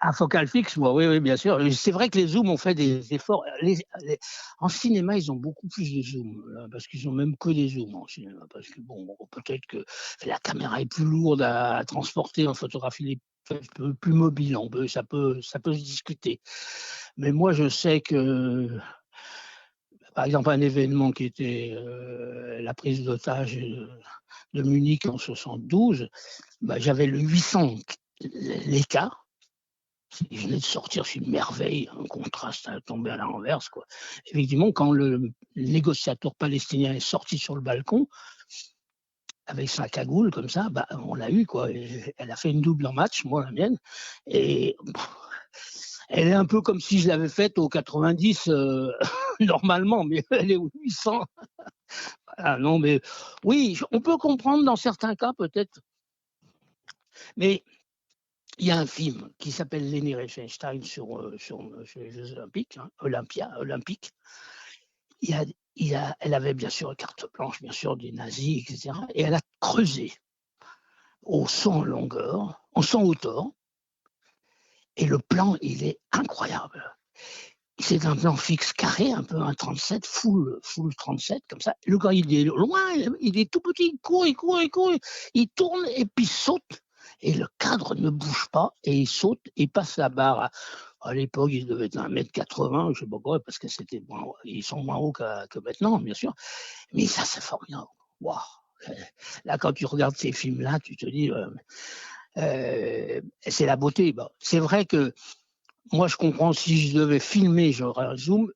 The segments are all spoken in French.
À focal fixe, moi, oui, oui, bien sûr. C'est vrai que les zooms ont fait des efforts. En cinéma, ils ont beaucoup plus de zooms, parce qu'ils ont même que des zooms en cinéma. Parce que bon, peut-être que la caméra est plus lourde à transporter en photographie, les plus mobile, ça peut se discuter. Mais moi, je sais que, par exemple, un événement qui était la prise d'otage de Munich en 72, bah, j'avais le 800 l'Eka. Il venait de sortir, c'est une merveille, un contraste tombé à la renverse, quoi. Effectivement, quand le négociateur palestinien est sorti sur le balcon, avec sa cagoule comme ça, bah, on l'a eu, quoi. Et elle a fait une double en match, moi la mienne, et elle est un peu comme si je l'avais faite au 90 normalement, mais elle est au 800. Ah non, mais oui, on peut comprendre dans certains cas peut-être, mais il y a un film qui s'appelle Leni Riefenstahl sur les Jeux Olympiques, hein, Olympique. Elle avait bien sûr carte blanche, bien sûr, des nazis, etc. Et elle a creusé au 100 longueur, en 100 hauteur, et le plan, il est incroyable. C'est un plan fixe carré, un peu un 37, full 37, comme ça. Le gars, il est loin, il est tout petit, il court, il tourne et puis saute. Et le cadre ne bouge pas, et il saute, et passe la barre. À l'époque, il devait être 1m80, je sais pas quoi, parce que ils sont moins hauts que maintenant, bien sûr. Mais ça, c'est formidable. Wow. Là, quand tu regardes ces films-là, tu te dis, c'est la beauté. Bon, c'est vrai que moi, je comprends, si je devais filmer, j'aurais un zoom.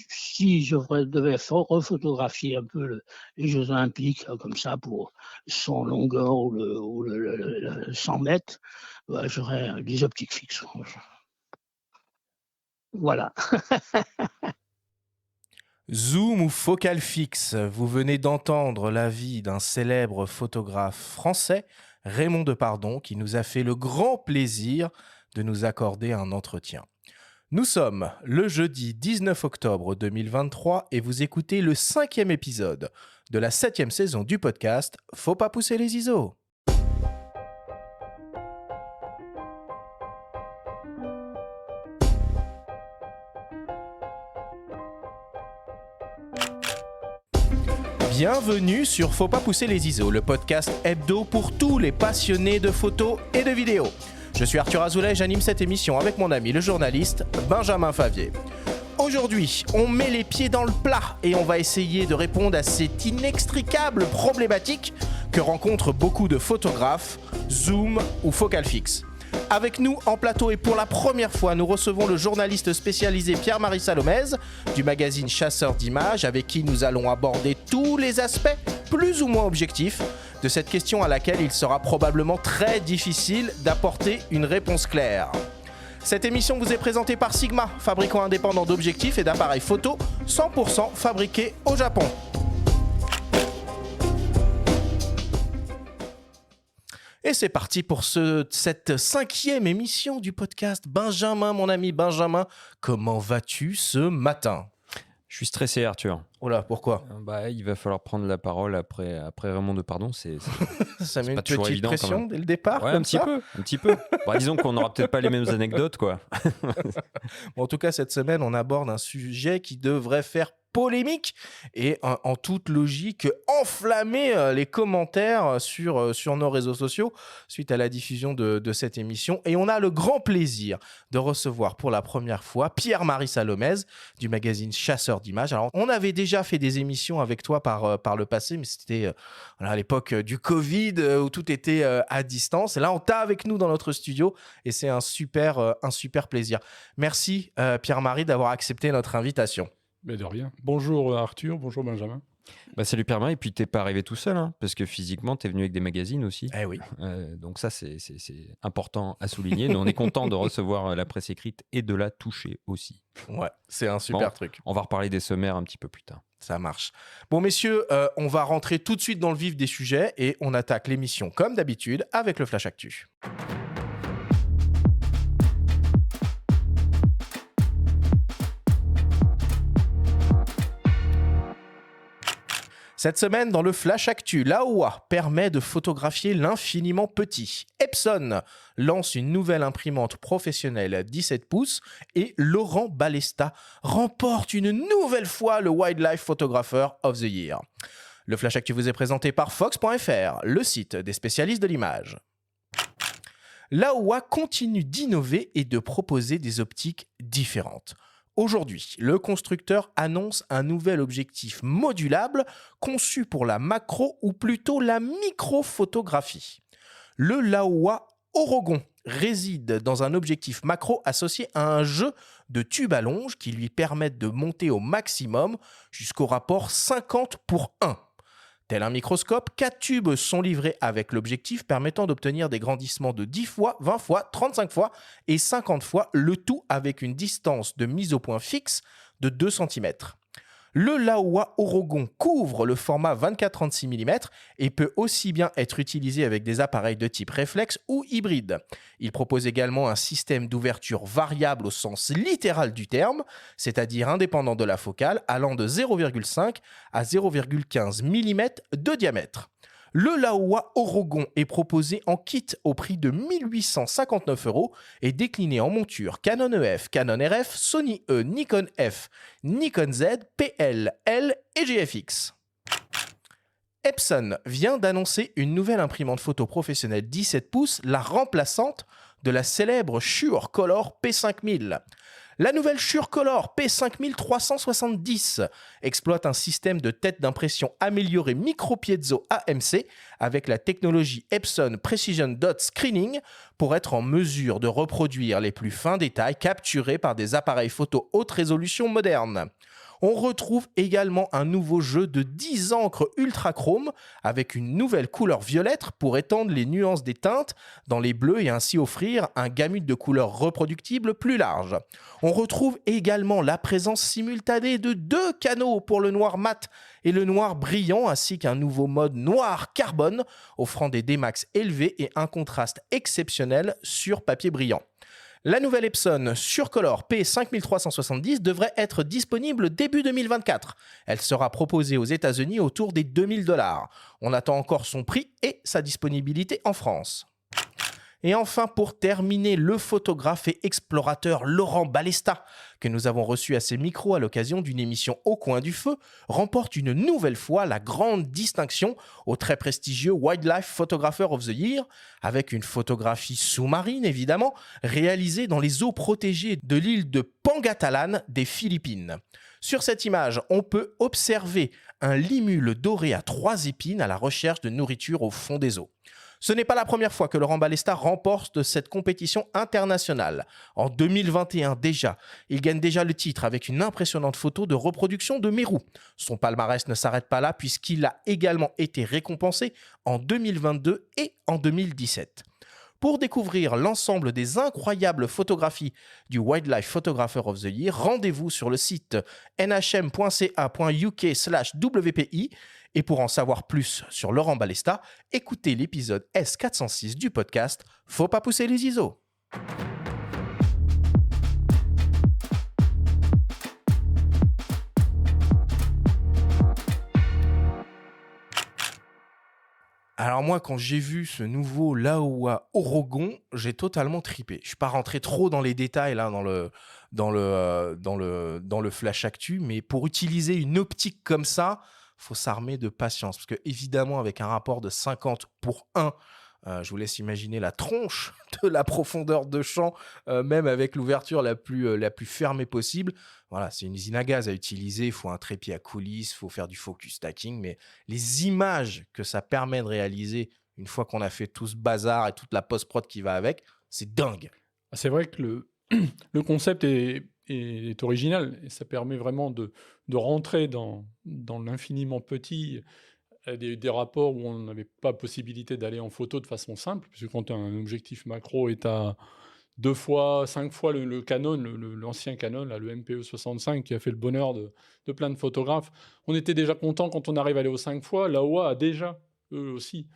Si je devais refotographier un peu les Jeux Olympiques, comme ça, pour son longueur ou le 100 mètres, bah, j'aurais des optiques fixes. Voilà. Zoom ou focal fixe, vous venez d'entendre l'avis d'un célèbre photographe français, Raymond Depardon, qui nous a fait le grand plaisir de nous accorder un entretien. Nous sommes le jeudi 19 octobre 2023 et vous écoutez le 5e épisode de la 7e saison du podcast Faut pas pousser les ISO. Bienvenue sur Faut pas pousser les ISO, le podcast hebdo pour tous les passionnés de photos et de vidéos. Je suis Arthur Azoulay et j'anime cette émission avec mon ami le journaliste Benjamin Favier. Aujourd'hui, on met les pieds dans le plat et on va essayer de répondre à cette inextricable problématique que rencontrent beaucoup de photographes, zoom ou focal fixe. Avec nous en plateau et pour la première fois, nous recevons le journaliste spécialisé Pierre-Marie Salomez du magazine Chasseur d'images, avec qui nous allons aborder tous les aspects plus ou moins objectifs de cette question à laquelle il sera probablement très difficile d'apporter une réponse claire. Cette émission vous est présentée par Sigma, fabricant indépendant d'objectifs et d'appareils photo 100% fabriqués au Japon. Et c'est parti pour cette 5e émission du podcast. Benjamin, mon ami Benjamin, comment vas-tu ce matin ? Je suis stressé, Arthur. Oh là, pourquoi ? Il va falloir prendre la parole après Raymond Depardon. Ça met une pas toujours petite évident, pression dès le départ, Ouais, comme un petit peu. Disons qu'on n'aura peut-être pas les mêmes anecdotes, quoi. Bon, en tout cas, cette semaine, on aborde un sujet qui devrait faire polémique et en toute logique enflammer les commentaires sur nos réseaux sociaux suite à la diffusion de cette émission. Et on a le grand plaisir de recevoir pour la première fois Pierre-Marie Salomez du magazine Chasseur d'images. Alors, on avait déjà fait des émissions avec toi par le passé, mais c'était à l'époque du Covid où tout était à distance. Et là, on t'a avec nous dans notre studio et c'est un super plaisir. Merci Pierre-Marie d'avoir accepté notre invitation. Mais de rien. Bonjour Arthur, bonjour Benjamin. Salut Pierre-Marie, et puis t'es pas arrivé tout seul, hein, parce que physiquement t'es venu avec des magazines aussi. Eh oui. Donc ça c'est important à souligner. Nous on est content de recevoir la presse écrite et de la toucher aussi. Ouais, c'est un super truc. On va reparler des sommaires un petit peu plus tard. Ça marche. Bon messieurs, on va rentrer tout de suite dans le vif des sujets et on attaque l'émission comme d'habitude avec le Flash Actu. Cette semaine, dans le Flash Actu, Laowa permet de photographier l'infiniment petit. Epson lance une nouvelle imprimante professionnelle 17 pouces et Laurent Balesta remporte une nouvelle fois le Wildlife Photographer of the Year. Le Flash Actu vous est présenté par Fox.fr, le site des spécialistes de l'image. Laowa continue d'innover et de proposer des optiques différentes. Aujourd'hui, le constructeur annonce un nouvel objectif modulable conçu pour la macro ou plutôt la microphotographie. Le Laowa Orogon réside dans un objectif macro associé à un jeu de tubes à longe qui lui permettent de monter au maximum jusqu'au rapport 50:1. Tel un microscope, 4 tubes sont livrés avec l'objectif permettant d'obtenir des grandissements de 10 fois, 20 fois, 35 fois et 50 fois, le tout avec une distance de mise au point fixe de 2 cm. Le Laowa Orogon couvre le format 24-36 mm et peut aussi bien être utilisé avec des appareils de type réflexe ou hybride. Il propose également un système d'ouverture variable au sens littéral du terme, c'est-à-dire indépendant de la focale, allant de 0,5 à 0,15 mm de diamètre. Le Laowa Orogon est proposé en kit au prix de 1 859 € et décliné en monture Canon EF, Canon RF, Sony E, Nikon F, Nikon Z, PL, L et GFX. Epson vient d'annoncer une nouvelle imprimante photo professionnelle 17 pouces, la remplaçante de la célèbre SureColor P5000. La nouvelle SureColor P5370 exploite un système de tête d'impression amélioré micro-piezo AMC avec la technologie Epson Precision Dot Screening pour être en mesure de reproduire les plus fins détails capturés par des appareils photo haute résolution modernes. On retrouve également un nouveau jeu de 10 encres ultrachrome avec une nouvelle couleur violette pour étendre les nuances des teintes dans les bleus et ainsi offrir un gamut de couleurs reproductibles plus large. On retrouve également la présence simultanée de 2 canaux pour le noir mat et le noir brillant ainsi qu'un nouveau mode noir carbone offrant des démax élevés et un contraste exceptionnel sur papier brillant. La nouvelle Epson SureColor P5370 devrait être disponible début 2024. Elle sera proposée aux États-Unis autour des 2 000 $. On attend encore son prix et sa disponibilité en France. Et enfin, pour terminer, le photographe et explorateur Laurent Balesta, que nous avons reçu à ses micros à l'occasion d'une émission Au coin du feu, remporte une nouvelle fois la grande distinction au très prestigieux Wildlife Photographer of the Year, avec une photographie sous-marine évidemment, réalisée dans les eaux protégées de l'île de Pangatalan des Philippines. Sur cette image, on peut observer un limule doré à 3 épines à la recherche de nourriture au fond des eaux. Ce n'est pas la première fois que Laurent Balesta remporte cette compétition internationale. En 2021 déjà, il gagne déjà le titre avec une impressionnante photo de reproduction de mérou. Son palmarès ne s'arrête pas là puisqu'il a également été récompensé en 2022 et en 2017. Pour découvrir l'ensemble des incroyables photographies du Wildlife Photographer of the Year, rendez-vous sur le site nhm.ca.uk/WPI. Et pour en savoir plus sur Laurent Balesta, écoutez l'épisode S406 du podcast Faut pas pousser les ISO. Alors moi, quand j'ai vu ce nouveau Laowa Orogon, j'ai totalement tripé. Je suis pas rentré trop dans les détails là dans le Flash Actu, mais pour utiliser une optique comme ça, faut s'armer de patience parce que évidemment avec un rapport de 50:1, je vous laisse imaginer la tronche de la profondeur de champ, même avec l'ouverture la plus fermée possible. Voilà, c'est une usine à gaz à utiliser, il faut un trépied à coulisses, il faut faire du focus stacking, mais les images que ça permet de réaliser une fois qu'on a fait tout ce bazar et toute la post-prod qui va avec, c'est dingue. C'est vrai que le concept est original et ça permet vraiment de rentrer dans l'infiniment petit, des rapports où on n'avait pas possibilité d'aller en photo de façon simple, puisque quand un objectif macro est à 2 fois, 5 fois le Canon, l'ancien Canon, là, le MPE65, qui a fait le bonheur de plein de photographes, on était déjà content quand on arrive à aller aux 5 fois. Laowa a déjà, eux aussi,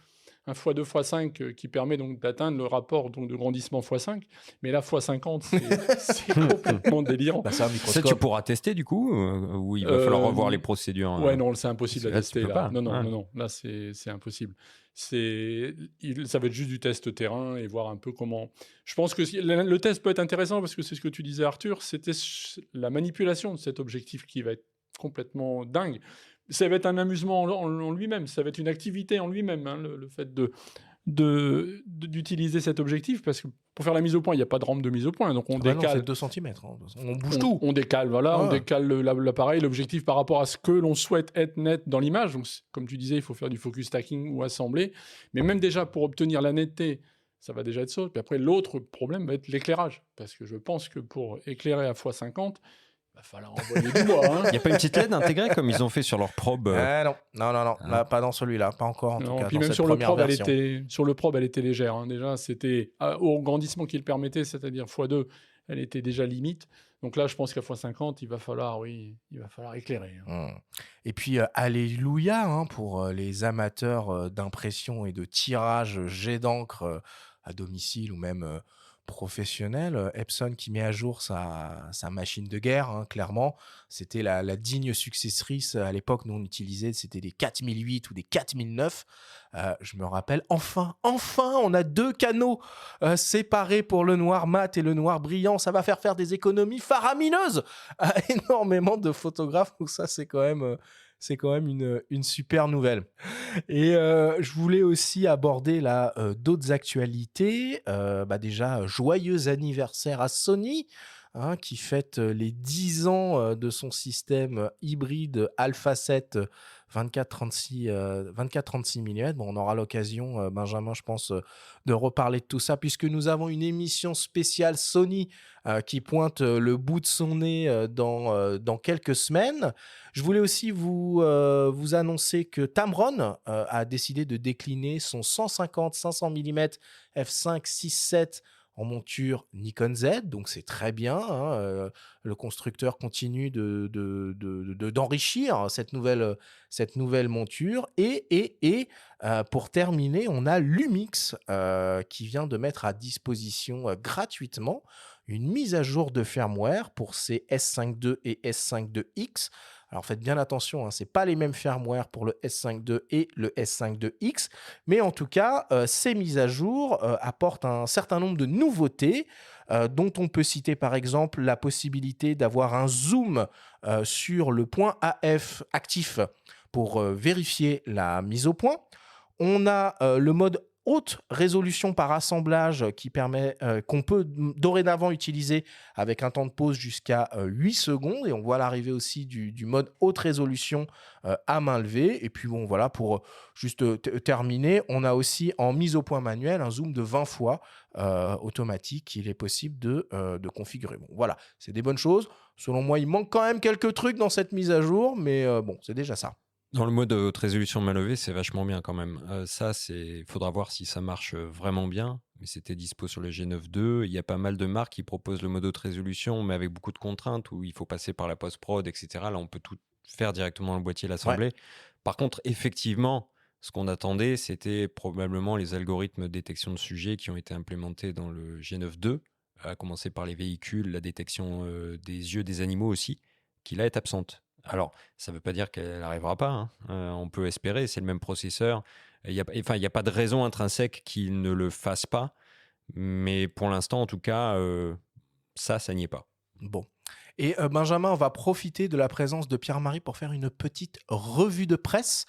un x2 x5 qui permet donc d'atteindre le rapport donc, de grandissement x5. Mais là, x50, c'est complètement délirant. Bah, c'est un Ça, microscope. tu pourras tester du coup ou il va falloir revoir les procédures Ouais, non, c'est impossible à là, tu tester. peux Là. pas. Non, Ouais. non, là, c'est impossible. Ça va être juste du test terrain et voir un peu comment. Je pense que le test peut être intéressant parce que c'est ce que tu disais, Arthur, c'était la manipulation de cet objectif qui va être complètement dingue. Ça va être un amusement en lui-même, ça va être une activité en lui-même, hein, le fait d'utiliser cet objectif, parce que pour faire la mise au point, il n'y a pas de rampe de mise au point, donc on décale. C'est 2 cm. On bouge tout. On décale, voilà, Ouais. on décale l'appareil, l'objectif par rapport à ce que l'on souhaite être net dans l'image. Donc, comme tu disais, il faut faire du focus stacking ou assembler. Mais même déjà pour obtenir la netteté, ça va déjà être ça. Puis après, l'autre problème va être l'éclairage, parce que je pense que pour éclairer à x50, il va falloir envoyer du bois. Hein. Il n'y a pas une petite LED intégrée comme ils ont fait sur leur probe Non. Là, pas dans celui-là, pas encore en tout cas. Puis dans même cette sur le première probe, version. elle était légère. Hein. Déjà, c'était au grandissement qu'il permettait, c'est-à-dire x2, elle était déjà limite. Donc là, je pense qu'à x50, il va falloir éclairer. Hein. Et puis, alléluia hein, pour les amateurs d'impression et de tirage jet d'encre à domicile ou même professionnel. Epson qui met à jour sa machine de guerre, hein, clairement. C'était la digne successrice. À l'époque, nous, on utilisait, c'était des 4008 ou des 4009. Je me rappelle, enfin, on a 2 canaux séparés pour le noir mat et le noir brillant. Ça va faire des économies faramineuses à énormément de photographes. Donc ça, c'est quand même une super nouvelle. Et je voulais aussi aborder là d'autres actualités. Déjà, joyeux anniversaire à Sony, hein, qui fête les 10 ans de son système hybride Alpha 7 24-36 mm. Bon, on aura l'occasion, Benjamin, je pense, de reparler de tout ça, puisque nous avons une émission spéciale Sony qui pointe le bout de son nez dans quelques semaines. Je voulais aussi vous annoncer que Tamron a décidé de décliner son 150-500 mm f5.6.7 en monture Nikon Z, donc c'est très bien. Hein, le constructeur continue d'enrichir cette nouvelle monture. Et pour terminer, on a Lumix qui vient de mettre à disposition gratuitement une mise à jour de firmware pour ses S5 II et S5 IIX. Alors faites bien attention, hein, ce n'est pas les mêmes firmware pour le S5 II et le S5 IIX, mais en tout cas, ces mises à jour apportent un certain nombre de nouveautés, dont on peut citer par exemple la possibilité d'avoir un zoom sur le point AF actif pour vérifier la mise au point. On a le mode haute résolution par assemblage qui permet qu'on peut dorénavant utiliser avec un temps de pause jusqu'à 8 secondes, et on voit l'arrivée aussi du mode haute résolution à main levée. Et puis bon, voilà, pour juste terminer, on a aussi en mise au point manuelle un zoom de 20 fois automatique qu'il est possible de configurer. Bon, voilà, c'est des bonnes choses. Selon moi, il manque quand même quelques trucs dans cette mise à jour, mais bon, c'est déjà ça. Dans le mode haute résolution main levée, c'est vachement bien quand même. Il faudra voir si ça marche vraiment bien. Mais c'était dispo sur le G9 II. Il y a pas mal de marques qui proposent le mode haute résolution, mais avec beaucoup de contraintes où il faut passer par la post-prod, etc. Là, on peut tout faire directement dans le boîtier, l'assembler. Ouais. Par contre, effectivement, ce qu'on attendait, c'était probablement les algorithmes de détection de sujets qui ont été implémentés dans le G9 II, à commencer par les véhicules, la détection des yeux des animaux aussi, qui là est absente. Alors, ça ne veut pas dire qu'elle n'arrivera pas. Hein. On peut espérer, c'est le même processeur. Il n'y a pas de raison intrinsèque qu'il ne le fasse pas. Mais pour l'instant, en tout cas, ça n'y est pas. Bon. Et Benjamin, on va profiter de la présence de Pierre-Marie pour faire une petite revue de presse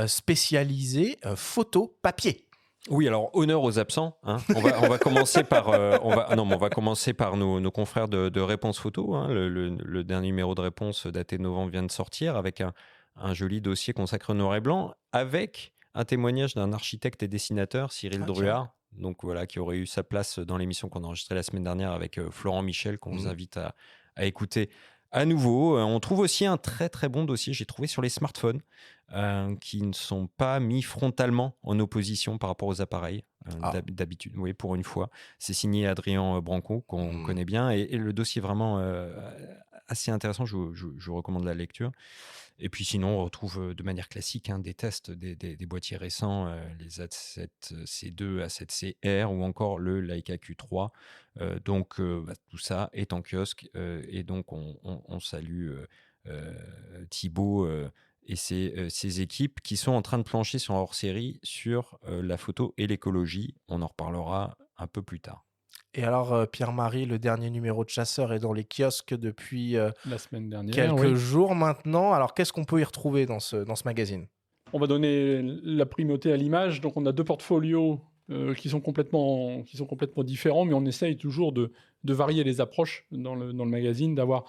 spécialisée photo papier. Oui, alors honneur aux absents. Hein. On va commencer par, on va commencer par nos confrères de Réponse Photo. Hein. Le dernier numéro de Réponse daté de novembre vient de sortir avec un joli dossier consacré au noir et blanc, avec un témoignage d'un architecte et dessinateur, Cyril Druard, donc voilà, qui aurait eu sa place dans l'émission qu'on a enregistrée la semaine dernière avec Florent Michel, qu'on vous invite à écouter à nouveau. On trouve aussi un très très bon dossier, j'ai trouvé, sur les smartphones, qui ne sont pas mis frontalement en opposition par rapport aux appareils, d'habitude. Oui, pour une fois. C'est signé Adrien Branco, qu'on connaît bien, et le dossier est vraiment assez intéressant, je vous recommande la lecture. Et puis sinon, on retrouve de manière classique des tests des boîtiers récents, les A7C2, A7CR ou encore le Leica Q3. Donc tout ça est en kiosque et donc on salue Thibaut et ses équipes qui sont en train de plancher sur un hors-série sur la photo et l'écologie. On en reparlera un peu plus tard. Et alors, Pierre-Marie, le dernier numéro de Chasseur est dans les kiosques depuis La semaine dernière, quelques oui. jours maintenant. Alors, qu'est-ce qu'on peut y retrouver dans ce magazine? On va donner la primauté à l'image. Donc, on a 2 portfolios qui sont complètement différents, mais on essaye toujours de varier les approches dans le magazine, d'avoir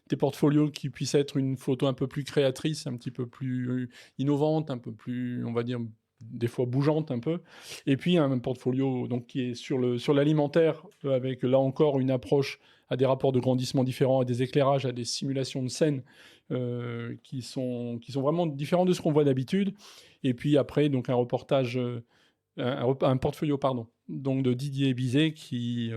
des portfolios qui puissent être une photo un peu plus créatrice, un petit peu plus innovante, un peu plus, on va dire, des fois bougeante un peu. Et puis, un portfolio donc, qui est sur l'alimentaire, avec là encore une approche à des rapports de grandissement différents, à des éclairages, à des simulations de scènes qui sont vraiment différents de ce qu'on voit d'habitude. Et puis après, donc un reportage, un portfolio, donc de Didier Bizet, qui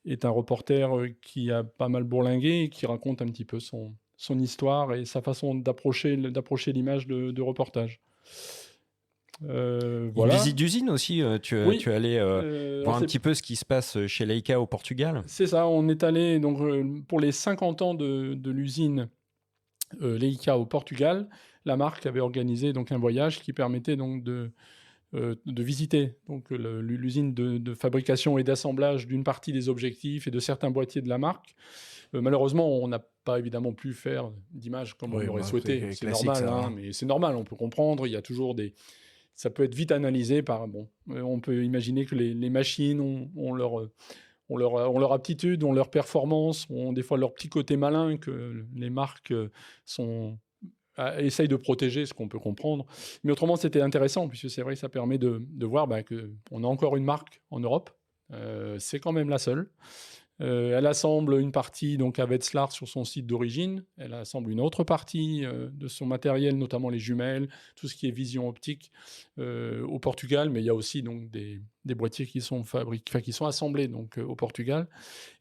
est un reporter qui a pas mal bourlingué et qui raconte un petit peu son histoire et sa façon d'approcher l'image de reportage. Une Voilà. visite d'usine aussi, Oui. tu es allé voir un petit peu ce qui se passe chez Leica au Portugal. C'est ça, on est allé donc, pour les 50 ans de l'usine Leica au Portugal. La marque avait organisé donc, un voyage qui permettait donc, de visiter donc, l'usine de fabrication et d'assemblage d'une partie des objectifs et de certains boîtiers de la marque. Malheureusement, on n'a pas évidemment pu faire d'images comme on l'aurait souhaité. C'est normal, mais c'est normal, on peut comprendre. Il y a toujours ça peut être vite analysé par... on peut imaginer que les machines ont leur aptitude, ont leur performance, ont des fois leur petit côté malin que les marques essayent de protéger, ce qu'on peut comprendre. Mais autrement, c'était intéressant, puisque c'est vrai que ça permet de voir qu'on a encore une marque en Europe. C'est quand même la seule. Elle assemble une partie donc, à Wetzlar sur son site d'origine. Elle assemble une autre partie de son matériel, notamment les jumelles, tout ce qui est vision optique au Portugal. Mais il y a aussi donc, des boîtiers qui sont assemblés donc, au Portugal.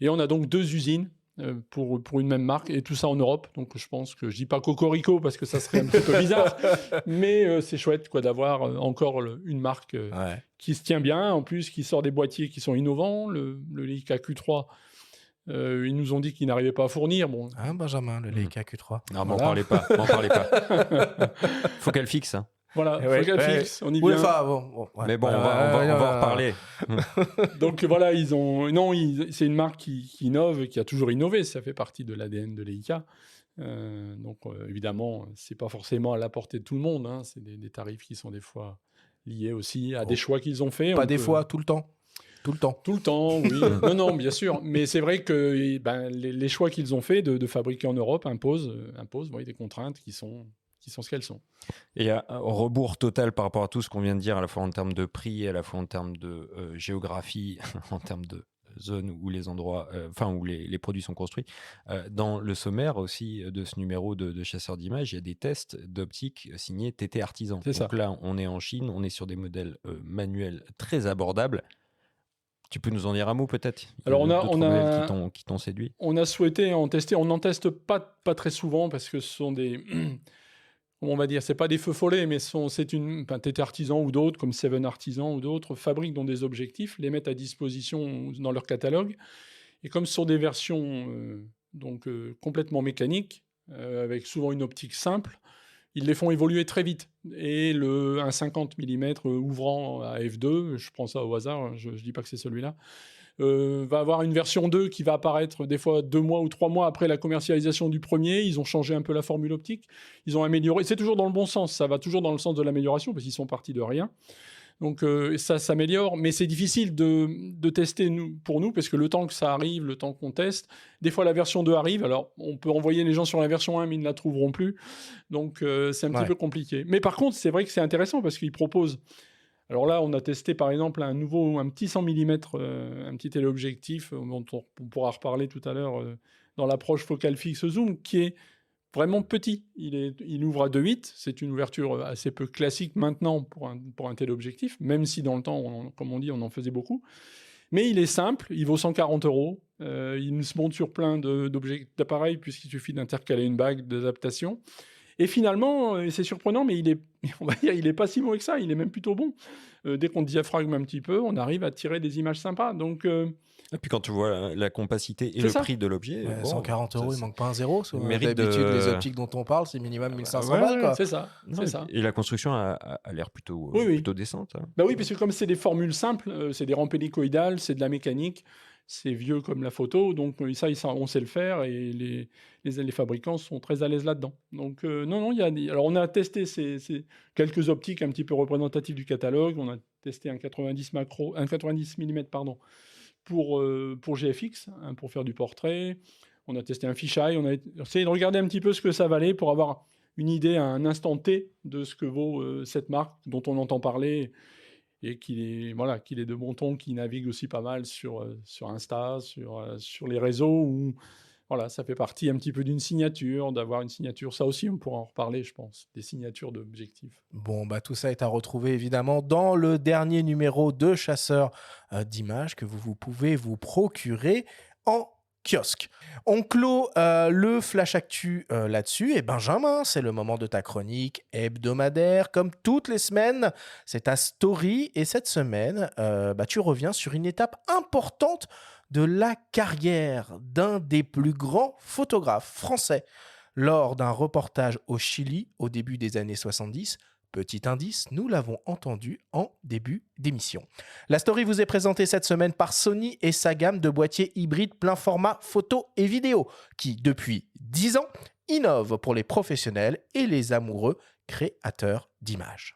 Et on a donc 2 usines pour une même marque, et tout ça en Europe. Donc je pense que je dis pas cocorico parce que ça serait un petit peu bizarre, mais c'est chouette d'avoir encore une marque qui se tient bien, en plus qui sort des boîtiers qui sont innovants. Le Leica Q3, ils nous ont dit qu'ils n'arrivaient pas à fournir. Benjamin, le Leica Q3. Non, m'en parlez pas. Faut qu'elle fixe. Voilà, faut qu'elle fixe, on y vient. Mais bon, on va en reparler. Donc voilà, c'est une marque qui innove, qui a toujours innové, ça fait partie de l'ADN de Leica. Donc évidemment, c'est pas forcément à la portée de tout le monde, c'est des tarifs qui sont des fois liés aussi à des choix qu'ils ont faits. Tout le temps. Tout le temps, oui. Non, bien sûr. Mais c'est vrai que les choix qu'ils ont faits de fabriquer en Europe imposent des contraintes qui sont ce qu'elles sont. Et à rebours total par rapport à tout ce qu'on vient de dire, à la fois en termes de prix, à la fois en termes de géographie, en termes de zone où les endroits, où les produits sont construits. Dans le sommaire aussi de ce numéro de Chasseurs d'images, il y a des tests d'optique signés TT Artisan. Donc là, on est en Chine, on est sur des modèles manuels très abordables. Tu peux nous en dire un mot peut-être? Alors on a qui t'ont séduit. On a souhaité en tester. On n'en teste pas très souvent parce que ce sont des on va dire, c'est pas des feux follets, mais c'est TT Artisan ou d'autres, comme Seven Artisan ou d'autres, fabriquent dans des objectifs, les mettent à disposition dans leur catalogue. Et comme ce sont des versions complètement mécaniques, avec souvent une optique simple, ils les font évoluer très vite. Et un 50 mm ouvrant à f2, je prends ça au hasard, je dis pas que c'est celui-là, va avoir une version 2 qui va apparaître des fois 2 mois ou 3 mois après la commercialisation du premier. Ils ont changé un peu la formule optique, ils ont amélioré. C'est toujours dans le bon sens, ça va toujours dans le sens de l'amélioration parce qu'ils sont partis de rien. Donc ça s'améliore, mais c'est difficile de tester pour nous parce que le temps que ça arrive, le temps qu'on teste, des fois la version 2 arrive, alors on peut envoyer les gens sur la version 1 mais ils ne la trouveront plus. Donc c'est un petit peu compliqué. Mais par contre, c'est vrai que c'est intéressant parce qu'ils proposent... Alors là, on a testé par exemple un petit 100 mm, un petit téléobjectif dont on pourra reparler tout à l'heure dans l'approche focale fixe zoom, qui est vraiment petit. Il ouvre à 2,8. C'est une ouverture assez peu classique maintenant pour un téléobjectif, même si dans le temps, comme on dit, on en faisait beaucoup. Mais il est simple, il vaut 140 €. Il se monte sur plein d'appareils puisqu'il suffit d'intercaler une bague d'adaptation. Et finalement, c'est surprenant, mais on va dire, il est pas si mauvais que ça, il est même plutôt bon. Dès qu'on diaphragme un petit peu, on arrive à tirer des images sympas. Donc, Et puis quand tu vois la compacité et c'est le ça. prix de l'objet, Ouais, bon, 140 ça, €, il manque pas un zéro. mérite D'habitude, les de... optiques dont on parle, c'est minimum 1500 Ouais, balles, quoi. c'est ça, Non, c'est ça. et la construction a l'air plutôt, Oui, oui. plutôt décente, hein. Bah oui, parce que comme c'est des formules simples, c'est des rampes hélicoïdales, c'est de la mécanique, c'est vieux comme la photo, donc ça, on sait le faire et les fabricants sont très à l'aise là-dedans. Donc non, alors on a testé ces quelques optiques un petit peu représentatives du catalogue. On a testé un 90 mm, pardon, pour GFX, hein, pour faire du portrait. On a testé un fisheye, on a essayé de regarder un petit peu ce que ça valait pour avoir une idée à un instant T de ce que vaut cette marque dont on entend parler et qu'il est de bon ton, qui navigue aussi pas mal sur Insta, sur les réseaux, où voilà, ça fait partie un petit peu d'une signature, d'avoir une signature. Ça aussi, on pourra en reparler, je pense, des signatures d'objectifs. Bon, bah, tout ça est à retrouver évidemment dans le dernier numéro de Chasseurs d'images que vous pouvez vous procurer en kiosque. On clôt le Flash Actu là-dessus. Et Benjamin, c'est le moment de ta chronique hebdomadaire. Comme toutes les semaines, c'est ta story. Et cette semaine, tu reviens sur une étape importante de la carrière d'un des plus grands photographes français. Lors d'un reportage au Chili au début des années 70, petit indice, nous l'avons entendu en début d'émission. La story vous est présentée cette semaine par Sony et sa gamme de boîtiers hybrides plein format photo et vidéo, qui, depuis 10 ans, innove pour les professionnels et les amoureux créateurs d'images.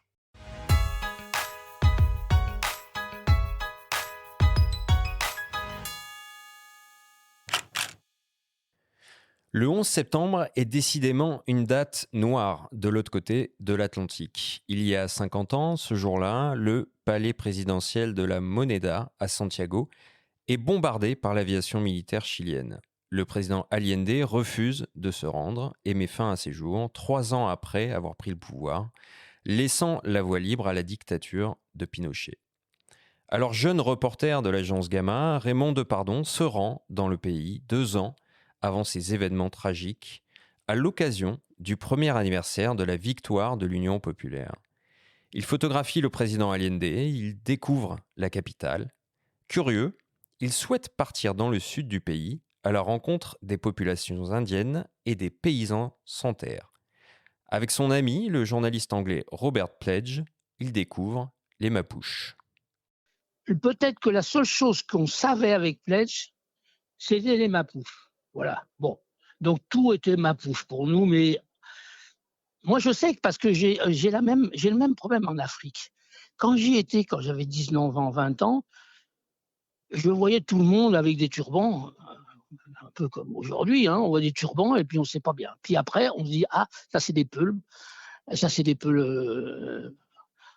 Le 11 septembre est décidément une date noire de l'autre côté de l'Atlantique. Il y a 50 ans, ce jour-là, le palais présidentiel de la Moneda à Santiago est bombardé par l'aviation militaire chilienne. Le président Allende refuse de se rendre et met fin à ses jours 3 ans après avoir pris le pouvoir, laissant la voie libre à la dictature de Pinochet. Alors, jeune reporter de l'agence Gamma, Raymond Depardon se rend dans le pays 2 ans avant ces événements tragiques, à l'occasion du premier anniversaire de la victoire de l'Union populaire. Il photographie le président Allende, il découvre la capitale. Curieux, il souhaite partir dans le sud du pays, à la rencontre des populations indiennes et des paysans sans terre. Avec son ami, le journaliste anglais Robert Pledge, il découvre les Mapuches. Peut-être que la seule chose qu'on savait avec Pledge, c'était les Mapuches. Voilà, bon. Donc tout était Mapuche pour nous, mais moi je sais que parce que j'ai le même problème en Afrique. Quand j'y étais, quand j'avais 19 ans, 20 ans, je voyais tout le monde avec des turbans, un peu comme aujourd'hui, hein, on voit des turbans et puis on ne sait pas bien. Puis après, on se dit, ah, ça c'est des Peuls, ça c'est des Peuls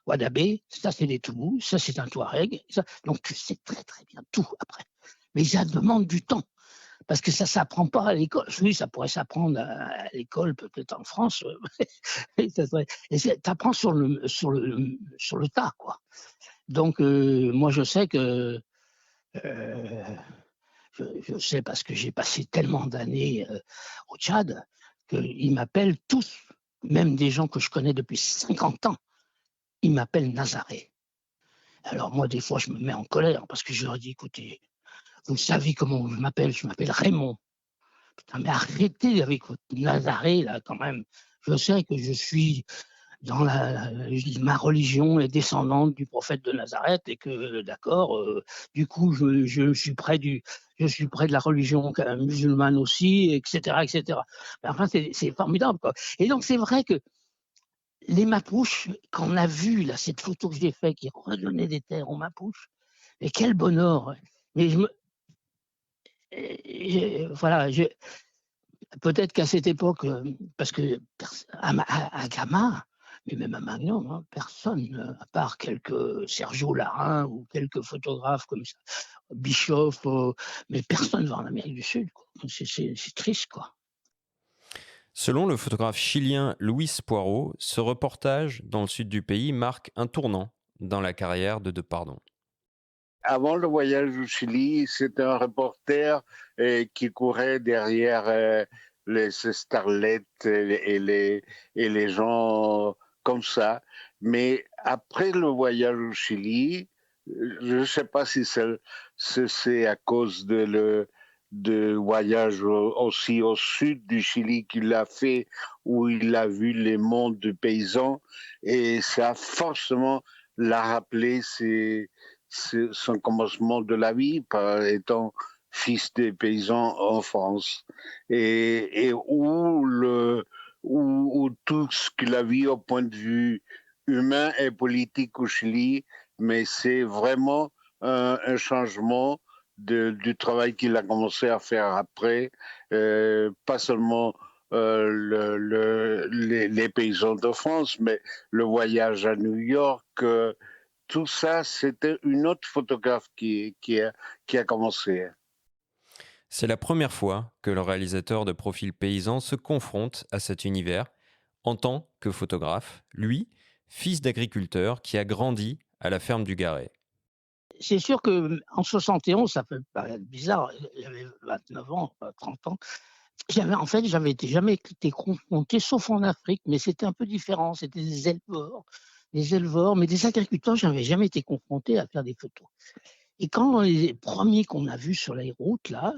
Wadabé, ça c'est des Toubous, ça c'est un Touareg. Donc tu sais très très bien tout après. Mais ça demande du temps. Parce que ça ne s'apprend pas à l'école. Oui, ça pourrait s'apprendre à l'école, peut-être en France. Tu apprends sur le tas, quoi. Donc, moi, je sais que... je sais parce que j'ai passé tellement d'années au Tchad qu'ils m'appellent tous, même des gens que je connais depuis 50 ans, ils m'appellent Nazaré. Alors moi, des fois, je me mets en colère parce que je leur dis, écoutez, vous savez comment je m'appelle Raymond. Putain, mais arrêtez avec votre Nazaré, là, quand même. Je sais que je suis dans ma religion est descendante du prophète de Nazareth et que, d'accord, du coup, je suis près de la religion musulmane aussi, etc., etc. Mais enfin, c'est formidable, quoi. Et donc, c'est vrai que les Mapuches, quand on a vu, là, cette photo que j'ai faite qui redonnait des terres aux Mapuches, et quel bonheur. Mais voilà, peut-être qu'à cette époque, parce que à Gamma, mais même à Magnum, hein, personne, à part quelques Sergio Larin ou quelques photographes comme ça, Bischoff, mais personne va en Amérique du Sud, quoi. C'est triste, quoi. Selon le photographe chilien Luis Poirot, ce reportage dans le sud du pays marque un tournant dans la carrière de Depardon. avant le voyage au Chili, c'était un reporter qui courait derrière les starlets et les gens comme ça. Mais après le voyage au Chili, je ne sais pas si c'est à cause de voyage aussi au sud du Chili qu'il a fait, où il a vu les mondes de paysans, et ça a forcément l'a rappelé son commencement de la vie par étant fils des paysans en France, et où tout ce qu'il a vu au point de vue humain et politique au Chili, mais c'est vraiment un changement du travail qu'il a commencé à faire après, pas seulement les paysans de France, mais le voyage à New York, tout ça, c'était une autre photographe qui a commencé. C'est la première fois que le réalisateur de Profil paysan se confronte à cet univers en tant que photographe, lui, fils d'agriculteur qui a grandi à la ferme du Garret. C'est sûr qu'en 71, ça peut paraître bizarre, j'avais 29 ans, 30 ans. J'avais jamais été confronté, sauf en Afrique, mais c'était un peu différent. C'était des éleveurs, mais des agriculteurs, je n'avais jamais été confronté à faire des photos. Et quand les premiers qu'on a vus sur les routes, là,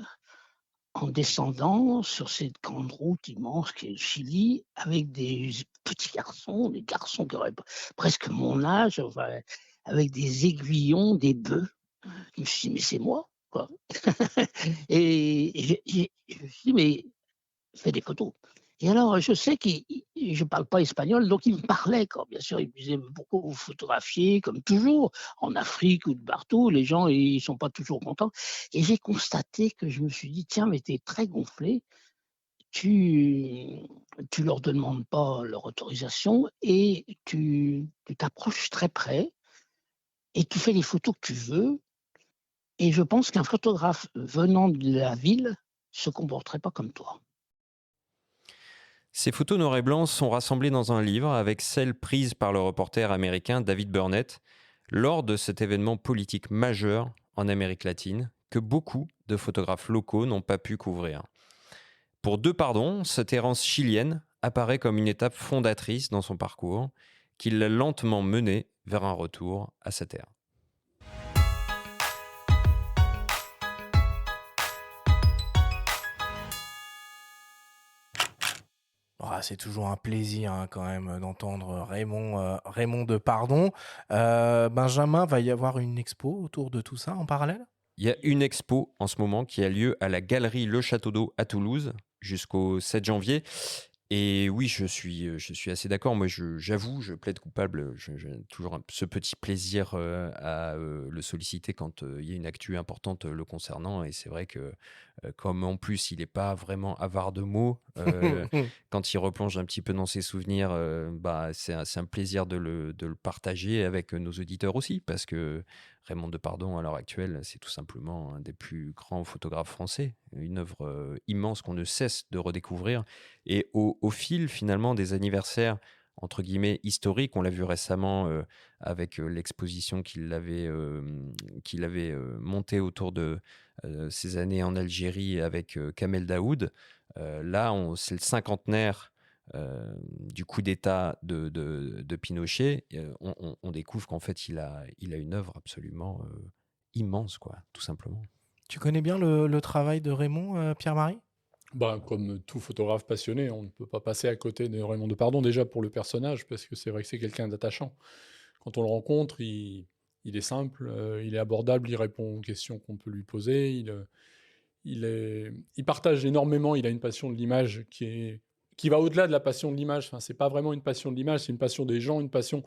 en descendant sur cette grande route immense qui est le Chili, avec des petits garçons, des garçons qui auraient presque mon âge, enfin, avec des aiguillons, des bœufs. Je me suis dit, mais c'est moi, quoi. Et je me suis dit, mais fais des photos. Et alors, je sais que je ne parle pas espagnol, donc il me parlait, quoi. Bien sûr, il me disait, pourquoi vous photographiez, comme toujours, en Afrique ou de partout, les gens, ils ne sont pas toujours contents. Et j'ai constaté que je me suis dit, tiens, mais tu es très gonflé, tu leur demandes pas leur autorisation et tu t'approches très près et tu fais les photos que tu veux. Et je pense qu'un photographe venant de la ville se comporterait pas comme toi. Ces photos noir et blanc sont rassemblées dans un livre avec celles prises par le reporter américain David Burnett lors de cet événement politique majeur en Amérique latine que beaucoup de photographes locaux n'ont pas pu couvrir. Pour Deux Pardons, cette errance chilienne apparaît comme une étape fondatrice dans son parcours qui l'a lentement mené vers un retour à sa terre. C'est toujours un plaisir quand même d'entendre Raymond Depardon. Benjamin, va y avoir une expo autour de tout ça en parallèle ? Il y a une expo en ce moment qui a lieu à la galerie Le Château d'Eau à Toulouse jusqu'au 7 janvier. Et oui, je suis assez d'accord. Moi, j'avoue, je plaide coupable. J'ai toujours ce petit plaisir à le solliciter quand il y a une actu importante le concernant. Et c'est vrai que, comme en plus, il n'est pas vraiment avare de mots, quand il replonge un petit peu dans ses souvenirs, c'est un plaisir de le partager avec nos auditeurs aussi. Parce que Raymond Depardon, à l'heure actuelle, c'est tout simplement un des plus grands photographes français. Une œuvre immense qu'on ne cesse de redécouvrir. Et au fil, finalement, des anniversaires, entre guillemets, historiques, on l'a vu récemment avec l'exposition qu'il avait montée autour de ses années en Algérie avec Kamel Daoud. Là, c'est le cinquantenaire du coup d'État de Pinochet. On découvre qu'en fait, il a une œuvre absolument immense, quoi, tout simplement. Tu connais bien le travail de Raymond, Pierre-Marie ? Comme tout photographe passionné, on ne peut pas passer à côté de Raymond Depardon, déjà pour le personnage, parce que c'est vrai que c'est quelqu'un d'attachant. Quand on le rencontre, il est simple, il est abordable, il répond aux questions qu'on peut lui poser, il partage énormément, il a une passion de l'image qui va au-delà de la passion de l'image. Enfin, c'est pas vraiment une passion de l'image, c'est une passion des gens, une passion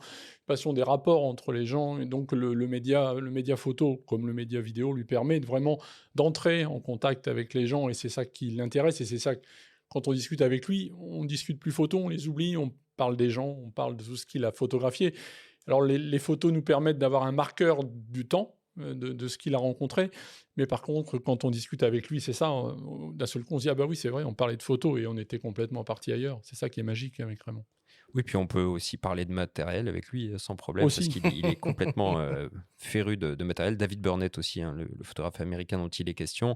des rapports entre les gens. Et donc le média photo, comme le média vidéo, lui permet d'entrer en contact avec les gens, et c'est ça qui l'intéresse. Et c'est ça, quand on discute avec lui, on discute plus photos, on les oublie, on parle des gens, on parle de tout ce qu'il a photographié. Alors les photos nous permettent d'avoir un marqueur du temps, de ce qu'il a rencontré. Mais par contre, quand on discute avec lui, c'est ça, d'un seul coup, on se dit, ah bah oui, c'est vrai, on parlait de photos et on était complètement parti ailleurs. C'est ça qui est magique avec Raymond. Oui, puis on peut aussi parler de matériel avec lui sans problème, parce Aussi. qu'il est complètement féru de matériel. David Burnett aussi, hein, le photographe américain dont il est question.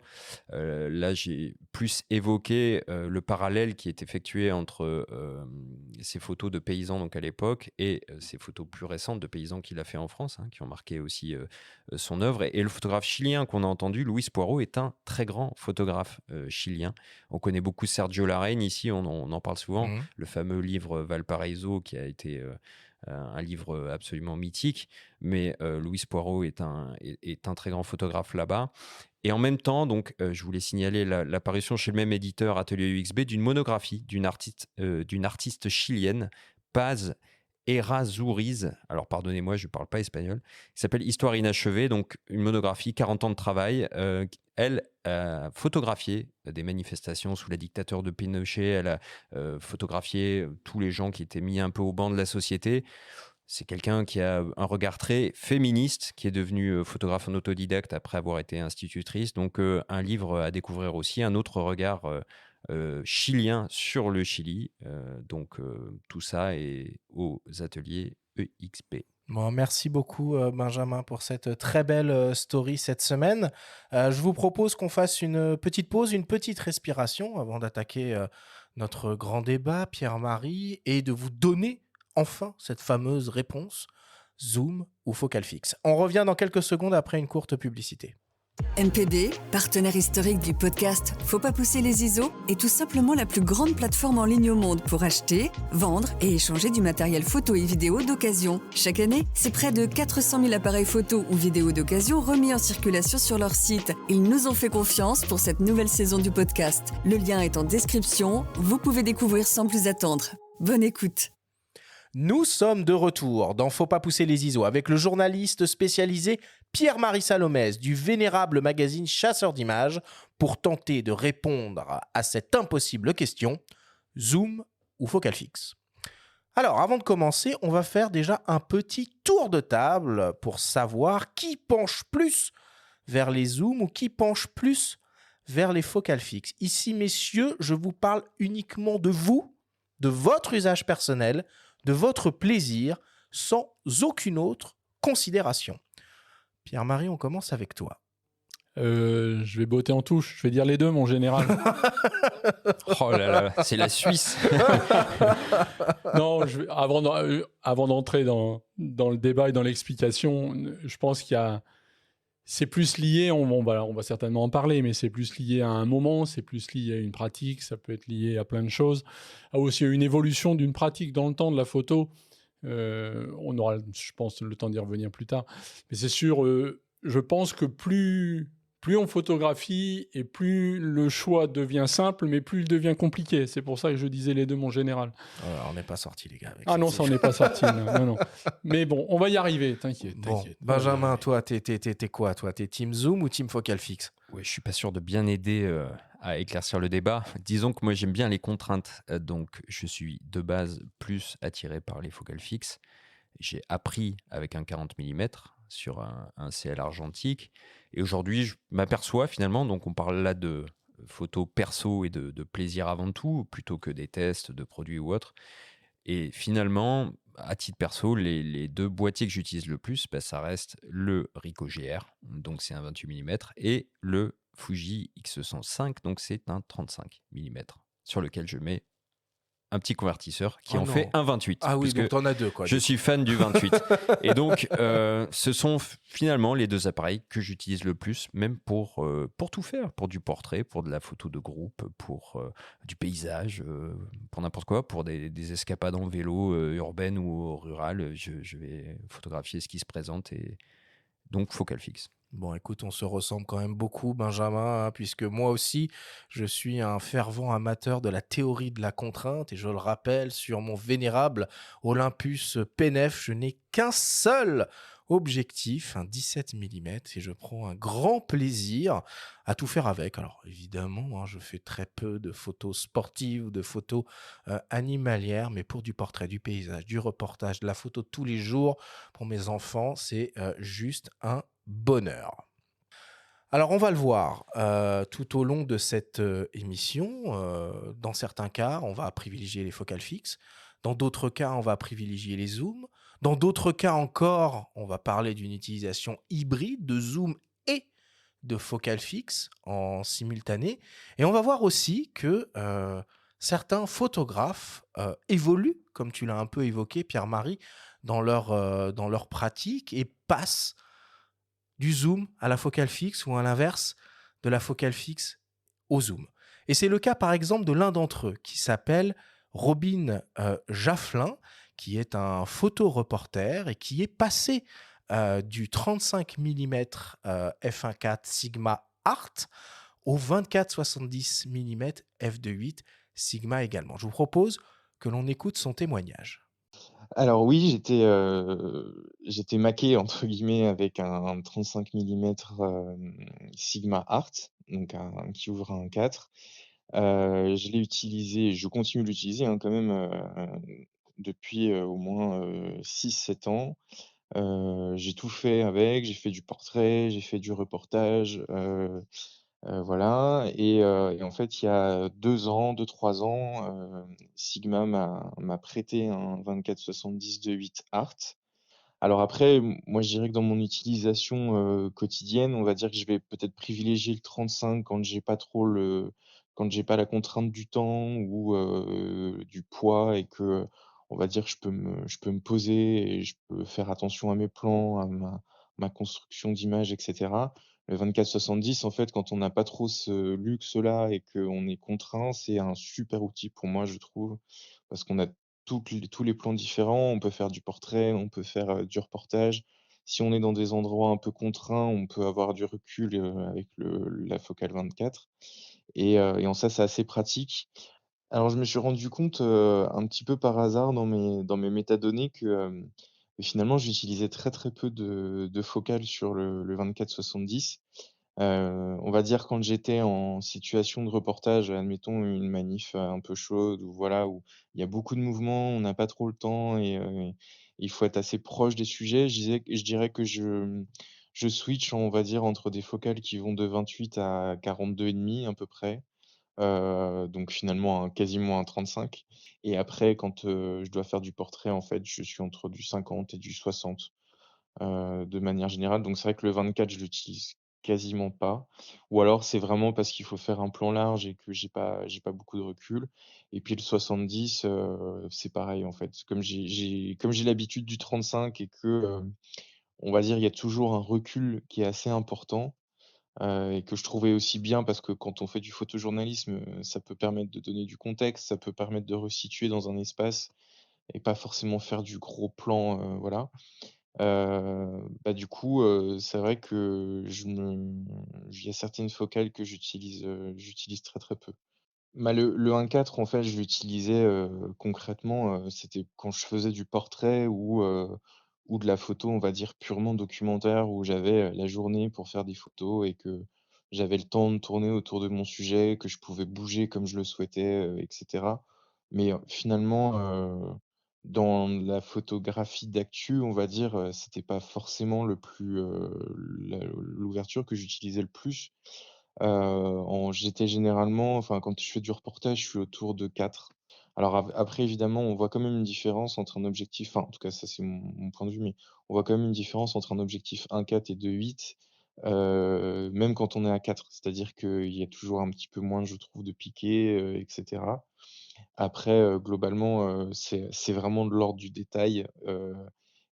Là, j'ai plus évoqué le parallèle qui est effectué entre ces photos de paysans donc à l'époque et ces photos plus récentes de paysans qu'il a fait en France, hein, qui ont marqué aussi son œuvre. Et le photographe chilien qu'on a entendu, Luis Poirot, est un très grand photographe chilien. On connaît beaucoup Sergio Larraín ici, on en parle souvent. Le fameux livre Valparaiso qui a été un livre absolument mythique, mais Luis Poirot est un très grand photographe là-bas. Et en même temps, donc, je voulais signaler l'apparition chez le même éditeur Atelier UXB d'une monographie d'une artiste chilienne, Paz Errázuriz, alors pardonnez-moi, je ne parle pas espagnol, qui s'appelle Histoire inachevée, donc une monographie, 40 ans de travail. Elle a photographié des manifestations sous la dictature de Pinochet, elle a photographié tous les gens qui étaient mis un peu au banc de la société. C'est quelqu'un qui a un regard très féministe, qui est devenu photographe en autodidacte après avoir été institutrice. Donc un livre à découvrir aussi, un autre regard chilien sur le Chili. Donc tout ça est aux ateliers EXP. Bon, merci beaucoup Benjamin pour cette très belle story cette semaine. Je vous propose qu'on fasse une petite pause, une petite respiration avant d'attaquer notre grand débat, Pierre-Marie, et de vous donner enfin cette fameuse réponse, zoom ou focal fixe. On revient dans quelques secondes après une courte publicité. MPB, partenaire historique du podcast Faut pas pousser les ISO, est tout simplement la plus grande plateforme en ligne au monde pour acheter, vendre et échanger du matériel photo et vidéo d'occasion. Chaque année, c'est près de 400 000 appareils photo ou vidéo d'occasion remis en circulation sur leur site. Ils nous ont fait confiance pour cette nouvelle saison du podcast. Le lien est en description, vous pouvez découvrir sans plus attendre. Bonne écoute. Nous sommes de retour dans Faut pas pousser les ISO avec le journaliste spécialisé Pierre-Marie Salomès du vénérable magazine Chasseur d'images pour tenter de répondre à cette impossible question, zoom ou focal fixe. Alors, avant de commencer, on va faire déjà un petit tour de table pour savoir qui penche plus vers les zooms ou qui penche plus vers les focales fixes. Ici, messieurs, je vous parle uniquement de vous, de votre usage personnel, de votre plaisir, sans aucune autre considération. Pierre-Marie, on commence avec toi. Je vais botter en touche. Je vais dire les deux, mon général. Oh là là, c'est la Suisse. Non, avant d'entrer dans le débat et dans l'explication, je pense c'est plus lié, on va certainement en parler, mais c'est plus lié à un moment, c'est plus lié à une pratique, ça peut être lié à plein de choses, à aussi une évolution d'une pratique dans le temps de la photo. On aura, je pense, le temps d'y revenir plus tard. Mais c'est sûr, je pense que plus on photographie et plus le choix devient simple, mais plus il devient compliqué. C'est pour ça que je disais les deux, mon général. Alors, on n'est pas sorti, les gars. Ah non, ça, on n'est pas sorti. Non. Mais bon, on va y arriver. T'inquiète. Benjamin, toi, t'es quoi, toi? T'es team zoom ou team focal fixe? Oui, je suis pas sûr de bien aider à éclaircir le débat. Disons que moi, j'aime bien les contraintes. Donc, je suis de base plus attiré par les focales fixes. J'ai appris avec un 40 mm sur un CL argentique. Et aujourd'hui, je m'aperçois finalement, donc on parle là de photos perso et de plaisir avant tout, plutôt que des tests de produits ou autres. Et finalement, à titre perso, les deux boîtiers que j'utilise le plus, ça reste le Ricoh GR, donc c'est un 28 mm, et le Fuji X105, donc c'est un 35 mm, sur lequel je mets un petit convertisseur qui en fait un 28. Ah oui, donc t'en as deux, quoi. Je suis fan du 28. Et donc, ce sont finalement les deux appareils que j'utilise le plus, même pour tout faire, pour du portrait, pour de la photo de groupe, pour du paysage, pour n'importe quoi, pour des escapades en vélo urbaine ou rurale. Je vais photographier ce qui se présente et donc focal fixe. Bon, écoute, on se ressemble quand même beaucoup, Benjamin, hein, puisque moi aussi, je suis un fervent amateur de la théorie de la contrainte. Et je le rappelle, sur mon vénérable Olympus P9, je n'ai qu'un seul objectif, un 17 mm, et je prends un grand plaisir à tout faire avec. Alors, évidemment, hein, je fais très peu de photos sportives ou de photos animalières, mais pour du portrait, du paysage, du reportage, de la photo de tous les jours, pour mes enfants, c'est juste un bonheur. Alors, on va le voir tout au long de cette émission. Dans certains cas, on va privilégier les focales fixes. Dans d'autres cas, on va privilégier les zooms. Dans d'autres cas encore, on va parler d'une utilisation hybride de zoom et de focale fixe en simultané. Et on va voir aussi que certains photographes évoluent, comme tu l'as un peu évoqué, Pierre-Marie, dans leur pratique et passent du zoom à la focale fixe ou à l'inverse, de la focale fixe au zoom. Et c'est le cas par exemple de l'un d'entre eux qui s'appelle Robin Jafflin, qui est un photoreporter et qui est passé du 35 mm f1.4 Sigma Art au 24-70 mm f2.8 Sigma également. Je vous propose que l'on écoute son témoignage. Alors oui, j'étais «maqué» entre guillemets avec un 35 millimètres Sigma Art, donc qui ouvre un 4. Je l'ai utilisé, je continue de l'utiliser, hein, quand même, depuis, au moins, 6-7 ans. J'ai tout fait avec, j'ai fait du portrait, j'ai fait du reportage, voilà et en fait, il y a 2 ans, 2-3 ans, Sigma m'a prêté un 24-70-2.8 Art. Alors après, moi, je dirais que dans mon utilisation, quotidienne, on va dire que je vais peut-être privilégier le 35 quand j'ai pas la contrainte du temps ou du poids et que, on va dire, je peux me poser et je peux faire attention à mes plans, à ma construction d'image et cetera. Le 24-70, en fait, quand on n'a pas trop ce luxe-là et qu'on est contraint, c'est un super outil pour moi, je trouve, parce qu'on a tous les plans différents. On peut faire du portrait, on peut faire, du reportage. Si on est dans des endroits un peu contraints, on peut avoir du recul, avec la focale 24 et en ça, c'est assez pratique. Alors je me suis rendu compte, un petit peu par hasard dans mes métadonnées que finalement j'utilisais très, très peu de focales sur le 24-70. On va dire quand j'étais en situation de reportage, admettons une manif, un peu chaude ou voilà, où il y a beaucoup de mouvements, on n'a pas trop le temps et il faut être assez proche des sujets. Je dirais que je switch, on va dire, entre des focales qui vont de 28 à 42,5 à peu près, donc finalement quasiment un 35 et après quand, je dois faire du portrait, en fait, je suis entre du 50 et du 60. De manière générale, donc c'est vrai que le 24, je l'utilise quasiment pas ou alors c'est vraiment parce qu'il faut faire un plan large et que j'ai pas beaucoup de recul et puis le 70, c'est pareil en fait. Comme j'ai l'habitude du 35 et que, on va dire, il y a toujours un recul qui est assez important, et que je trouvais aussi bien parce que quand on fait du photojournalisme, ça peut permettre de donner du contexte, ça peut permettre de resituer dans un espace et pas forcément faire du gros plan, voilà. Bah, du coup, c'est vrai que il y a certaines focales que j'utilise très, très peu. Bah, le 1.4 en fait, je l'utilisais, concrètement, c'était quand je faisais du portrait ou de la photo, on va dire purement documentaire, où j'avais, la journée pour faire des photos et que j'avais le temps de tourner autour de mon sujet, que je pouvais bouger comme je le souhaitais, et cetera. Mais, finalement, dans la photographie d'actu, on va dire, c'était pas forcément le plus, l'ouverture que j'utilisais le plus. J'étais généralement enfin, quand je fais du reportage, je suis autour de 4. Alors après évidemment, on voit quand même une différence entre un objectif enfin, en tout cas, ça c'est mon point de vue, mais on voit quand même une différence entre un objectif 1.4 et 2.8, même quand on est à 4. C'est-à-dire qu'il y a toujours un petit peu moins, je trouve, de piqué, et cetera. Après, globalement, c'est vraiment de l'ordre du détail,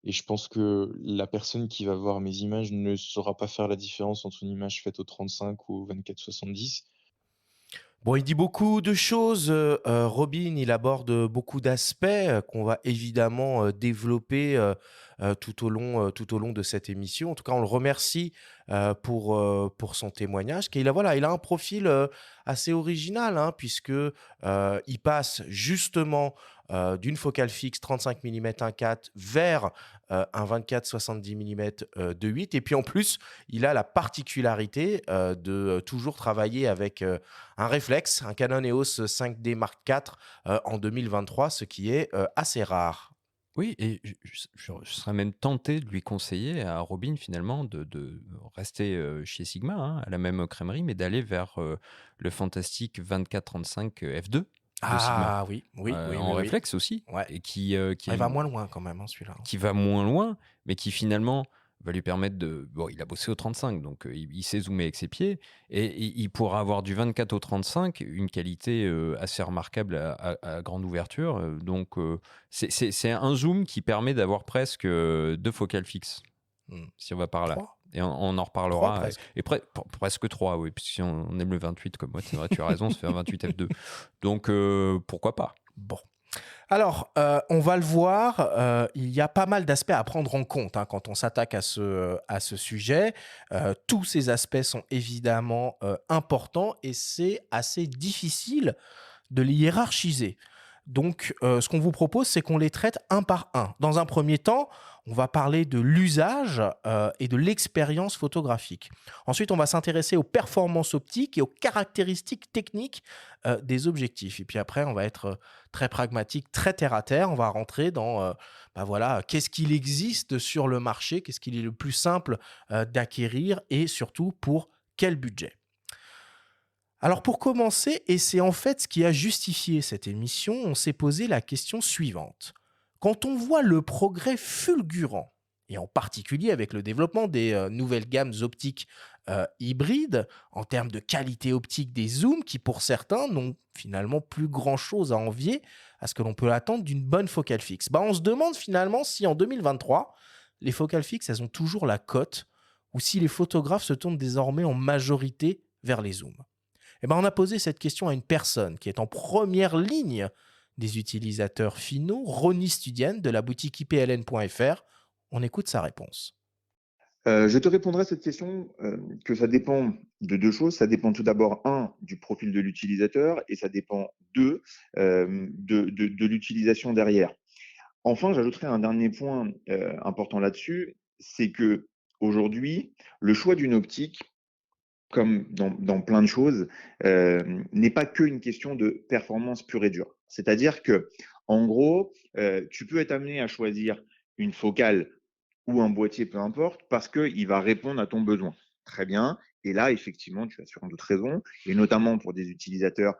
et je pense que la personne qui va voir mes images ne saura pas faire la différence entre une image faite au 35 ou au 24-70. Bon, il dit beaucoup de choses, Robin, il aborde beaucoup d'aspects, qu'on va évidemment, développer, tout au long de cette émission. En tout cas, on le remercie, pour son témoignage, voilà, il a un profil, assez original, hein, puisque, il passe justement, d'une focale fixe 35 mm 1.4 vers, un 24-70 mm, 2.8 et puis en plus, il a la particularité, de, toujours travailler avec, un réflexe, un Canon EOS 5D Mark IV en 2023, ce qui est assez rare. Oui, et je serais même tenté de lui conseiller à Robin finalement de rester chez Sigma, hein, à la même crèmerie, mais d'aller vers le fantastique 24-35 f2. Sigma. Ah oui, oui, oui, En oui, réflexe aussi. Ouais. Et qui Il va moins loin quand même, hein, celui-là. qui va moins loin, mais qui finalement va lui permettre de... Bon, il a bossé au 35, donc il sait zoomer avec ses pieds, et il pourra avoir du 24 au 35, une qualité assez remarquable à grande ouverture. Donc, c'est un zoom qui permet d'avoir presque 2 focales fixes, si on va par là. 3 Et on en 3 reparlera. presque. Et presque 3, oui, puisque si on aime le 28 comme moi, c'est vrai, tu as raison, ça fait un 28 f2. Donc, pourquoi pas. Bon. Alors, on va le voir, il y a pas mal d'aspects à prendre en compte hein, quand on s'attaque à ce sujet. Tous ces aspects sont évidemment importants et c'est assez difficile de les hiérarchiser. Donc, ce qu'on vous propose, c'est qu'on les traite un par un. Dans un premier temps, on va parler de l'usage et de l'expérience photographique. Ensuite, on va s'intéresser aux performances optiques et aux caractéristiques techniques des objectifs. Et puis après, on va être très pragmatique, très terre à terre. On va rentrer dans, voilà, qu'est-ce qu'il existe sur le marché, qu'est-ce qu'il est le plus simple d'acquérir et surtout pour quel budget. Alors pour commencer, et c'est en fait ce qui a justifié cette émission, on s'est posé la question suivante. Quand on voit le progrès fulgurant, et en particulier avec le développement des nouvelles gammes optiques hybrides, en termes de qualité optique des zooms, qui pour certains n'ont finalement plus grand-chose à envier à ce que l'on peut attendre d'une bonne focale fixe, on se demande finalement si en 2023, les focales fixes, elles ont toujours la cote, ou si les photographes se tournent désormais en majorité vers les zooms. On a posé cette question à une personne qui est en première ligne des utilisateurs finaux, Ronnie Studian de la boutique ipln.fr. On écoute sa réponse. Je te répondrai à cette question que ça dépend de 2 choses. Ça dépend tout d'abord, 1, du profil de l'utilisateur et ça dépend, 2, de l'utilisation derrière. Enfin, j'ajouterai un dernier point important là-dessus, c'est qu'aujourd'hui, le choix d'une optique, comme dans plein de choses, n'est pas qu'une question de performance pure et dure. C'est-à-dire que, en gros, tu peux être amené à choisir une focale ou un boîtier, peu importe, parce qu'il va répondre à ton besoin. Très bien. Et là, effectivement, tu as sans doute raison, et notamment pour des utilisateurs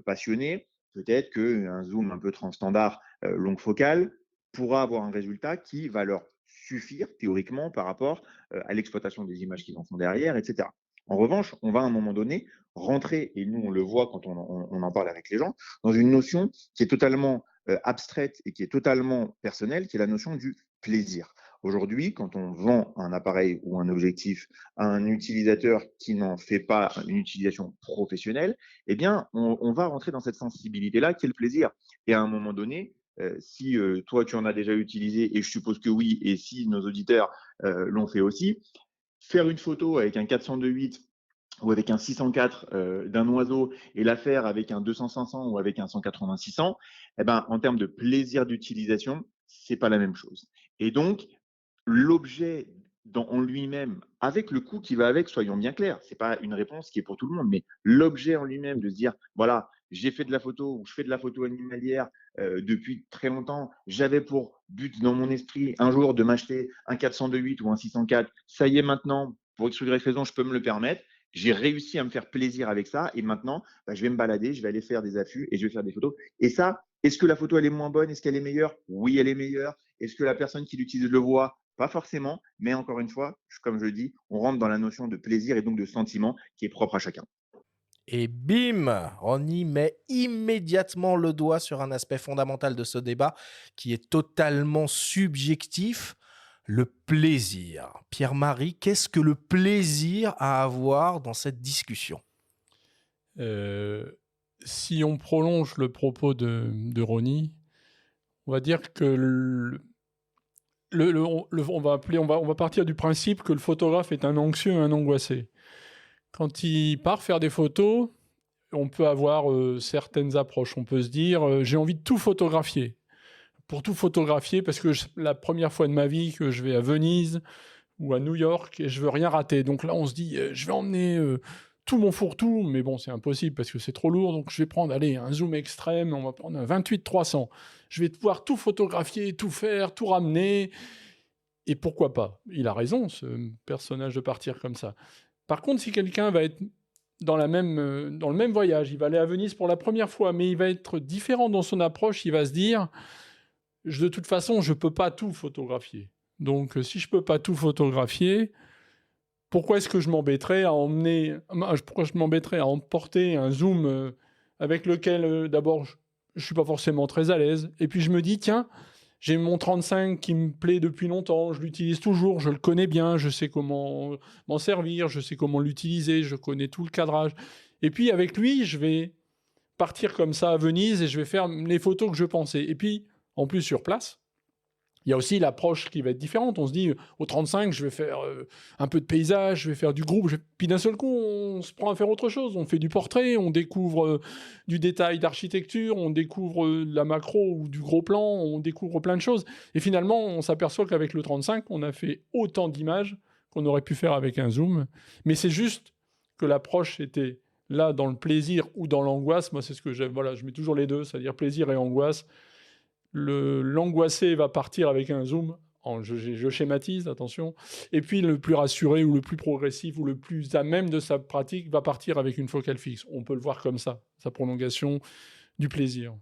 passionnés, peut-être qu'un zoom un peu transstandard longue focale pourra avoir un résultat qui va leur suffire théoriquement par rapport à l'exploitation des images qu'ils en font derrière, etc. En revanche, on va à un moment donné rentrer, et nous on le voit quand on en parle avec les gens, dans une notion qui est totalement abstraite et qui est totalement personnelle, qui est la notion du plaisir. Aujourd'hui, quand on vend un appareil ou un objectif à un utilisateur qui n'en fait pas une utilisation professionnelle, eh bien, on va rentrer dans cette sensibilité-là qui est le plaisir. Et à un moment donné, si toi, tu en as déjà utilisé, et je suppose que oui, et si nos auditeurs l'ont fait aussi, faire une photo avec un 402.8 ou avec un 604 d'un oiseau et la faire avec un 200-500 ou avec un 180-600, en termes de plaisir d'utilisation, c'est pas la même chose. Et donc, l'objet en lui-même, avec le coût qui va avec, soyons bien clairs, c'est pas une réponse qui est pour tout le monde, mais l'objet en lui-même de se dire, voilà, j'ai fait de la photo ou je fais de la photo animalière depuis très longtemps, j'avais pour but dans mon esprit un jour de m'acheter un 402.8 ou un 604, ça y est maintenant, pour X ou Y raison, je peux me le permettre, j'ai réussi à me faire plaisir avec ça et maintenant, je vais me balader, je vais aller faire des affûts et je vais faire des photos. Et ça, est-ce que la photo, elle est moins bonne? Est-ce qu'elle est meilleure? Oui, elle est meilleure. Est-ce que la personne qui l'utilise le voit? Pas forcément, mais encore une fois, comme je le dis, on rentre dans la notion de plaisir et donc de sentiment qui est propre à chacun. Et bim, on y met immédiatement le doigt sur un aspect fondamental de ce débat qui est totalement subjectif, le plaisir. Pierre-Marie, qu'est-ce que le plaisir à avoir dans cette discussion ? Si on prolonge le propos de Ronnie, on va dire que on va partir du principe que le photographe est un anxieux, un angoissé. Quand il part faire des photos, on peut avoir certaines approches. On peut se dire, j'ai envie de tout photographier. Pour tout photographier, parce que la première fois de ma vie que je vais à Venise ou à New York et je veux rien rater. Donc là, on se dit, je vais emmener tout mon fourre-tout, mais bon, c'est impossible parce que c'est trop lourd. Donc je vais prendre, un zoom extrême, on va prendre un 28-300. Je vais pouvoir tout photographier, tout faire, tout ramener. Et pourquoi pas? Il a raison, ce personnage, de partir comme ça. Par contre, si quelqu'un va être dans le même voyage. Il va aller à Venise pour la première fois, mais il va être différent dans son approche. Il va se dire, de toute façon, je ne peux pas tout photographier. Donc, si je ne peux pas tout photographier, pourquoi est-ce que je m'embêterais à emporter un zoom avec lequel, d'abord, je ne suis pas forcément très à l'aise. Et puis, je me dis, tiens, j'ai mon 35 qui me plaît depuis longtemps, je l'utilise toujours, je le connais bien, je sais comment m'en servir, je sais comment l'utiliser, je connais tout le cadrage. Et puis, avec lui, je vais partir comme ça à Venise et je vais faire les photos que je pensais. Et puis, en plus, sur place, il y a aussi l'approche qui va être différente. On se dit, au 35, je vais faire un peu de paysage, je vais faire du groupe. Puis d'un seul coup, on se prend à faire autre chose. On fait du portrait, on découvre du détail d'architecture, on découvre de la macro ou du gros plan, on découvre plein de choses. Et finalement, on s'aperçoit qu'avec le 35, on a fait autant d'images qu'on aurait pu faire avec un zoom. Mais c'est juste que l'approche était là dans le plaisir ou dans l'angoisse. Moi, c'est ce que j'aime. Voilà, je mets toujours les deux, c'est-à-dire plaisir et angoisse. L'angoissé va partir avec un zoom, je schématise, attention, et puis le plus rassuré ou le plus progressif ou le plus à même de sa pratique va partir avec une focale fixe. On peut le voir comme ça, sa prolongation du plaisir.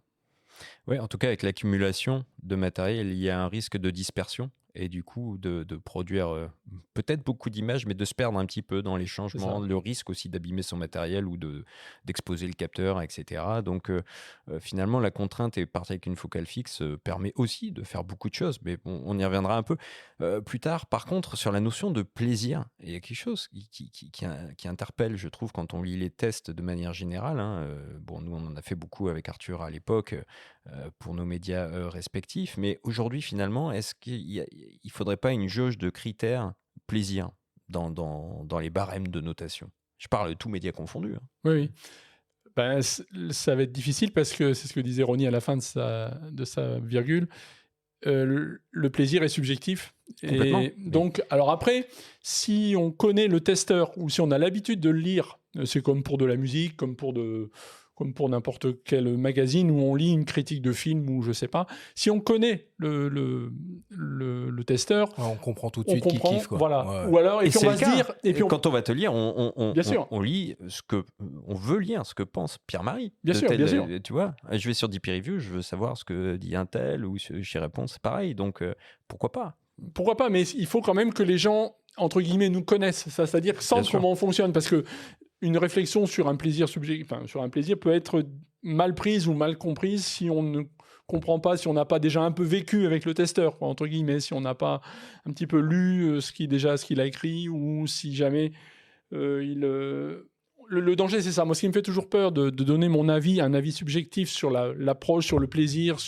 Oui, en tout cas, avec l'accumulation de matériel, il y a un risque de dispersion et du coup de produire peut-être beaucoup d'images, mais de se perdre un petit peu dans les changements, le risque aussi d'abîmer son matériel ou d'exposer le capteur, etc. Donc finalement, la contrainte et partir avec une focale fixe permet aussi de faire beaucoup de choses, mais bon, on y reviendra un peu plus tard. Par contre, sur la notion de plaisir, il y a quelque chose qui interpelle, je trouve, quand on lit les tests de manière générale. Bon, nous, on en a fait beaucoup avec Arthur à l'époque pour nos médias respectifs, mais aujourd'hui, finalement, est-ce qu'il ne faudrait pas une jauge de critères plaisir dans les barèmes de notation? Je parle de tous médias confondus. Oui. Ben, ça va être difficile parce que c'est ce que disait Ronnie à la fin de sa virgule. Le plaisir est subjectif. Complètement. Et donc, alors après, si on connaît le testeur ou si on a l'habitude de le lire, c'est comme pour de la musique, comme pour n'importe quel magazine où on lit une critique de film ou je sais pas. Si on connaît le testeur, on comprend tout de suite qui kiffe, quoi. Voilà. Ouais. Ou alors, et puis on va se dire, et puis quand on va te lire, Bien sûr. on lit ce que on veut lire, ce que pense Pierre-Marie. Bien sûr. Tu vois, je vais sur DP Review, je veux savoir ce que dit un tel ou chez Réponse, c'est pareil. Donc pourquoi pas? Pourquoi pas, mais il faut quand même que les gens, entre guillemets, nous connaissent. Ça, c'est-à-dire sentent comment on fonctionne, parce que une réflexion sur un plaisir sur un plaisir peut être mal prise ou mal comprise si on ne comprend pas, si on n'a pas déjà un peu vécu avec le testeur, quoi, entre guillemets, si on n'a pas un petit peu lu ce qu'il a écrit, ou si jamais le danger, c'est ça. Moi, ce qui me fait toujours peur de donner mon avis, un avis subjectif sur l'approche, sur le plaisir,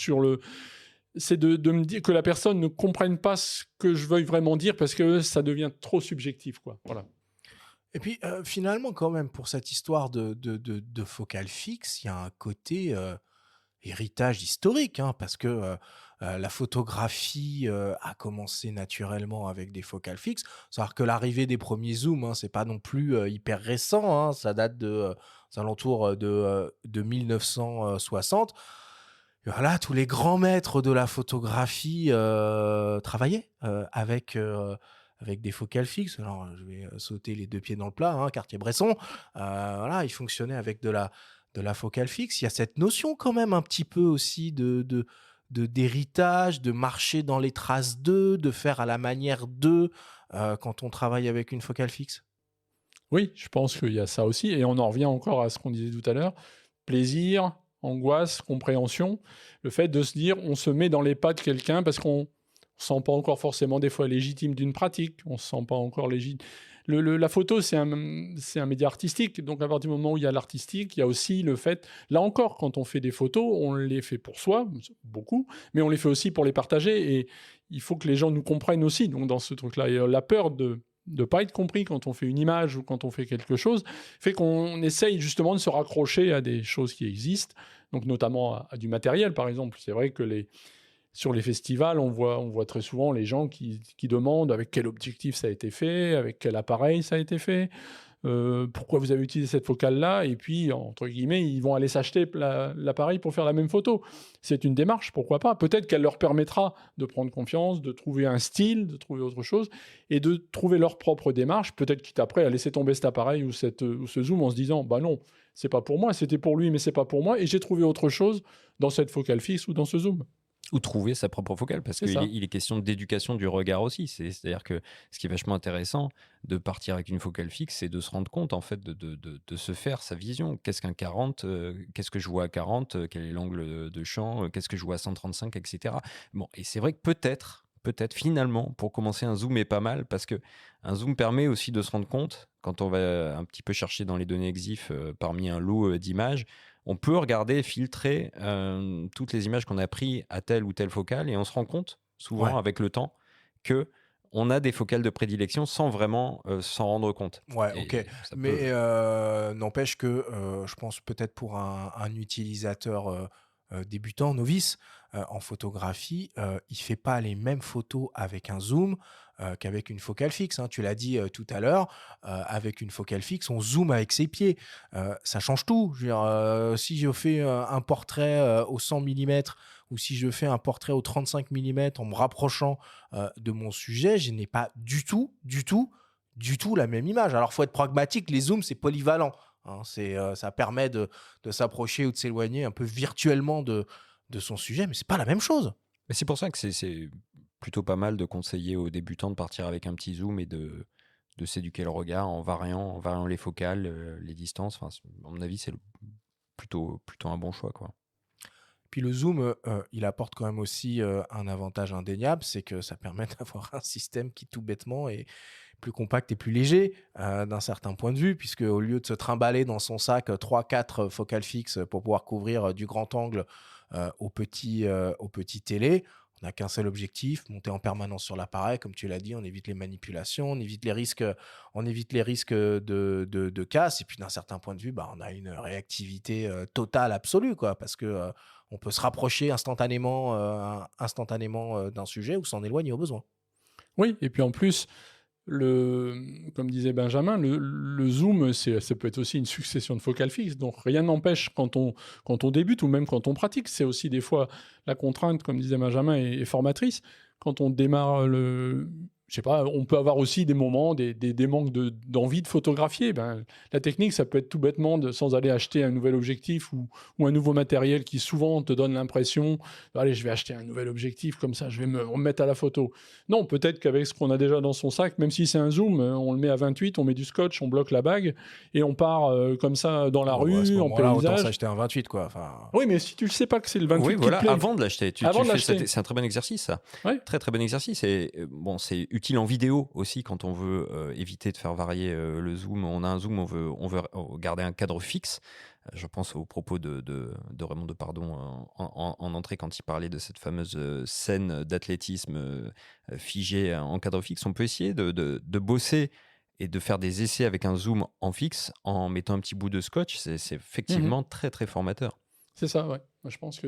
c'est de me dire que la personne ne comprenne pas ce que je veuille vraiment dire, parce que ça devient trop subjectif, quoi. Voilà. Et puis, finalement, quand même, pour cette histoire de focale fixe, il y a un côté héritage historique, hein, parce que la photographie a commencé naturellement avec des focales fixes. C'est-à-dire que l'arrivée des premiers zooms, hein, c'est pas non plus hyper récent, hein, ça date aux alentours de 1960. Et voilà, tous les grands maîtres de la photographie travaillaient avec des focales fixes. Alors, je vais sauter les deux pieds dans le plat, hein, Cartier-Bresson. Voilà, il fonctionnait avec de la focale fixe. Il y a cette notion quand même un petit peu aussi d'héritage, de marcher dans les traces d'eux, de faire à la manière d'eux quand on travaille avec une focale fixe. Oui, je pense qu'il y a ça aussi. Et on en revient encore à ce qu'on disait tout à l'heure. Plaisir, angoisse, compréhension. Le fait de se dire, on se met dans les pas de quelqu'un parce qu'on ne se sent pas encore forcément des fois légitime d'une pratique. On ne se sent pas encore légitime. La photo, c'est un média artistique. Donc, à partir du moment où il y a l'artistique, il y a aussi le fait... Là encore, quand on fait des photos, on les fait pour soi, beaucoup, mais on les fait aussi pour les partager. Et il faut que les gens nous comprennent aussi, donc, dans ce truc-là. Et la peur de ne pas être compris quand on fait une image ou quand on fait quelque chose fait qu'on essaye justement de se raccrocher à des choses qui existent, donc notamment à du matériel, par exemple. C'est vrai que sur les festivals, on voit très souvent les gens qui demandent avec quel objectif ça a été fait, avec quel appareil ça a été fait. pourquoi vous avez utilisé cette focale-là, et puis, entre guillemets, ils vont aller s'acheter l'appareil pour faire la même photo. C'est une démarche, pourquoi pas. Peut-être qu'elle leur permettra de prendre confiance, de trouver un style, de trouver autre chose, et de trouver leur propre démarche, peut-être quitte après à laisser tomber cet appareil ou ce zoom en se disant, bah non, c'est pas pour moi, c'était pour lui, mais c'est pas pour moi, et j'ai trouvé autre chose dans cette focale fixe ou dans ce zoom. Ou trouver sa propre focale, parce C'est qu'il ça. il est question d'éducation du regard aussi. C'est-à-dire que ce qui est vachement intéressant de partir avec une focale fixe, c'est de se rendre compte en fait de se faire sa vision. Qu'est-ce qu'un 40 qu'est-ce que je vois à 40 quel est l'angle de champ, qu'est-ce que je vois à 135, etc. Bon, et c'est vrai que peut-être finalement, pour commencer, un zoom est pas mal, parce que un zoom permet aussi de se rendre compte, quand on va un petit peu chercher dans les données EXIF parmi un lot d'images, on peut regarder, filtrer toutes les images qu'on a prises à telle ou telle focale, et on se rend compte, souvent avec le temps, que on a des focales de prédilection sans vraiment s'en rendre compte. Ouais, Et ok. ça Mais n'empêche que je pense peut-être pour un utilisateur débutant, novice, en photographie, il fait pas les mêmes photos avec un zoom qu'avec une focale fixe, hein. Tu l'as dit tout à l'heure, avec une focale fixe, on zoome avec ses pieds. Ça change tout. Je veux dire, si je fais un portrait au 100 mm ou si je fais un portrait au 35 mm en me rapprochant de mon sujet, je n'ai pas du tout la même image. Alors, il faut être pragmatique, les zooms, c'est polyvalent, hein. Ça permet de s'approcher ou de s'éloigner un peu virtuellement de son sujet, mais c'est pas la même chose. Mais c'est pour ça que c'est plutôt pas mal de conseiller aux débutants de partir avec un petit zoom et de s'éduquer le regard en variant les focales, les distances. Enfin, à mon avis, c'est plutôt un bon choix, quoi. Puis le zoom, il apporte quand même aussi un avantage indéniable, c'est que ça permet d'avoir un système qui, tout bêtement, est plus compact et plus léger d'un certain point de vue, puisque au lieu de se trimballer dans son sac 3-4 focales fixes pour pouvoir couvrir du grand angle au petit télé, on n'a qu'un seul objectif, monter en permanence sur l'appareil, comme tu l'as dit, on évite les manipulations, on évite les risques de casse, et puis d'un certain point de vue, on a une réactivité totale, absolue, quoi, parce que on peut se rapprocher instantanément d'un sujet ou s'en éloigner au besoin. Oui, et puis en plus, comme disait Benjamin, le zoom, ça peut être aussi une succession de focales fixes. Donc rien n'empêche quand on débute ou même quand on pratique. C'est aussi des fois la contrainte, comme disait Benjamin, est formatrice. Quand on démarre je sais pas, on peut avoir aussi des moments, des manques d'envie de photographier. La technique, ça peut être tout bêtement, sans aller acheter un nouvel objectif ou un nouveau matériel qui souvent te donne l'impression, allez, je vais acheter un nouvel objectif, comme ça, je vais me remettre à la photo. Non, peut-être qu'avec ce qu'on a déjà dans son sac, même si c'est un zoom, on le met à 28, on met du scotch, on bloque la bague, et on part comme ça dans la rue, à ce en moment-là, autant paysage. s'acheter un 28, quoi. Enfin... Oui, mais si tu ne sais pas que c'est le 28 Oui, qui voilà, te plaît, avant de l'acheter. C'est un très bon exercice, ça. Ouais. Très, très bon exercice. Et c'est utile en vidéo aussi quand on veut éviter de faire varier le zoom. On a un zoom, on veut garder un cadre fixe. Je pense aux propos de Raymond Depardon en entrée quand il parlait de cette fameuse scène d'athlétisme figée en cadre fixe. On peut essayer de bosser et de faire des essais avec un zoom en fixe en mettant un petit bout de scotch. C'est effectivement très, très formateur. C'est ça, ouais. Moi, je pense que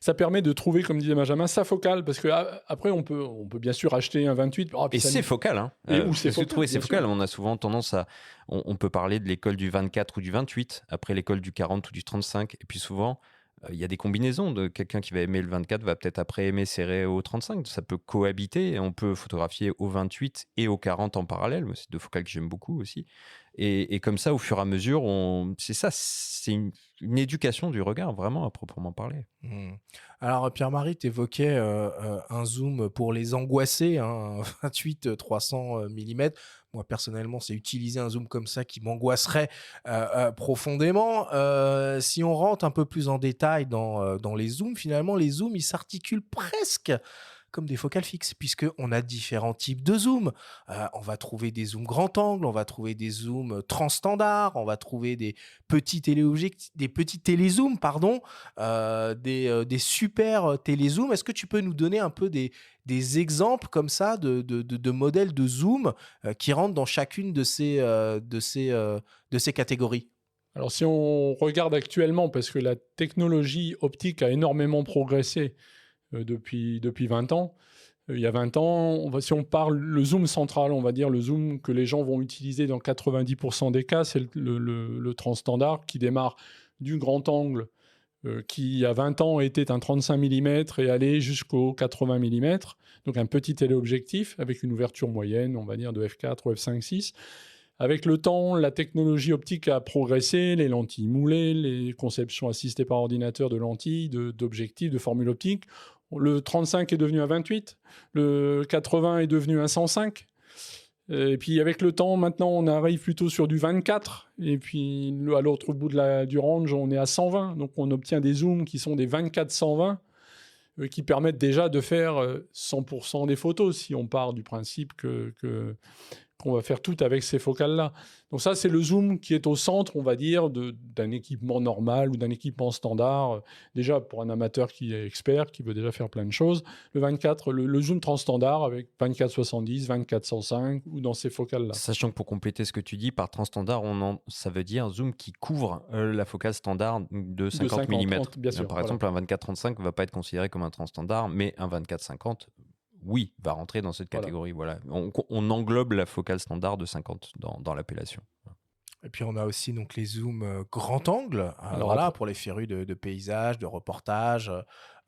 ça permet de trouver, comme disait Benjamin, sa focale, parce que après on peut bien sûr acheter un 28. Et c'est focal, hein. Ou c'est focal, trouver c'est bien focal. sûr. On a souvent tendance à, on peut parler de l'école du 24 ou du 28, après l'école du 40 ou du 35, et puis souvent il y a des combinaisons de quelqu'un qui va aimer le 24 va peut-être après aimer serrer au 35. Ça peut cohabiter. On peut photographier au 28 et au 40 en parallèle. C'est deux focales que j'aime beaucoup aussi. Et comme ça, au fur et à mesure, c'est une éducation du regard, vraiment à proprement parler. Alors, Pierre-Marie, tu évoquais un zoom pour les angoissés, hein, 28 300 mm. Moi, personnellement, c'est utiliser un zoom comme ça qui m'angoisserait profondément. Si on rentre un peu plus en détail dans les zooms, finalement, les zooms, ils s'articulent presque comme des focales fixes, puisqu'on a différents types de zooms. On va trouver des zooms grand angle, on va trouver des zooms transstandards, on va trouver des petits télézooms, des super télézooms. Est-ce que tu peux nous donner un peu des exemples comme ça de modèles de zoom qui rentrent dans chacune de ces catégories? Alors, si on regarde actuellement, parce que la technologie optique a énormément progressé depuis 20 ans, Il y a 20 ans, si on parle le zoom central, on va dire le zoom que les gens vont utiliser dans 90% des cas, c'est le transstandard qui démarre du grand angle qui, il y a 20 ans, était un 35 mm et allait jusqu'au 80 mm. Donc un petit téléobjectif avec une ouverture moyenne, on va dire, de f4 ou f5.6. Avec le temps, la technologie optique a progressé, les lentilles moulées, les conceptions assistées par ordinateur de lentilles, d'objectifs, de formules optiques. Le 35 est devenu un 28, le 80 est devenu un 105. Et puis avec le temps, maintenant, on arrive plutôt sur du 24. Et puis à l'autre bout du range, on est à 120. Donc on obtient des zooms qui sont des 24-120 qui permettent déjà de faire 100% des photos si on part du principe qu'on va faire tout avec ces focales-là. Donc ça, c'est le zoom qui est au centre, on va dire, d'un équipement normal ou d'un équipement standard. Déjà, pour un amateur qui est expert, qui veut déjà faire plein de choses, le 24, le zoom transstandard avec 24-70, 24-105 ou dans ces focales-là. Sachant que pour compléter ce que tu dis, par transstandard, ça veut dire zoom qui couvre la focale standard de 50 mm. Bien sûr, par exemple, un 24-35 ne va pas être considéré comme un transstandard, mais un 24-50... oui, va rentrer dans cette catégorie. Voilà. On englobe la focale standard de 50 dans l'appellation. Et puis on a aussi donc les zooms grand angle, voilà, pour les férus de paysages, de reportages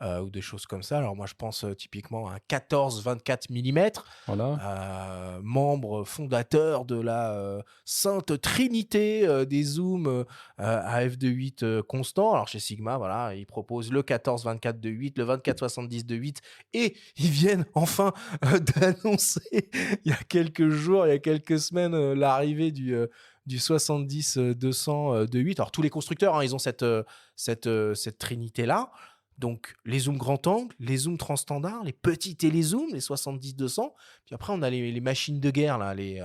ou des choses comme ça. Alors moi je pense typiquement à un 14-24 mm, voilà. membre fondateur de la sainte trinité des zooms à f2.8 constant. Alors chez Sigma, voilà, ils proposent le 14-24 de 8, le 24-70 de 8 et ils viennent enfin d'annoncer il y a quelques jours, il y a quelques semaines, l'arrivée du 70-200 de 8. Alors, tous les constructeurs, ils ont cette trinité-là. Donc, les zooms grand angle, les zooms transstandard, les petits télézooms, les 70-200. Puis après, on a les machines de guerre, là, les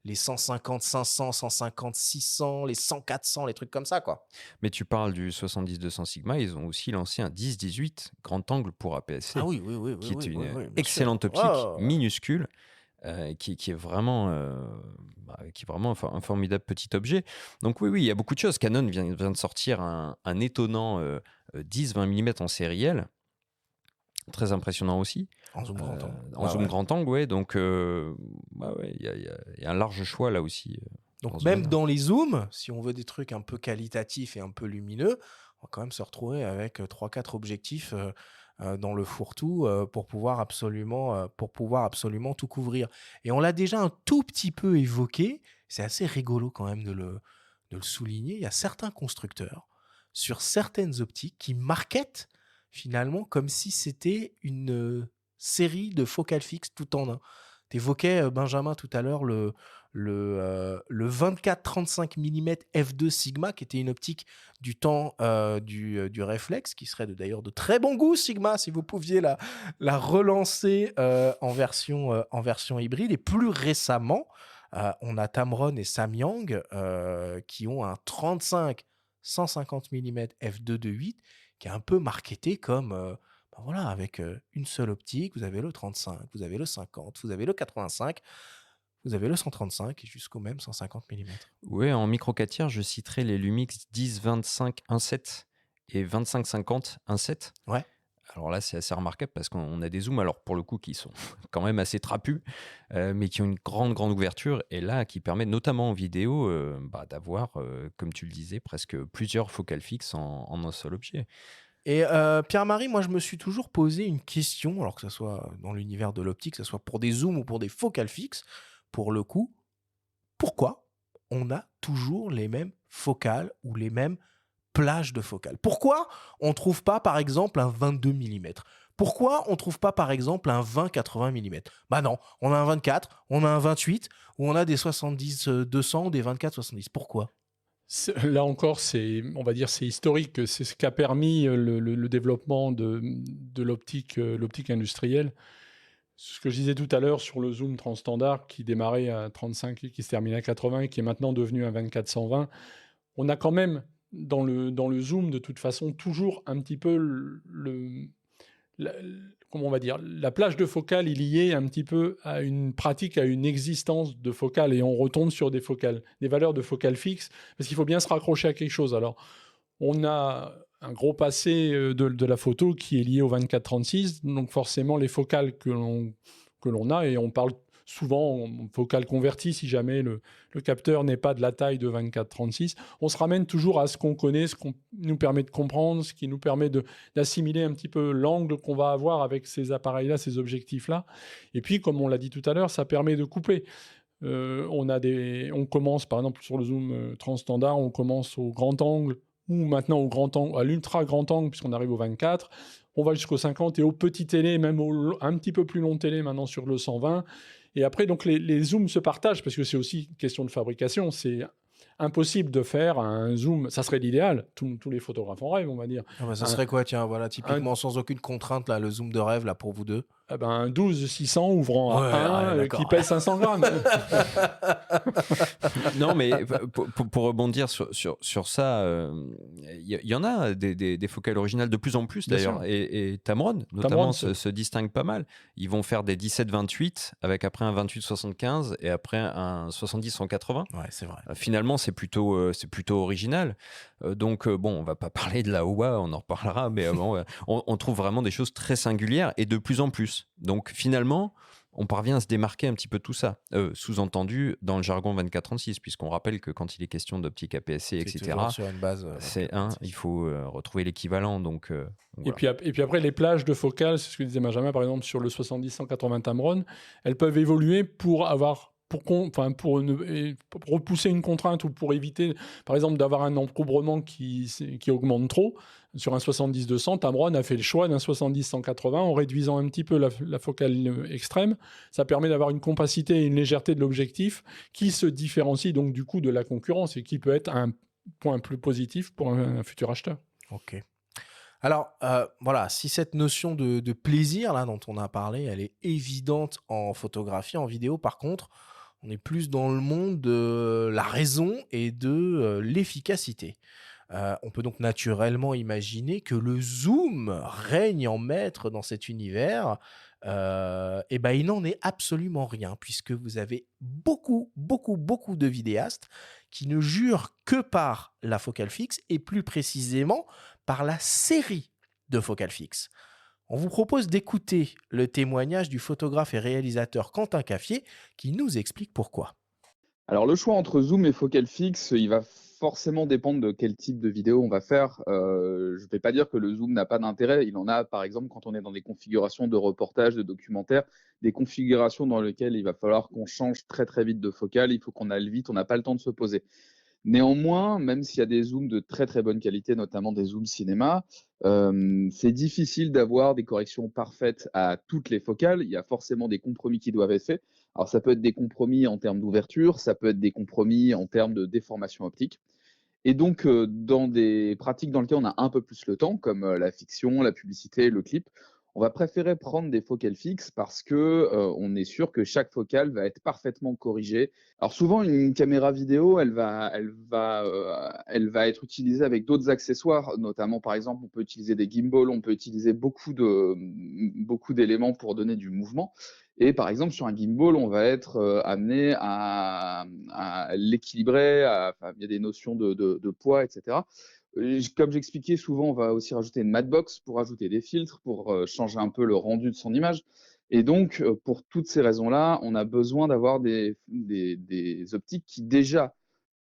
150-500, 150-600, les 100-400, les trucs comme ça, quoi. Mais tu parles du 70-200 Sigma, ils ont aussi lancé un 10-18 grand angle pour APS-C. Ah oui, qui est une excellente optique, minuscule. Qui est vraiment un formidable petit objet. Donc oui, il y a beaucoup de choses. Canon vient de sortir un étonnant 10-20 mm en sériel, très impressionnant aussi. En zoom grand angle. En zoom grand angle, ouais. Donc il y a un large choix là aussi. Donc même dans les zooms, si on veut des trucs un peu qualitatifs et un peu lumineux, on va quand même se retrouver avec 3-4 objectifs dans le fourre-tout pour pouvoir absolument tout couvrir. Et on l'a déjà un tout petit peu évoqué, c'est assez rigolo quand même de le souligner, il y a certains constructeurs sur certaines optiques qui marketent finalement comme si c'était une série de focales fixes tout en un. Tu évoquais, Benjamin, tout à l'heure, le 24-35 mm f2 Sigma, qui était une optique du temps du réflexe, qui serait d'ailleurs de très bon goût, Sigma, si vous pouviez la relancer en version hybride. Et plus récemment, on a Tamron et Samyang qui ont un 35-150 mm f2 de 8, qui est un peu marketé comme... voilà, avec une seule optique, vous avez le 35, vous avez le 50, vous avez le 85, vous avez le 135 et jusqu'au même 150 mm. Oui, en micro 4 tiers, je citerai les Lumix 10-25 1.7 et 25-50 1.7. Ouais. Alors là, c'est assez remarquable parce qu'on a des zooms, alors pour le coup, qui sont quand même assez trapus, mais qui ont une grande ouverture et là, qui permet notamment en vidéo d'avoir, comme tu le disais, presque plusieurs focales fixes en un seul objet. Et Pierre-Marie, moi je me suis toujours posé une question, alors que ce soit dans l'univers de l'optique, que ce soit pour des zooms ou pour des focales fixes, pour le coup, pourquoi on a toujours les mêmes focales ou les mêmes plages de focales? Pourquoi on ne trouve pas par exemple un 22 mm? Pourquoi on ne trouve pas par exemple un 20-80 mm? Bah non, on a un 24, on a un 28, ou on a des 70-200 ou des 24-70. Pourquoi? Là encore, on va dire, c'est historique. C'est ce qui a permis le développement de l'optique industrielle. Ce que je disais tout à l'heure sur le zoom transstandard qui démarrait à 35 et qui se termine à 80 et qui est maintenant devenu un 24-120, on a quand même dans le zoom de toute façon toujours un petit peu comment on va dire, la plage de focale est liée un petit peu à une pratique, à une existence de focale, et on retombe sur des valeurs de focale fixes, parce qu'il faut bien se raccrocher à quelque chose. Alors, on a un gros passé de la photo qui est lié au 24-36. Donc forcément, les focales que l'on a, et on parle souvent en focale convertie si jamais le capteur n'est pas de la taille de 24-36, on se ramène toujours à ce qu'on connaît, ce qu'on nous permet de comprendre, ce qui nous permet d'assimiler un petit peu l'angle qu'on va avoir avec ces appareils-là, ces objectifs-là. Et puis, comme on l'a dit tout à l'heure, ça permet de coupler. On commence par exemple sur le zoom transstandard, on commence au grand angle ou maintenant au grand angle, à l'ultra grand angle puisqu'on arrive au 24. On va jusqu'au 50 et au petit télé, même un petit peu plus long télé maintenant sur le 120. Et après, donc les zooms se partagent parce que c'est aussi une question de fabrication. C'est impossible de faire un zoom, ça serait l'idéal. Tous les photographes en rêvent, on va dire. Ah bah, ça serait quoi, tiens, voilà, typiquement sans aucune contrainte, là, le zoom de rêve là, pour vous deux. Un 12-600 ouvrant à 1 qui pèse 500 grammes. Non, mais pour rebondir sur ça, il y en a des focales originales de plus en plus d'ailleurs. Et Tamron, notamment, se distingue pas mal. Ils vont faire des 17-28 avec après un 28-75 et après un 70-180. Ouais, c'est vrai. Finalement, c'est plutôt original. Donc, bon, on va pas parler de la OUA, on en reparlera, mais bon, on trouve vraiment des choses très singulières et de plus en plus. Donc, finalement, on parvient à se démarquer un petit peu de tout ça. Sous-entendu dans le jargon 24-36, puisqu'on rappelle que quand il est question d'optique APS-C, etc., sur une base, il faut retrouver l'équivalent. Donc, voilà. Et puis après, les plages de focales, c'est ce que disait Benjamin, par exemple, sur le 70-180 Tamron, elles peuvent évoluer pour repousser une contrainte ou pour éviter, par exemple, d'avoir un encombrement qui augmente trop. Sur un 70-200, Tamron a fait le choix d'un 70-180 en réduisant un petit peu la focale extrême. Ça permet d'avoir une compacité et une légèreté de l'objectif qui se différencie donc du coup de la concurrence et qui peut être un point plus positif pour un futur acheteur. Ok. Alors, voilà, si cette notion de plaisir là dont on a parlé, elle est évidente en photographie, en vidéo, par contre, on est plus dans le monde de la raison et de l'efficacité. On peut donc naturellement imaginer que le zoom règne en maître dans cet univers. Et ben, il n'en est absolument rien, puisque vous avez beaucoup de vidéastes qui ne jurent que par la focale fixe et plus précisément par la série de focales fixes. On vous propose d'écouter le témoignage du photographe et réalisateur Quentin Caffier qui nous explique pourquoi. Alors le choix entre zoom et focale fixe, il va forcément dépendre de quel type de vidéo on va faire. Je ne vais pas dire que le zoom n'a pas d'intérêt. Il en a, par exemple, quand on est dans des configurations de reportage, de documentaire, des configurations dans lesquelles il va falloir qu'on change très très vite de focale. Il faut qu'on aille vite, on n'a pas le temps de se poser. Néanmoins, même s'il y a des zooms de très très bonne qualité, notamment des zooms cinéma, c'est difficile d'avoir des corrections parfaites à toutes les focales. Il y a forcément des compromis qui doivent être faits. Alors ça peut être des compromis en termes d'ouverture, ça peut être des compromis en termes de déformation optique. Et donc, dans des pratiques dans lesquelles on a un peu plus le temps, comme la fiction, la publicité, le clip, on va préférer prendre des focales fixes parce que on est sûr que chaque focale va être parfaitement corrigée. Alors souvent, une caméra vidéo, elle va être utilisée avec d'autres accessoires, notamment par exemple, on peut utiliser des gimbals, on peut utiliser beaucoup d'éléments pour donner du mouvement. Et par exemple, sur un gimbal, on va être amené à l'équilibrer, il y a des notions de poids, etc. Comme j'expliquais, souvent, on va aussi rajouter une matbox pour ajouter des filtres, pour changer un peu le rendu de son image. Et donc, pour toutes ces raisons-là, on a besoin d'avoir des optiques qui, déjà,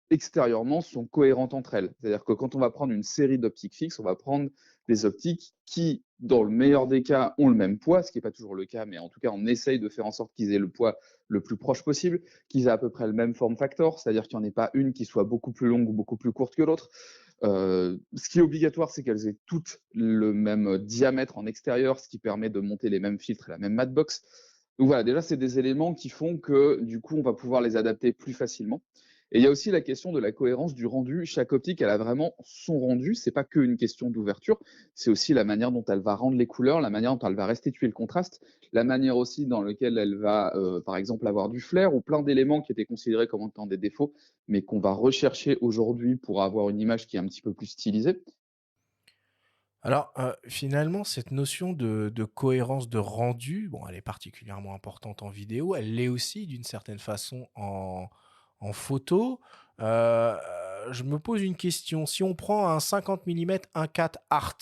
extérieurement, sont cohérentes entre elles. C'est-à-dire que quand on va prendre une série d'optiques fixes, on va prendre des optiques qui, dans le meilleur des cas, ont le même poids, ce qui n'est pas toujours le cas, mais en tout cas, on essaye de faire en sorte qu'ils aient le poids le plus proche possible, qu'ils aient à peu près le même form factor, c'est-à-dire qu'il n'y en ait pas une qui soit beaucoup plus longue ou beaucoup plus courte que l'autre. Ce qui est obligatoire, c'est qu'elles aient toutes le même diamètre en extérieur, ce qui permet de monter les mêmes filtres et la même matbox. Donc voilà, déjà, c'est des éléments qui font que, du coup, on va pouvoir les adapter plus facilement. Et il y a aussi la question de la cohérence du rendu. Chaque optique, elle a vraiment son rendu. C'est pas qu'une question d'ouverture, c'est aussi la manière dont elle va rendre les couleurs, la manière dont elle va restituer le contraste, la manière aussi dans laquelle elle va, par exemple, avoir du flair ou plein d'éléments qui étaient considérés comme étant des défauts, mais qu'on va rechercher aujourd'hui pour avoir une image qui est un petit peu plus stylisée. Alors, finalement, cette notion de cohérence de rendu, bon, elle est particulièrement importante en vidéo, elle l'est aussi d'une certaine façon en photo. je me pose une question. Si on prend un 50 mm 1.4 Art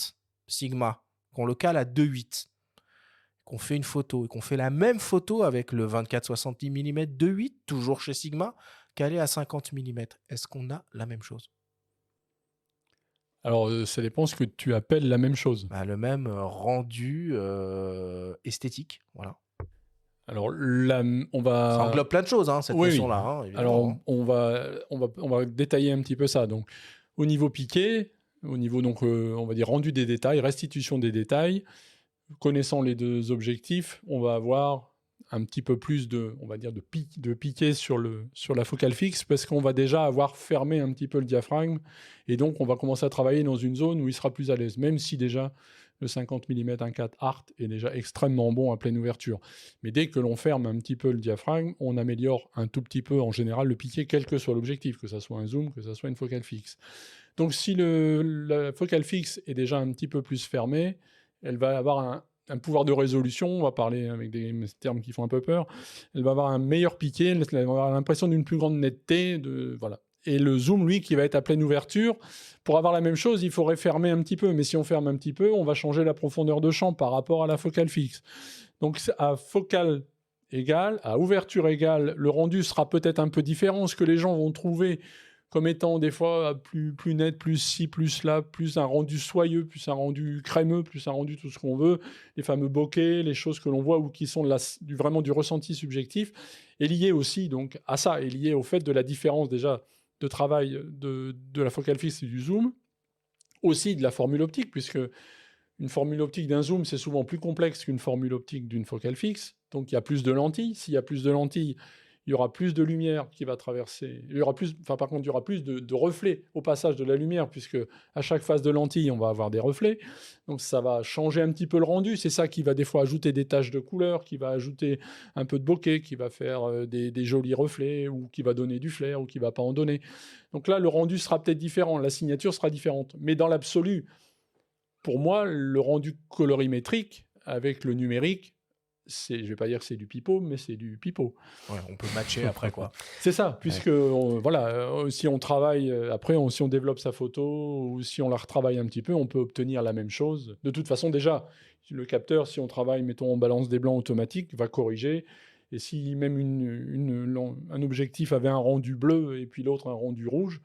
Sigma, qu'on le cale à 2.8, qu'on fait une photo et qu'on fait la même photo avec le 24-70 mm 2.8, toujours chez Sigma, calé à 50 mm, est-ce qu'on a la même chose? Alors, ça dépend ce que tu appelles la même chose. Bah, le même rendu esthétique, voilà. Alors, Ça on va... englobe plein de choses, hein, cette Oui, oui. notion-là, hein, évidemment. Alors, hein. on va détailler un petit peu ça. Donc, au niveau piqué, au niveau, donc, on va dire rendu des détails, restitution des détails, connaissant les deux objectifs, on va avoir un petit peu plus de, on va dire, de piqué sur la focale fixe, parce qu'on va déjà avoir fermé un petit peu le diaphragme, et donc on va commencer à travailler dans une zone où il sera plus à l'aise, même si déjà le 50 mm 1.4 Art est déjà extrêmement bon à pleine ouverture. Mais dès que l'on ferme un petit peu le diaphragme, on améliore un tout petit peu en général le piqué, quel que soit l'objectif, que ce soit un zoom, que ce soit une focale fixe. Donc si la focale fixe est déjà un petit peu plus fermée, elle va avoir un pouvoir de résolution, on va parler avec des termes qui font un peu peur, elle va avoir un meilleur piqué, elle va avoir l'impression d'une plus grande netteté, voilà. Et le zoom, lui, qui va être à pleine ouverture, pour avoir la même chose, il faudrait fermer un petit peu. Mais si on ferme un petit peu, on va changer la profondeur de champ par rapport à la focale fixe. Donc à focale égale, à ouverture égale, le rendu sera peut-être un peu différent. Ce que les gens vont trouver comme étant des fois plus net, plus ci, plus là, plus un rendu soyeux, plus un rendu crémeux, plus un rendu tout ce qu'on veut, les fameux bokeh, les choses que l'on voit ou qui sont vraiment du ressenti subjectif, est lié aussi donc à ça, est lié au fait de la différence déjà de travail de la focale fixe et du zoom, aussi de la formule optique, puisque une formule optique d'un zoom, c'est souvent plus complexe qu'une formule optique d'une focale fixe, donc il y a plus de lentilles. S'il y a plus de lentilles, il y aura plus de lumière qui va traverser. Il y aura plus de reflets au passage de la lumière, puisque à chaque phase de lentille, on va avoir des reflets. Donc ça va changer un petit peu le rendu. C'est ça qui va des fois ajouter des taches de couleur, qui va ajouter un peu de bokeh, qui va faire des jolis reflets, ou qui va donner du flair, ou qui va pas en donner. Donc là, le rendu sera peut-être différent, la signature sera différente. Mais dans l'absolu, pour moi, le rendu colorimétrique avec le numérique, je ne vais pas dire que c'est du pipeau, mais c'est du pipeau. Ouais, on peut matcher après, quoi. C'est ça, puisque si on travaille, après, si on développe sa photo, ou si on la retravaille un petit peu, on peut obtenir la même chose. De toute façon, déjà, le capteur, si on travaille, mettons, en balance des blancs automatique, va corriger. Et si même un objectif avait un rendu bleu et puis l'autre un rendu rouge,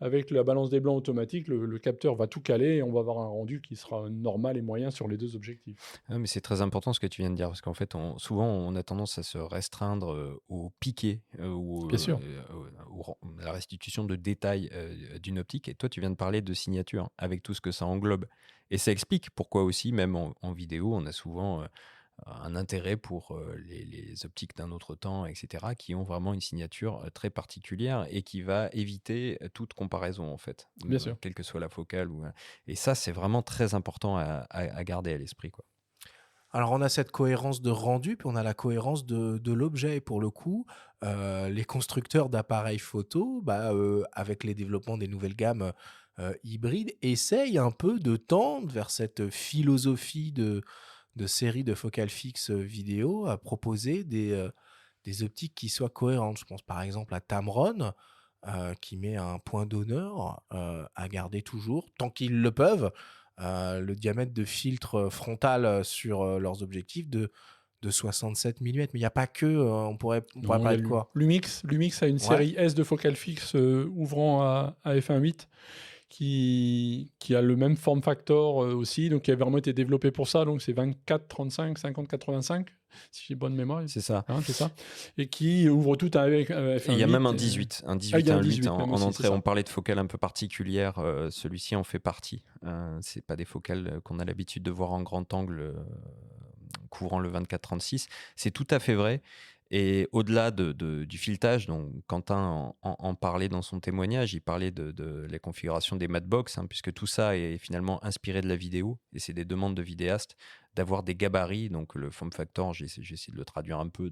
avec la balance des blancs automatique, le capteur va tout caler et on va avoir un rendu qui sera normal et moyen sur les deux objectifs. Ah, mais c'est très important ce que tu viens de dire, parce qu'en fait, souvent, on a tendance à se restreindre au piqué ou Bien sûr. à la restitution de détails d'une optique. Et toi, tu viens de parler de signature, avec tout ce que ça englobe. Et ça explique pourquoi aussi, même en vidéo, on a souvent un intérêt pour les optiques d'un autre temps, etc., qui ont vraiment une signature très particulière et qui va éviter toute comparaison, en fait. Bien sûr. Quelle que soit la focale. Et ça, c'est vraiment très important à garder à l'esprit, quoi. Alors, on a cette cohérence de rendu, puis on a la cohérence de l'objet. Et pour le coup, les constructeurs d'appareils photo, avec les développements des nouvelles gammes hybrides, essayent un peu de tendre vers cette philosophie de séries de focales fixes vidéo à proposer des optiques qui soient cohérentes. Je pense par exemple à Tamron, qui met un point d'honneur à garder toujours, tant qu'ils le peuvent, le diamètre de filtre frontal sur leurs objectifs de 67 mm. Mais il n'y a pas que, on pourrait parler de quoi? Lumix a une série S de focales fixes ouvrant à f1.8 qui a le même form factor aussi, donc qui a vraiment été développé pour ça, donc c'est 24, 35, 50, 85, si j'ai bonne mémoire. C'est ça. Hein, c'est ça. Et qui ouvre tout avec f1.8. Il y a même un 18, un 8 en aussi, entrée. On parlait de focales un peu particulières, celui-ci en fait partie. C'est pas des focales qu'on a l'habitude de voir en grand angle couvrant le 24-36. C'est tout à fait vrai. Et au-delà du filetage, donc Quentin en parlait dans son témoignage, il parlait de la configuration des matbox, puisque tout ça est finalement inspiré de la vidéo, et c'est des demandes de vidéastes d'avoir des gabarits, donc le form factor, j'ai essayé de le traduire un peu,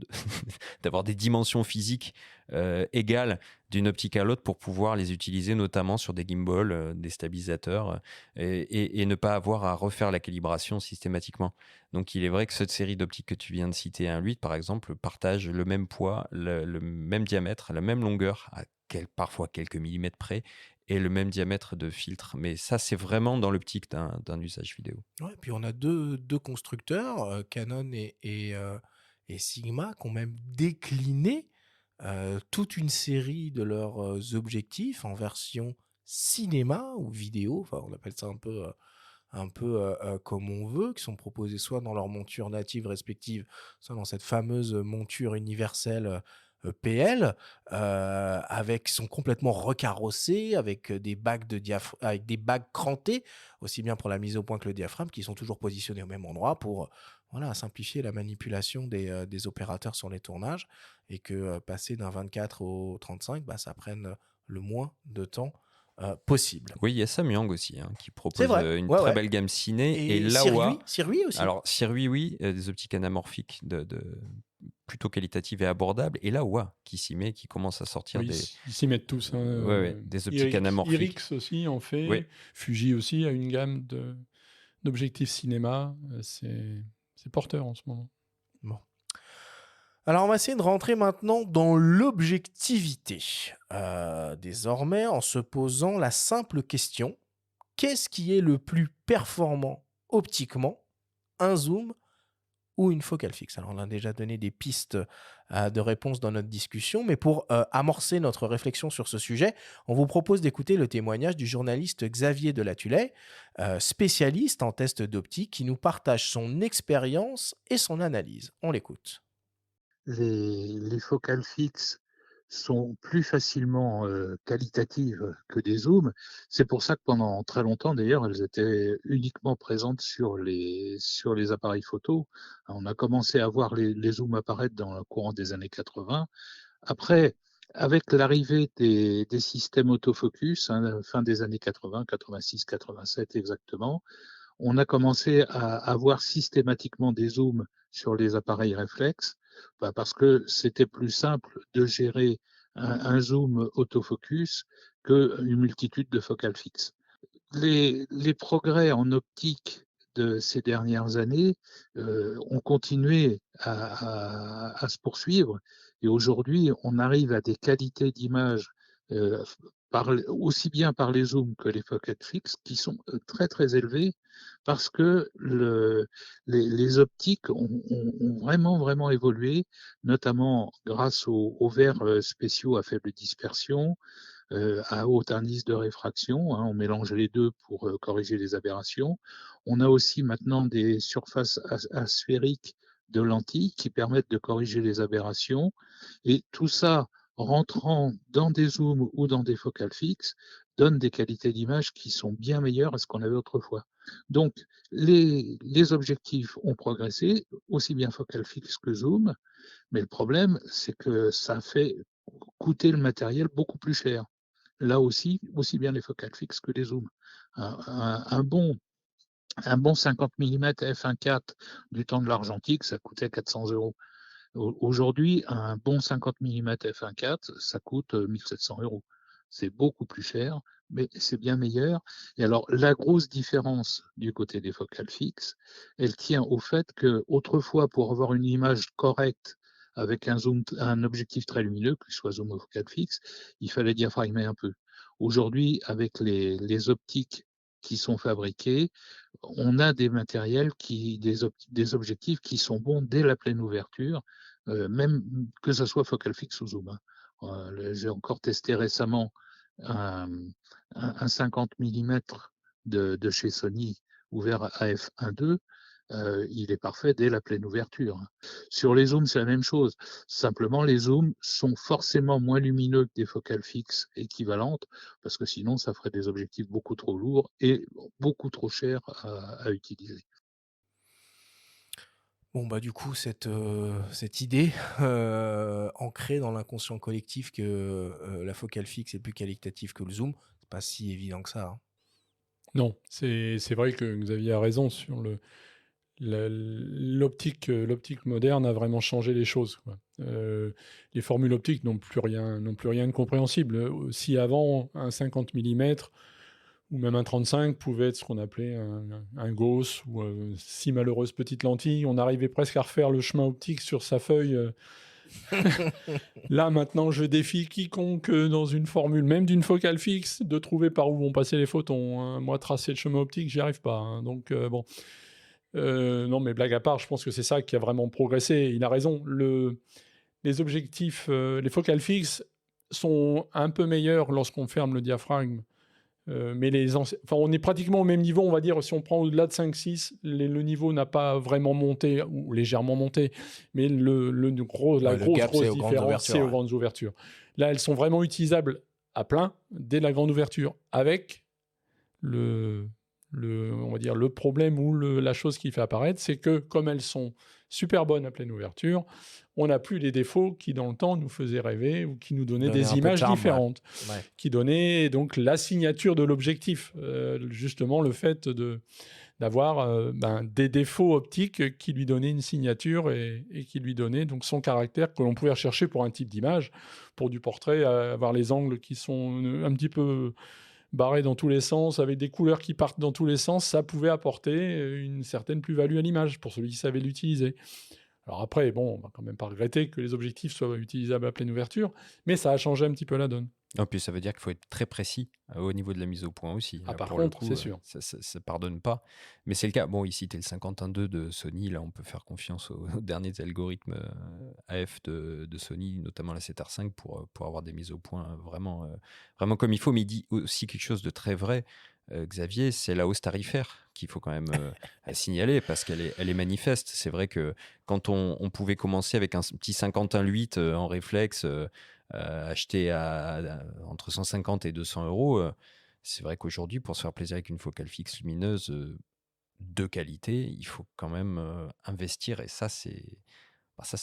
d'avoir des dimensions physiques égales d'une optique à l'autre pour pouvoir les utiliser notamment sur des gimbals, des stabilisateurs, et ne pas avoir à refaire la calibration systématiquement. Donc il est vrai que cette série d'optiques que tu viens de citer, 1.8 par exemple, partage le même poids, le même diamètre, la même longueur, à parfois quelques millimètres près, et le même diamètre de filtre. Mais ça, c'est vraiment dans l'optique d'un usage vidéo. Ouais, puis on a deux constructeurs, Canon et Sigma, qui ont même décliné toute une série de leurs objectifs en version cinéma ou vidéo, enfin on appelle ça un peu comme on veut, qui sont proposés soit dans leur monture native respective, soit dans cette fameuse monture universelle PL, qui sont complètement recarrossés, avec des bagues avec des bagues crantées, aussi bien pour la mise au point que le diaphragme, qui sont toujours positionnés au même endroit pour voilà, simplifier la manipulation des opérateurs sur les tournages, et que passer d'un 24 au 35, ça prenne le moins de temps possible. Oui, il y a Samyang aussi, qui C'est propose vrai, une ouais, très ouais. belle gamme ciné. Et Et Laowa, Sirui aussi. alors Sirui, oui, des optiques anamorphiques plutôt qualitatives et abordables. Et Laowa qui s'y met, qui commence à sortir Oui, ils s'y mettent tous. des optiques anamorphiques. Irix aussi en fait. Oui. Fuji aussi a une gamme d'objectifs cinéma. C'est porteur en ce moment. Bon. Alors, on va essayer de rentrer maintenant dans l'objectivité. Désormais, en se posant la simple question, qu'est-ce qui est le plus performant optiquement, un zoom ou une focale fixe? Alors, on a déjà donné des pistes de réponse dans notre discussion, mais pour amorcer notre réflexion sur ce sujet, on vous propose d'écouter le témoignage du journaliste Xavier Delatulay, spécialiste en test d'optique, qui nous partage son expérience et son analyse. On l'écoute. Les focales fixes sont plus facilement qualitatives que des zooms. C'est pour ça que pendant très longtemps, d'ailleurs, elles étaient uniquement présentes sur les appareils photo. On a commencé à voir les zooms apparaître dans le courant des années 80. Après, avec l'arrivée des systèmes autofocus, fin des années 80, 86, 87 exactement, on a commencé à avoir systématiquement des zooms sur les appareils réflexes, parce que c'était plus simple de gérer un zoom autofocus qu'une multitude de focales fixes. Les progrès en optique de ces dernières années ont continué à se poursuivre, et aujourd'hui on arrive à des qualités d'image aussi bien par les zooms que les focales fixes qui sont très très élevées, parce que les optiques ont vraiment évolué, notamment grâce aux verres spéciaux à faible dispersion, à haute indice de réfraction. On mélange les deux pour corriger les aberrations. On a aussi maintenant des surfaces asphériques de lentilles qui permettent de corriger les aberrations. Et tout ça, rentrant dans des zooms ou dans des focales fixes, donne des qualités d'image qui sont bien meilleures à ce qu'on avait autrefois. Donc, les objectifs ont progressé, aussi bien focale fixe que zoom, mais le problème, c'est que ça fait coûter le matériel beaucoup plus cher. Là aussi bien les focales fixes que les zooms. Un bon 50 mm f1.4 du temps de l'argentique, ça coûtait 400 €. Aujourd'hui, un bon 50 mm f1.4, ça coûte 1700 €. C'est beaucoup plus cher, mais c'est bien meilleur. Et alors, la grosse différence du côté des focales fixes, elle tient au fait que autrefois, pour avoir une image correcte avec un objectif très lumineux, que ce soit zoom ou focale fixe, il fallait diaphragmer un peu. Aujourd'hui, avec les optiques qui sont fabriquées, on a des matériels des objectifs qui sont bons dès la pleine ouverture, même que ce soit focale fixe ou zoom. J'ai encore testé récemment un 50 mm de chez Sony ouvert à f1.2. Il est parfait dès la pleine ouverture. Sur les zooms, c'est la même chose. Simplement, les zooms sont forcément moins lumineux que des focales fixes équivalentes, parce que sinon, ça ferait des objectifs beaucoup trop lourds et beaucoup trop chers à utiliser. Bon, du coup, cette idée ancrée dans l'inconscient collectif que la focale fixe est plus qualitative que le zoom, c'est pas si évident que ça. Hein. Non, c'est vrai que Xavier a raison sur l'optique moderne a vraiment changé les choses, quoi. Les formules optiques n'ont plus rien de compréhensible. Si avant, un 50 mm ou même un 35 pouvait être ce qu'on appelait un Gauss ou si malheureuse petite lentille, on arrivait presque à refaire le chemin optique sur sa feuille Là, maintenant, je défie quiconque dans une formule, même d'une focale fixe, de trouver par où vont passer les photons, hein. Moi, tracer le chemin optique, j'y arrive pas, hein. Donc, bon. Non, mais blague à part, je pense que c'est ça qui a vraiment progressé. Il a raison. Les objectifs, les focales fixes sont un peu meilleurs lorsqu'on ferme le diaphragme. Mais on est pratiquement au même niveau, on va dire, si on prend au-delà de 5-6, le niveau n'a pas vraiment monté, ou légèrement monté, mais la grosse différence, c'est aux grandes ouvertures. Là, elles sont vraiment utilisables à plein, dès la grande ouverture, avec on va dire, le problème ou la chose qui fait apparaître, c'est que comme elles sont super bonnes à pleine ouverture, on n'a plus les défauts qui, dans le temps, nous faisaient rêver ou qui nous donnaient des images différentes, qui donnaient donc la signature de l'objectif, justement le fait d'avoir des défauts optiques qui lui donnaient une signature et qui lui donnaient donc son caractère que l'on pouvait rechercher pour un type d'image, pour du portrait, avoir les angles qui sont un petit peu barrés dans tous les sens, avec des couleurs qui partent dans tous les sens, ça pouvait apporter une certaine plus-value à l'image pour celui qui savait l'utiliser. Alors après, bon, on va quand même pas regretter que les objectifs soient utilisables à pleine ouverture, mais ça a changé un petit peu la donne. En plus, ça veut dire qu'il faut être très précis au niveau de la mise au point aussi. Ah, Là, par pour contre, le coup, c'est sûr. Ça pardonne pas. Mais c'est le cas. Bon, ici, tu es le 51.2 de Sony. Là, on peut faire confiance aux derniers algorithmes AF de Sony, notamment la 7R5, pour avoir des mises au point vraiment comme il faut. Mais il dit aussi quelque chose de très vrai, Xavier, c'est la hausse tarifaire qu'il faut quand même signaler parce qu'elle est manifeste. C'est vrai que quand on pouvait commencer avec un petit 51.8 en réflexe, acheté entre 150 et 200 euros, c'est vrai qu'aujourd'hui, pour se faire plaisir avec une focale fixe lumineuse de qualité, il faut quand même investir et ça, c'est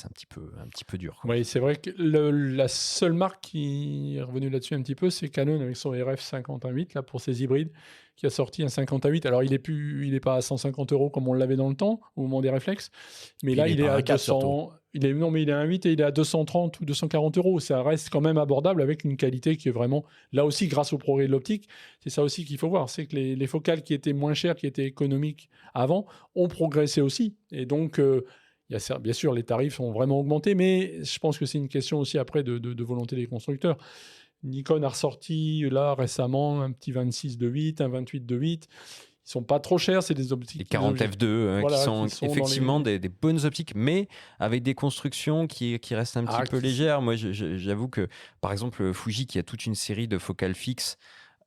un petit peu dur, quoi. Oui, c'est vrai que la seule marque qui est revenue là-dessus un petit peu, c'est Canon avec son RF 50-1.8 là, pour ses hybrides, qui a sorti un 50-1.8. Alors, il est pas à 150 euros comme on l'avait dans le temps, au moment des réflexes, mais là, il est à 200. Il est à 1.8 et il est à 230 ou 240 euros. Ça reste quand même abordable avec une qualité qui est vraiment, là aussi, grâce au progrès de l'optique, c'est ça aussi qu'il faut voir. C'est que les focales qui étaient moins chères, qui étaient économiques avant, ont progressé aussi. Et donc, bien sûr, les tarifs ont vraiment augmenté, mais je pense que c'est une question aussi après de volonté des constructeurs. Nikon a ressorti là récemment un petit 26-2.8, un 28-2.8. Ils sont pas trop chers, c'est des optiques. Les 40 f2 voilà, qui sont effectivement des bonnes optiques, mais avec des constructions qui restent un petit peu légères. Moi, j'avoue que, par exemple, Fuji, qui a toute une série de focales fixes,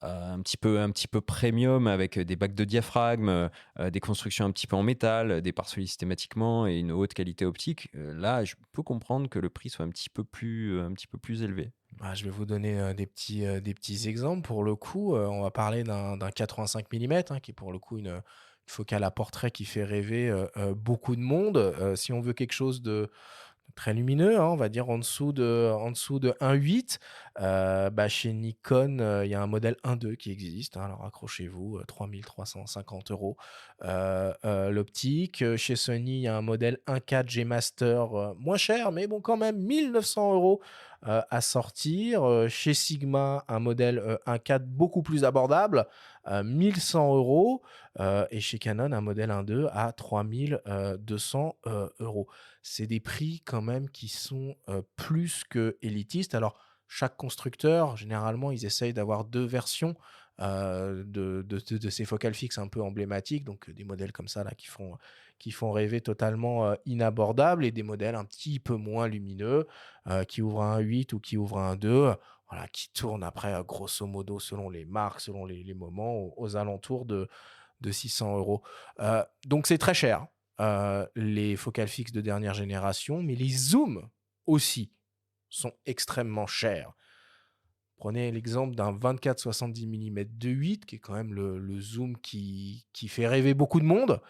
un petit peu premium avec des bacs de diaphragme, des constructions un petit peu en métal, des pare-soleils systématiquement et une haute qualité optique. Là, je peux comprendre que le prix soit un petit peu plus élevé. Je vais vous donner des petits exemples. Pour le coup, on va parler d'un 85 mm, qui est pour le coup une focale à portrait qui fait rêver beaucoup de monde. Si on veut quelque chose de très lumineux, on va dire en dessous de 1.8. Chez Nikon, il y a un modèle 1.2 qui existe. Alors accrochez-vous, 3350 euros l'optique. Chez Sony, il y a un modèle 1.4 G Master moins cher, mais bon, quand même 1900 euros à sortir. Chez Sigma, un modèle 1.4 beaucoup plus abordable, 1100 euros. Et chez Canon, un modèle 1.2 à 3200 euros. C'est des prix quand même qui sont plus que élitistes. Alors, chaque constructeur, généralement, ils essayent d'avoir 2 versions de ces focales fixes un peu emblématiques. Donc, des modèles comme ça là, qui font rêver totalement inabordables et des modèles un petit peu moins lumineux qui ouvrent un 1.8 ou qui ouvrent un 2. Voilà, qui tournent après, grosso modo, selon les marques, selon les moments, aux alentours de 600 euros. Donc, c'est très cher. Les focales fixes de dernière génération, mais les zooms aussi sont extrêmement chers. Prenez l'exemple d'un 24-70 mm 2.8, qui est quand même le zoom qui fait rêver beaucoup de monde.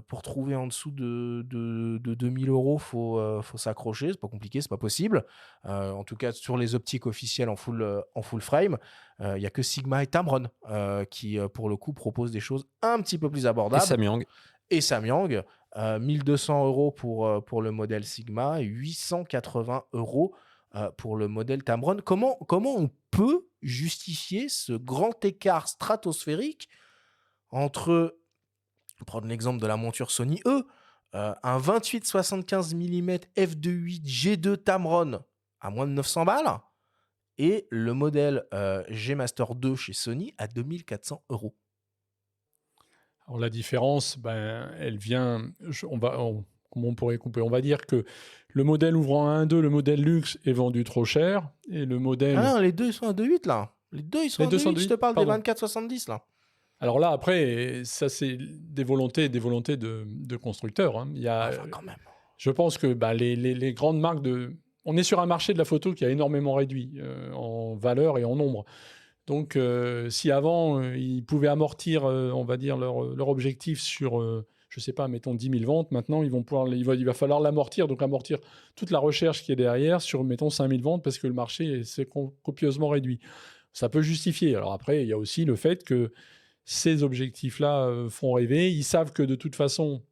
Pour trouver en dessous de 2000 euros, faut s'accrocher, c'est pas compliqué, c'est pas possible. En tout cas, sur les optiques officielles en full frame, il n'y a que Sigma et Tamron qui, pour le coup, proposent des choses un petit peu plus abordables. Et Samyang, 1200 euros pour le modèle Sigma et 880 euros pour le modèle Tamron. Comment on peut justifier ce grand écart stratosphérique entre, prendre l'exemple de la monture Sony E, un 28-75 mm f2.8 G2 Tamron à moins de 900 balles et le modèle G Master 2 chez Sony à 2400 €. Alors la différence, elle vient, comment on pourrait couper? On va dire que le modèle ouvrant à 1.2, le modèle luxe est vendu trop cher et le modèle... Ah non, les deux ils sont à 2.8 là. Les deux ils sont à 2.8, je te parle des 24-70 là. Alors là, après, ça c'est des volontés de constructeurs, hein. Il y a, Quand même. je pense que les grandes marques on est sur un marché de la photo qui a énormément réduit en valeur et en nombre. Donc, si avant, ils pouvaient amortir, on va dire, leur objectif sur, je ne sais pas, mettons 10 000 ventes, maintenant, il va falloir l'amortir, donc amortir toute la recherche qui est derrière sur, mettons, 5 000 ventes parce que le marché s'est copieusement réduit. Ça peut justifier. Alors après, il y a aussi le fait que ces objectifs-là font rêver. Ils savent que de toute façon,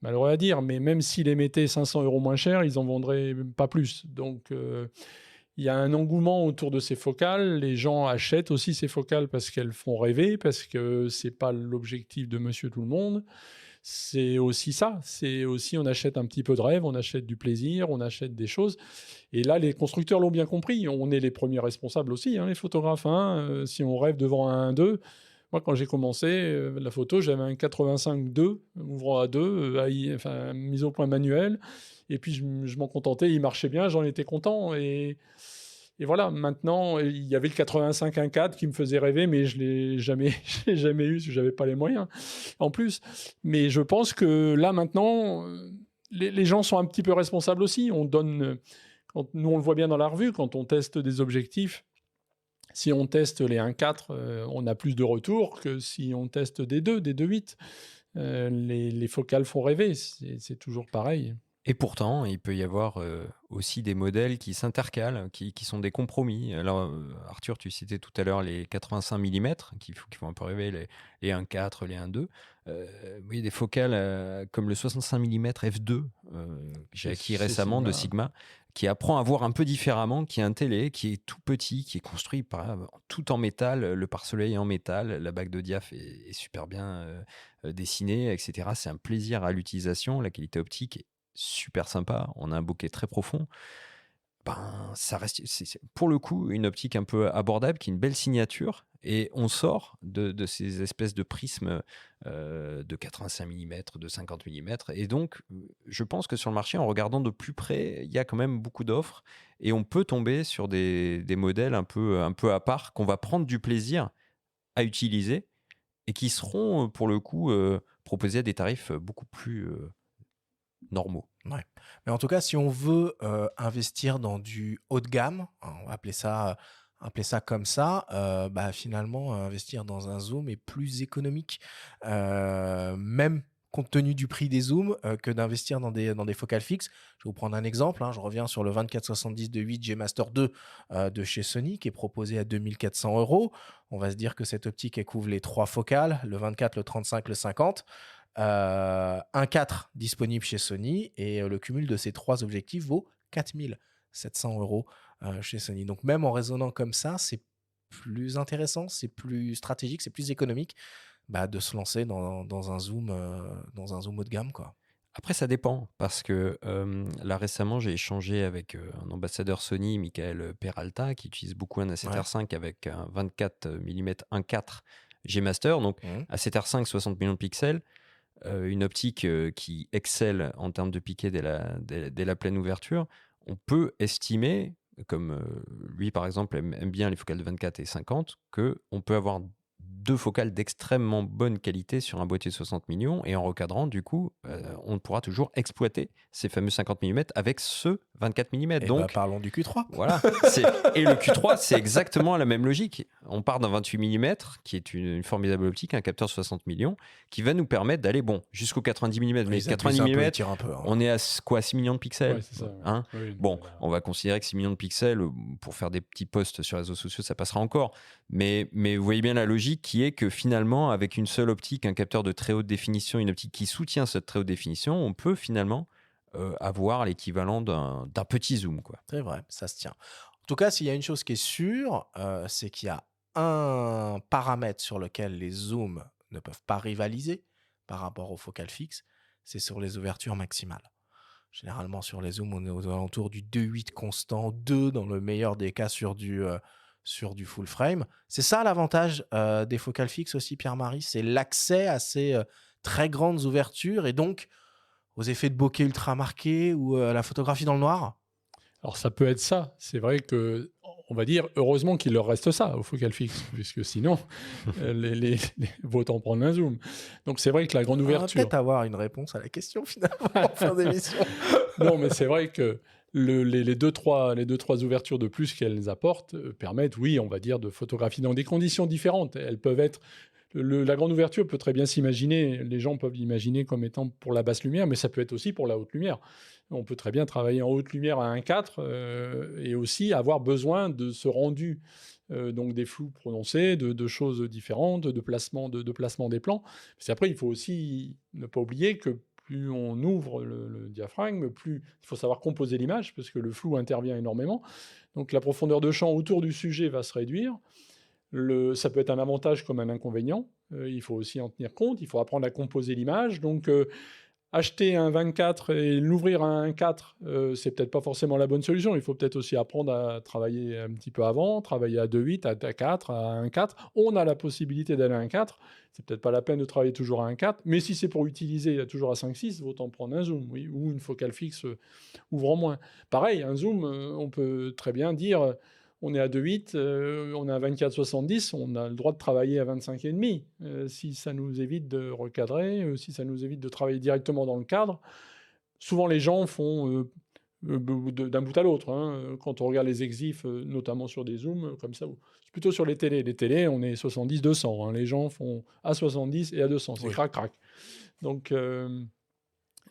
malheureux à dire, mais même s'ils les mettaient 500 € moins cher, ils n'en vendraient pas plus. Donc, il y a un engouement autour de ces focales. Les gens achètent aussi ces focales parce qu'elles font rêver, parce que ce n'est pas l'objectif de monsieur tout le monde. C'est aussi ça. C'est aussi, on achète un petit peu de rêve, on achète du plaisir, on achète des choses. Et là, les constructeurs l'ont bien compris. On est les premiers responsables aussi, hein, les photographes. Si on rêve devant un 1.2, moi, quand j'ai commencé la photo, j'avais un 85-2, ouvrant à 2, mise au point manuel. Et puis, je m'en contentais, il marchait bien, j'en étais content. Et voilà, maintenant, il y avait le 85 1.4 qui me faisait rêver, mais je ne l'ai jamais eu, parce que je n'avais pas les moyens, en plus. Mais je pense que là, maintenant, les gens sont un petit peu responsables aussi. On donne, nous, on le voit bien dans la revue, quand on teste des objectifs, si on teste les 1.4, on a plus de retours que si on teste des 2.8. Les focales font rêver, c'est toujours pareil. Et pourtant, il peut y avoir aussi des modèles qui s'intercalent, qui sont des compromis. Alors, Arthur, tu citais tout à l'heure les 85 mm, qui font un peu rêver, les 1.4, les 1.2. Oui, des focales comme le 65 mm f2, que j'ai acquis récemment de Sigma, qui apprend à voir un peu différemment, qui est un télé, qui est tout petit, qui est construit tout en métal, le pare-soleil en métal, la bague de diaph est super bien dessinée, etc. C'est un plaisir à l'utilisation, la qualité optique est super sympa, on a un bokeh très profond. Ça reste, c'est pour le coup une optique un peu abordable, qui est une belle signature, et on sort de ces espèces de prismes de 85 mm, de 50 mm, et donc je pense que sur le marché, en regardant de plus près, il y a quand même beaucoup d'offres, et on peut tomber sur des modèles un peu à part, qu'on va prendre du plaisir à utiliser, et qui seront pour le coup proposés à des tarifs beaucoup plus normaux. Ouais. Mais en tout cas, si on veut investir dans du haut de gamme, on va appeler ça comme ça, finalement, investir dans un zoom est plus économique, même compte tenu du prix des zooms, que d'investir dans des focales fixes. Je vais vous prendre un exemple, je reviens sur le 24-70 de 8 G Master 2 de chez Sony, qui est proposé à 2400 €. On va se dire que cette optique, elle couvre les 3 focales, le 24, le 35, le 50. 1.4 disponible chez Sony, et le cumul de ces 3 objectifs vaut 4700 € chez Sony. Donc même en raisonnant comme ça, c'est plus intéressant, c'est plus stratégique, c'est plus économique de se lancer dans un zoom haut de gamme, quoi. Après, ça dépend, parce que là récemment, j'ai échangé avec un ambassadeur Sony, Michael Peralta, qui utilise beaucoup un A7R5 avec un 24 mm 1.4 G Master, donc A7R5 60 millions de pixels, une optique qui excelle en termes de piqué dès la pleine ouverture. On peut estimer, comme lui par exemple aime bien les focales de 24 et 50, qu'on peut avoir 2 focales d'extrêmement bonne qualité sur un boîtier de 60 millions, et en recadrant, du coup, on pourra toujours exploiter ces fameux 50 mm avec ce 24 mm. Donc, parlons du Q3. Voilà. Et le Q3, c'est exactement la même logique. On part d'un 28 mm, qui est une formidable optique, un capteur de 60 millions, qui va nous permettre d'aller jusqu'au 90 mm. Mais 90 mm, on est à quoi, 6 millions de pixels, ouais, c'est ça, ouais. On va considérer que 6 millions de pixels, pour faire des petits posts sur les réseaux sociaux, ça passera encore. Mais vous voyez bien la logique, qui est que finalement, avec une seule optique, un capteur de très haute définition, une optique qui soutient cette très haute définition, on peut finalement avoir l'équivalent d'un petit zoom, quoi. C'est vrai, ça se tient. En tout cas, s'il y a une chose qui est sûre, c'est qu'il y a un paramètre sur lequel les zooms ne peuvent pas rivaliser par rapport aux focales fixes, c'est sur les ouvertures maximales. Généralement, sur les zooms, on est aux alentours du 2.8 constant, 2 dans le meilleur des cas sur du full frame. C'est ça l'avantage des focales fixes aussi, Pierre-Marie, c'est l'accès à ces très grandes ouvertures et donc aux effets de bokeh ultra marqués ou à la photographie dans le noir. Alors ça peut être ça. C'est vrai que, on va dire, heureusement qu'il leur reste ça au focal fixe, puisque sinon, vaut en prendre un zoom. Donc c'est vrai que la grande ouverture... On va peut-être avoir une réponse à la question finalement en fin d'émission. Non, mais c'est vrai que les deux, trois ouvertures de plus qu'elles apportent permettent, oui, on va dire, de photographier dans des conditions différentes. Elles peuvent être... la grande ouverture peut très bien s'imaginer, les gens peuvent l'imaginer comme étant pour la basse lumière, mais ça peut être aussi pour la haute lumière. On peut très bien travailler en haute lumière à 1.4 et aussi avoir besoin de ce rendu, donc des flous prononcés, de choses différentes, de placement des plans. Parce qu'après, il faut aussi ne pas oublier que plus on ouvre le diaphragme, plus il faut savoir composer l'image, parce que le flou intervient énormément. Donc la profondeur de champ autour du sujet va se réduire. Ça peut être un avantage comme un inconvénient. Il faut aussi en tenir compte. Il faut apprendre à composer l'image. Donc, acheter un 24 et l'ouvrir à un 4, c'est peut-être pas forcément la bonne solution. Il faut peut-être aussi apprendre à travailler un petit peu avant, travailler à 2.8, à 4, à 1.4. On a la possibilité d'aller à 1.4. C'est peut-être pas la peine de travailler toujours à 1.4. Mais si c'est pour utiliser toujours à 5.6, vaut en prendre un zoom, oui, ou une focale fixe ouvrant moins. Pareil, un zoom, on peut très bien dire... On est à 2.8, on est à 24-70, on a le droit de travailler à 25,5. Si ça nous évite de recadrer, si ça nous évite de travailler directement dans le cadre. Souvent, les gens font d'un bout à l'autre. Hein. Quand on regarde les exifs, notamment sur des zooms, comme ça, c'est plutôt sur les télés. Les télés, on est 70-200. Hein. Les gens font à 70 et à 200. C'est crac-crac. Donc...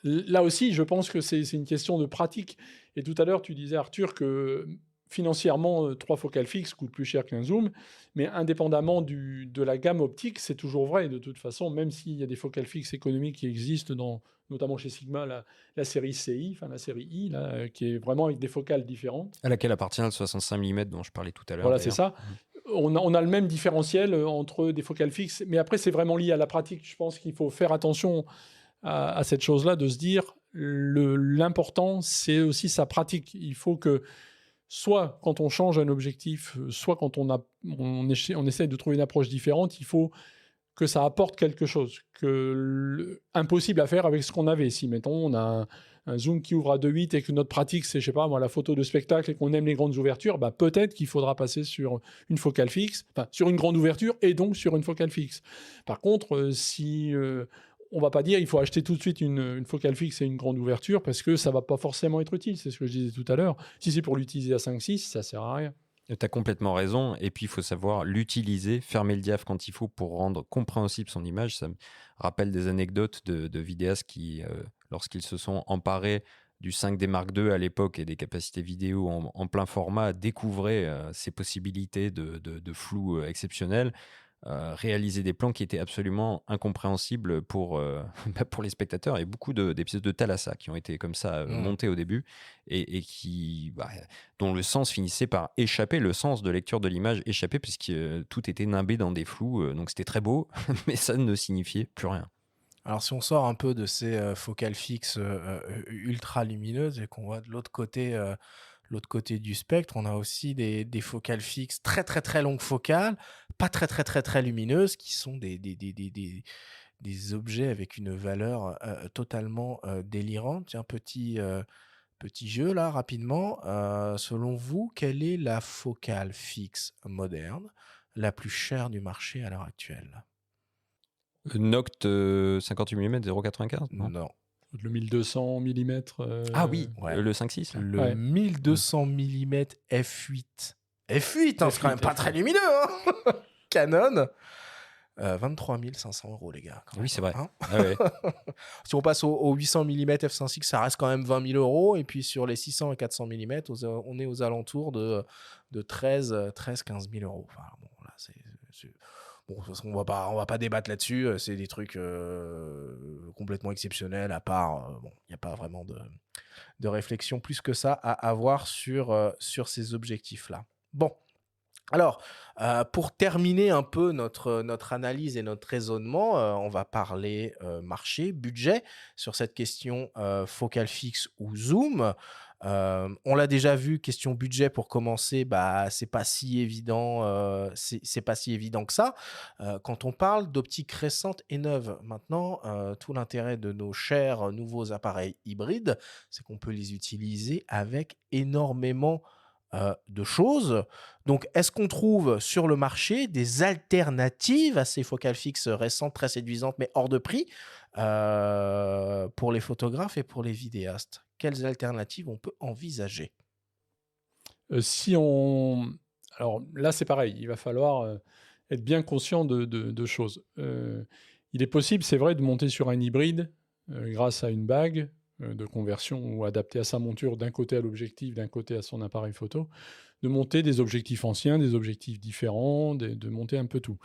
là aussi, je pense que c'est une question de pratique. Et tout à l'heure, tu disais, Arthur, que financièrement, 3 focales fixes coûtent plus cher qu'un zoom, mais indépendamment de la gamme optique, c'est toujours vrai de toute façon, même s'il y a des focales fixes économiques qui existent, notamment chez Sigma, la série CI, enfin la série I, là, qui est vraiment avec des focales différentes. À laquelle appartient le 65 mm dont je parlais tout à l'heure. Voilà, c'est ça. On a le même différentiel entre des focales fixes, mais après, c'est vraiment lié à la pratique. Je pense qu'il faut faire attention à cette chose-là, de se dire, l'important, c'est aussi sa pratique. Il faut que soit quand on change un objectif, soit quand on essaie de trouver une approche différente, il faut que ça apporte quelque chose, impossible à faire avec ce qu'on avait. Si, mettons, on a un zoom qui ouvre à 2.8 et que notre pratique, c'est, je sais pas moi, la photo de spectacle et qu'on aime les grandes ouvertures, bah, peut-être qu'il faudra passer sur une focale fixe, sur une grande ouverture et donc sur une focale fixe. Par contre, si... on va pas dire il faut acheter tout de suite une focale fixe et une grande ouverture parce que ça va pas forcément être utile, c'est ce que je disais tout à l'heure. Si c'est pour l'utiliser à 5.6, ça sert à rien. Tu as complètement raison, et puis il faut savoir l'utiliser, fermer le diaph quand il faut pour rendre compréhensible son image. Ça me rappelle des anecdotes de vidéastes qui, lorsqu'ils se sont emparés du 5D Mark II à l'époque et des capacités vidéo en plein format, découvraient ces possibilités de flou exceptionnel. Réaliser des plans qui étaient absolument incompréhensibles pour les spectateurs, et beaucoup d'épisodes de Thalassa qui ont été comme ça montés au début et qui, dont le sens finissait par échapper, le sens de lecture de l'image échappait puisque tout était nimbé dans des flous, donc c'était très beau mais ça ne signifiait plus rien. Alors si on sort un peu de ces focales fixes ultra lumineuses et qu'on voit de l'autre côté du spectre, on a aussi des focales fixes très très très longues focales, pas très très très très lumineuses, qui sont des objets avec une valeur totalement délirante. Tiens, petit jeu là rapidement. Selon vous, quelle est la focale fixe moderne la plus chère du marché à l'heure actuelle? Noct 58 mm 0,95 Non. Le 1200 mm. Ah oui, le 5.6. Le 1200 mm f8. F8, hein, c'est quand même pas très lumineux. Hein. Canon. 23 500 €, les gars. Oui, c'est vrai. Hein. Ah ouais. Si on passe au 800 mm f5.6, ça reste quand même 20 000 €. Et puis sur les 600 et 400 mm, on est aux alentours de 13 15 000 €. Enfin, bon, là, bon, de toute façon, on va pas débattre là-dessus. C'est des trucs complètement exceptionnels. À part, il n'y a pas vraiment de réflexion plus que ça à avoir sur ces objectifs-là. Bon, Alors, pour terminer un peu notre analyse et notre raisonnement, on va parler, marché, budget sur cette question, focale fixe ou zoom. On l'a déjà vu, question budget pour commencer, bah, c'est pas si évident, c'est pas si évident que ça, quand on parle d'optiques récentes et neuves. Maintenant, tout l'intérêt de nos chers nouveaux appareils hybrides, c'est qu'on peut les utiliser avec énormément, de choses. Donc, est-ce qu'on trouve sur le marché des alternatives à ces focales fixes récentes, très séduisantes, mais hors de prix, pour les photographes et pour les vidéastes? Quelles alternatives on peut envisager? Si on... Alors là, c'est pareil, il va falloir être bien conscient de choses. Il est possible, c'est vrai, de monter sur un hybride grâce à une bague de conversion ou adaptée à sa monture d'un côté à l'objectif, d'un côté à son appareil photo, de monter des objectifs anciens, des objectifs différents, de monter un peu tout.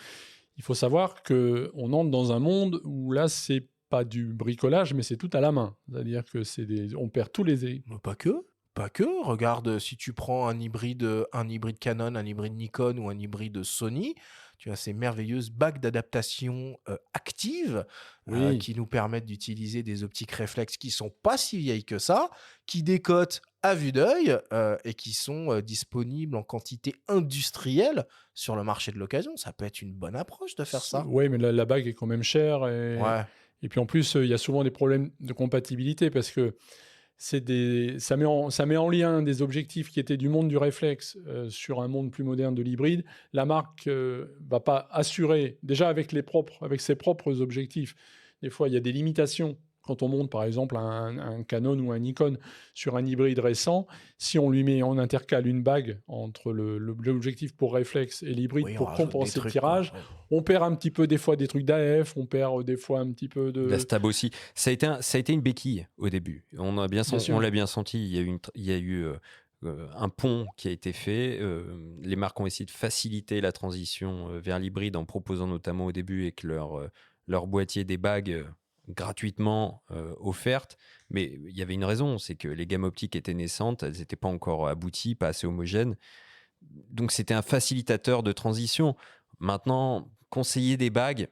Il faut savoir qu'on entre dans un monde où là, c'est pas du bricolage, mais c'est tout à la main. C'est-à-dire que on perd tous les... Mais pas que, pas que. Regarde, si tu prends un hybride Canon, un hybride Nikon ou un hybride Sony, tu as ces merveilleuses bagues d'adaptation actives Oui, qui nous permettent d'utiliser des optiques réflexes qui sont pas si vieilles que ça, qui décotent à vue d'œil et qui sont disponibles en quantité industrielle sur le marché de l'occasion. Ça peut être une bonne approche de faire ça. oui, mais la bague est quand même chère. Ouais. Et puis en plus, il y a souvent des problèmes de compatibilité parce que ça met en lien des objectifs qui étaient du monde du réflexe sur un monde plus moderne de l'hybride. La marque va pas assurer, déjà avec ses propres objectifs. Des fois, il y a des limitations. Quand on monte, par exemple, un Canon ou un Nikon sur un hybride récent, si on intercale une bague entre l'objectif pour réflexe et l'hybride Oui, on pour rajoute des compenser le trucs, tirage, quoi. Ouais. on perd un petit peu des fois des trucs d'AF, on perd des fois un petit peu La de... stab aussi. Ça a été une béquille au début. On l'a bien senti. Il y a eu un pont qui a été fait. Les marques ont essayé de faciliter la transition vers l'hybride en proposant notamment au début avec leur boîtier des bagues gratuitement offertes. Mais il y avait une raison, c'est que les gammes optiques étaient naissantes, elles n'étaient pas encore abouties, pas assez homogènes. Donc c'était un facilitateur de transition. Maintenant, conseiller des bagues,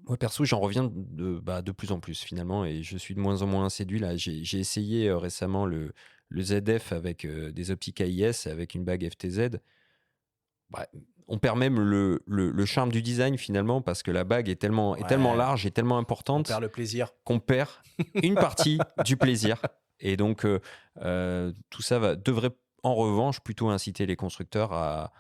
moi perso, j'en reviens de plus en plus finalement et je suis de moins en moins séduit là. J'ai essayé récemment le ZF avec des optiques AIS avec une bague FTZ. Bah, on perd même le charme du design finalement parce que la bague est tellement Ouais. large et tellement On importante perd le plaisir. qu'on perd une partie du plaisir. Et donc tout ça devrait en revanche plutôt inciter les constructeurs à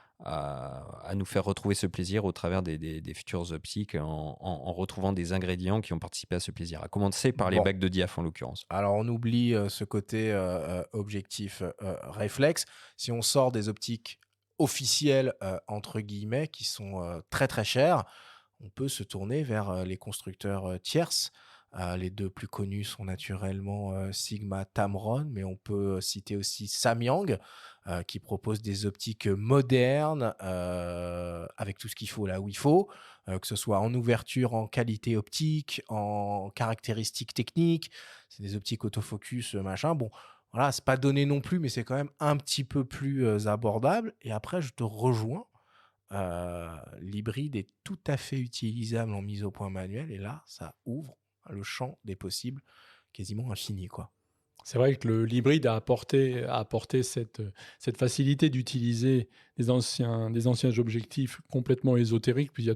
nous faire retrouver ce plaisir au travers des futures optiques en retrouvant des ingrédients qui ont participé à ce plaisir. À commencer par les Bon. bagues de diaph en l'occurrence. Alors, on oublie ce côté objectif réflexe. Si on sort des optiques officielles, entre guillemets, qui sont très très chères, on peut se tourner vers les constructeurs tierces. Les deux plus connus sont naturellement Sigma, Tamron, mais on peut citer aussi Samyang, qui propose des optiques modernes avec tout ce qu'il faut là où il faut, que ce soit en ouverture, en qualité optique, en caractéristiques techniques. C'est des optiques autofocus, machin. Bon, voilà, c'est pas donné non plus, mais c'est quand même un petit peu plus abordable. Et après, je te rejoins. L'hybride est tout à fait utilisable en mise au point manuel. Et là, ça ouvre le champ des possibles quasiment infini, quoi. C'est vrai que l'hybride a apporté cette facilité d'utiliser des anciens objectifs complètement ésotériques. Puis il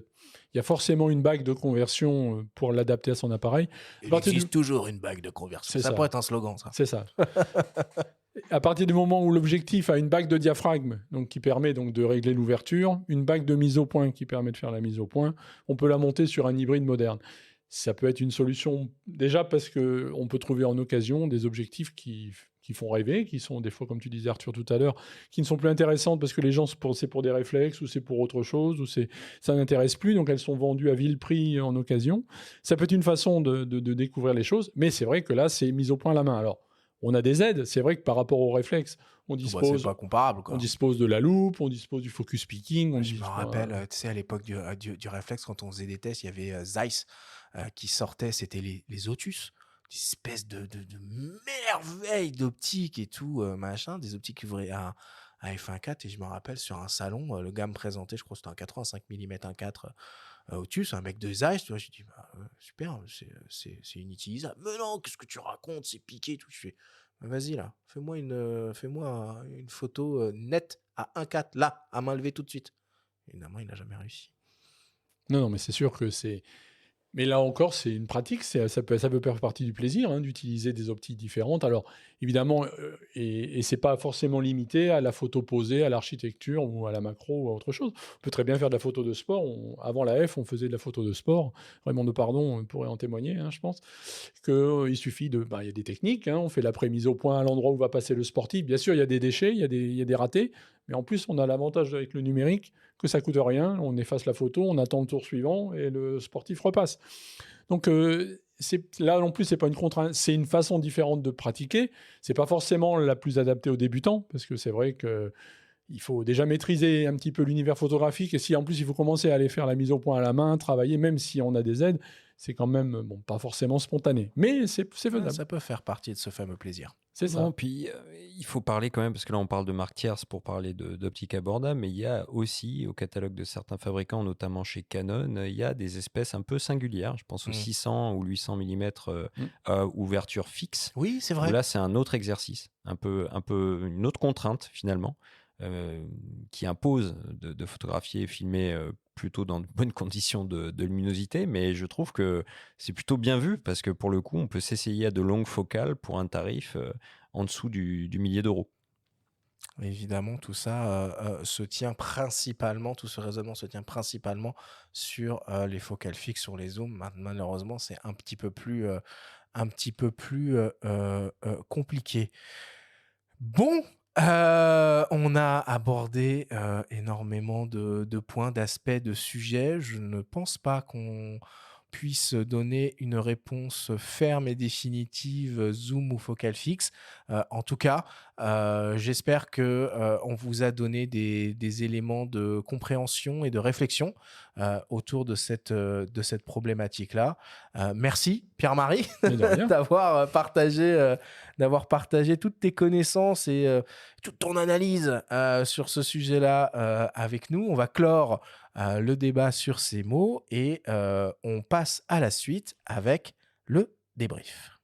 y a forcément une bague de conversion pour l'adapter à son appareil. Il existe toujours une bague de conversion. C'est Ça ça. pourrait être un slogan, ça. C'est ça. À partir du moment où l'objectif a une bague de diaphragme, donc qui permet donc de régler l'ouverture, une bague de mise au point qui permet de faire la mise au point, on peut la monter sur un hybride moderne. Ça peut être une solution déjà parce qu'on peut trouver en occasion des objectifs qui font rêver, qui sont des fois, comme tu disais Arthur tout à l'heure, qui ne sont plus intéressantes parce que les gens, c'est pour des réflexes ou c'est pour autre chose, ou ça n'intéresse plus, donc elles sont vendues à vil prix en occasion. Ça peut être une façon de découvrir les choses, mais c'est vrai que là, c'est mise au point à la main. Alors, on a des aides, c'est vrai que par rapport aux réflexes, c'est pas comparable, quoi. on dispose de la loupe, on dispose du focus picking. Je me rappelle, tu sais, à l'époque du réflexe, quand on faisait des tests, il y avait Zeiss qui sortait, c'était les Otus, des espèces de merveilles d'optique et tout, machin, des optiques qui ouvraient à à f1.4 et je me rappelle sur un salon, le gars me présentait, je crois que c'était un 85 mm 1.4 au-dessus, c'est un mec de Zeiss, tu vois, j'ai dit bah, super, c'est inutilisable. Mais non, qu'est-ce que tu racontes, c'est piqué, tout. Je fais bah, vas-y là, fais-moi une photo nette à 1.4 là, à main levée tout de suite. Évidemment, il n'a jamais réussi. Non, mais c'est sûr que c'est. Mais là encore, c'est une pratique, ça peut faire partie du plaisir d'utiliser des optiques différentes. Alors, évidemment, et c'est pas forcément limité à la photo posée, à l'architecture ou à la macro ou à autre chose. On peut très bien faire de la photo de sport. Avant la F, on faisait de la photo de sport. Raymond Depardon pourrait en témoigner, je pense. Il suffit de. Il y a des techniques. On fait la prémise au point à l'endroit où va passer le sportif. Bien sûr, il y a des déchets, il y a des ratés. Mais en plus, on a l'avantage avec le numérique que ça coûte rien. On efface la photo, on attend le tour suivant et le sportif repasse. Donc là non plus, c'est pas une contrainte, c'est une façon différente de pratiquer. C'est pas forcément la plus adaptée aux débutants, parce que c'est vrai que il faut déjà maîtriser un petit peu l'univers photographique. Et si en plus il faut commencer à aller faire la mise au point à la main, travailler, même si on a des aides, c'est quand même pas forcément spontané. Mais c'est faisable. Ça peut faire partie de ce fameux plaisir. C'est ça. Non, puis il faut parler quand même, parce que là on parle de marque tierce pour parler d'optique abordable, mais il y a aussi au catalogue de certains fabricants, notamment chez Canon, il y a des espèces un peu singulières. Je pense aux 600 ou 800 mm à ouverture fixe. Oui, c'est vrai. Où là c'est un autre exercice, un peu une autre contrainte finalement, qui impose de photographier et filmer plutôt dans de bonnes conditions de luminosité, mais je trouve que c'est plutôt bien vu parce que pour le coup, on peut s'essayer à de longues focales pour un tarif en dessous du millier d'euros. Évidemment, tout ça se tient principalement, tout ce raisonnement se tient principalement sur les focales fixes, sur les zooms. Malheureusement, c'est un petit peu plus compliqué. Bon, on a abordé énormément de points, d'aspects, de sujets. Je ne pense pas qu'on puisse donner une réponse ferme et définitive, zoom ou focale fixe. En tout cas, j'espère qu'on vous a donné des éléments de compréhension et de réflexion autour de cette problématique-là. Merci Pierre-Marie d'avoir partagé toutes tes connaissances et toute ton analyse sur ce sujet-là avec nous. On va clore le débat sur ces mots et on passe à la suite avec le débrief.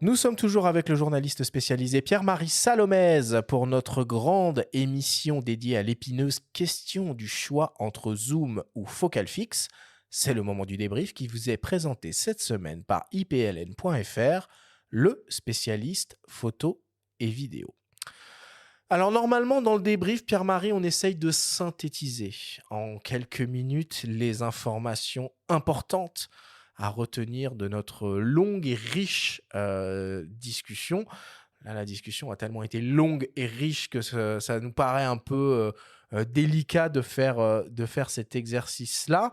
Nous sommes toujours avec le journaliste spécialisé Pierre-Marie Salomez pour notre grande émission dédiée à l'épineuse question du choix entre zoom ou focale fixe. C'est le moment du débrief qui vous est présenté cette semaine par ipln.fr, le spécialiste photo et vidéo. Alors normalement dans le débrief, Pierre-Marie, on essaye de synthétiser en quelques minutes les informations importantes à retenir de notre longue et riche discussion. Là, la discussion a tellement été longue et riche que ça nous paraît un peu délicat de faire cet exercice-là.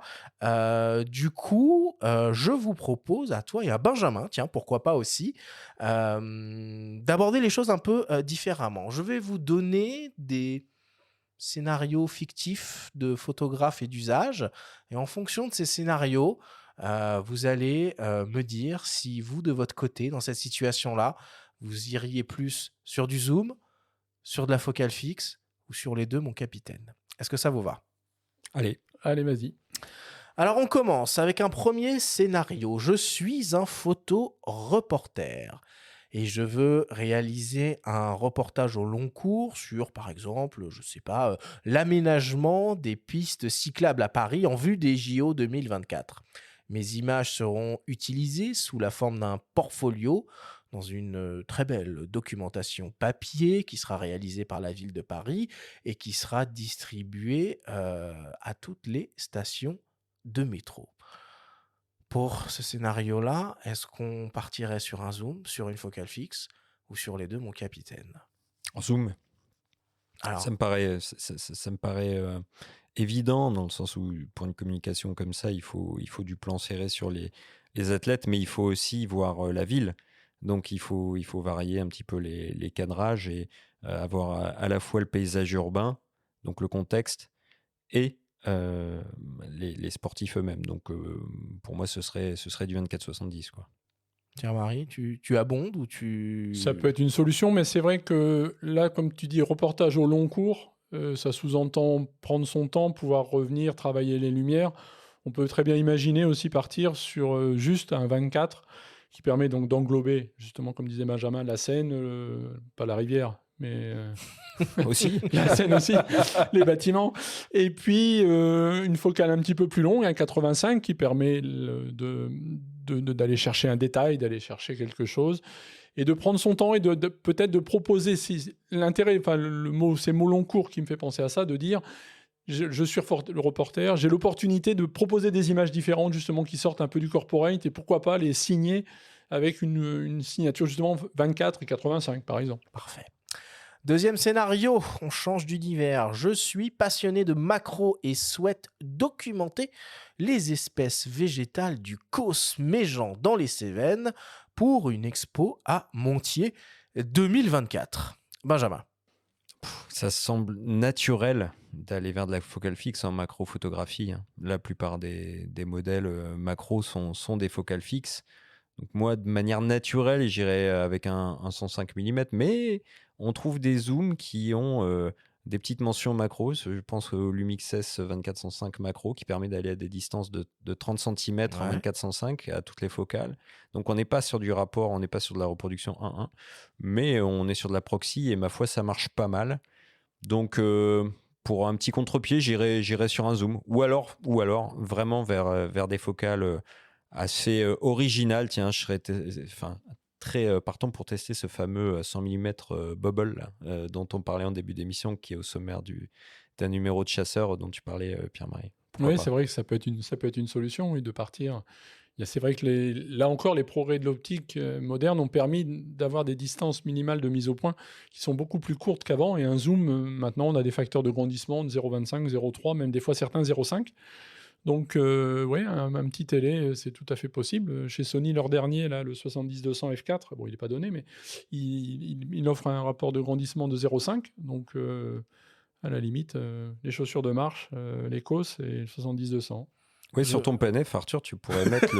Du coup, je vous propose à toi et à Benjamin, tiens, pourquoi pas aussi, d'aborder les choses un peu différemment. Je vais vous donner des scénarios fictifs de photographes et d'usage. Et en fonction de ces scénarios, vous allez me dire si vous, de votre côté, dans cette situation-là, vous iriez plus sur du zoom, sur de la focale fixe ou sur les deux, mon capitaine. Est-ce que ça vous va ? Allez, vas-y. Alors, on commence avec un premier scénario. Je suis un photo-reporter et je veux réaliser un reportage au long cours sur, par exemple, je sais pas, l'aménagement des pistes cyclables à Paris en vue des JO 2024. Mes images seront utilisées sous la forme d'un portfolio dans une très belle documentation papier qui sera réalisée par la ville de Paris et qui sera distribuée à toutes les stations de métro. Pour ce scénario-là, est-ce qu'on partirait sur un zoom, sur une focale fixe ou sur les deux, mon capitaine ? En zoom. Alors, ça me paraît évident dans le sens où pour une communication comme ça, il faut du plan serré sur les athlètes, mais il faut aussi voir la ville. Donc il faut varier un petit peu les cadrages et avoir à la fois le paysage urbain, donc le contexte, et les sportifs eux-mêmes. Donc pour moi, ce serait du 24-70, quoi. Pierre-Marie, tu abondes ou tu... Ça peut être une solution, mais c'est vrai que là, comme tu dis, reportage au long cours, ça sous-entend prendre son temps, pouvoir revenir, travailler les lumières. On peut très bien imaginer aussi partir sur juste un 24 qui permet donc d'englober, justement, comme disait Benjamin, la Seine, pas la rivière, mais Aussi. la Seine aussi, les bâtiments. Et puis, une focale un petit peu plus longue, un 85, qui permet d'aller chercher un détail, d'aller chercher quelque chose, et de prendre son temps et peut-être de proposer l'intérêt, enfin, c'est mots long court qui me fait penser à ça, de dire... Je suis le reporter, j'ai l'opportunité de proposer des images différentes, justement, qui sortent un peu du corporate, et pourquoi pas les signer avec une signature, justement, 24 et 85, par exemple. Parfait. Deuxième scénario, on change d'univers. Je suis passionné de macro et souhaite documenter les espèces végétales du Causse Méjean dans les Cévennes pour une expo à Montier 2024. Benjamin. Ça semble naturel d'aller vers de la focale fixe en macro-photographie. La plupart des modèles macro sont des focales fixes. Donc moi, de manière naturelle, j'irais avec un 105 mm, mais on trouve des zooms qui ont des petites mentions macro. Je pense au Lumix S 24-105 macro qui permet d'aller à des distances de 30 cm en 24-105 à toutes les focales. Donc on n'est pas sur du rapport, on n'est pas sur de la reproduction 1-1, mais on est sur de la proxy et ma foi, ça marche pas mal. Donc pour un petit contre-pied, j'irais sur un zoom. Ou alors vraiment vers des focales assez originales. Tiens, je serais très partant pour tester ce fameux 100 mm bubble là, dont on parlait en début d'émission, qui est au sommaire d'un numéro de chasseur dont tu parlais, Pierre-Marie. Oui, c'est vrai que ça peut être une solution, oui, de partir. C'est vrai que là encore, les progrès de l'optique moderne ont permis d'avoir des distances minimales de mise au point qui sont beaucoup plus courtes qu'avant. Et un zoom, maintenant, on a des facteurs de grandissement de 0,25, 0,3, même des fois certains 0,5. Donc, oui, un petit télé, c'est tout à fait possible. Chez Sony, leur dernier, là, le 70-200 f4, bon, il n'est pas donné, mais il offre un rapport de grandissement de 0,5. Donc, à la limite, les chaussures de marche, les Causse et le 70-200. Oui, sur ton PNF, Arthur, tu pourrais mettre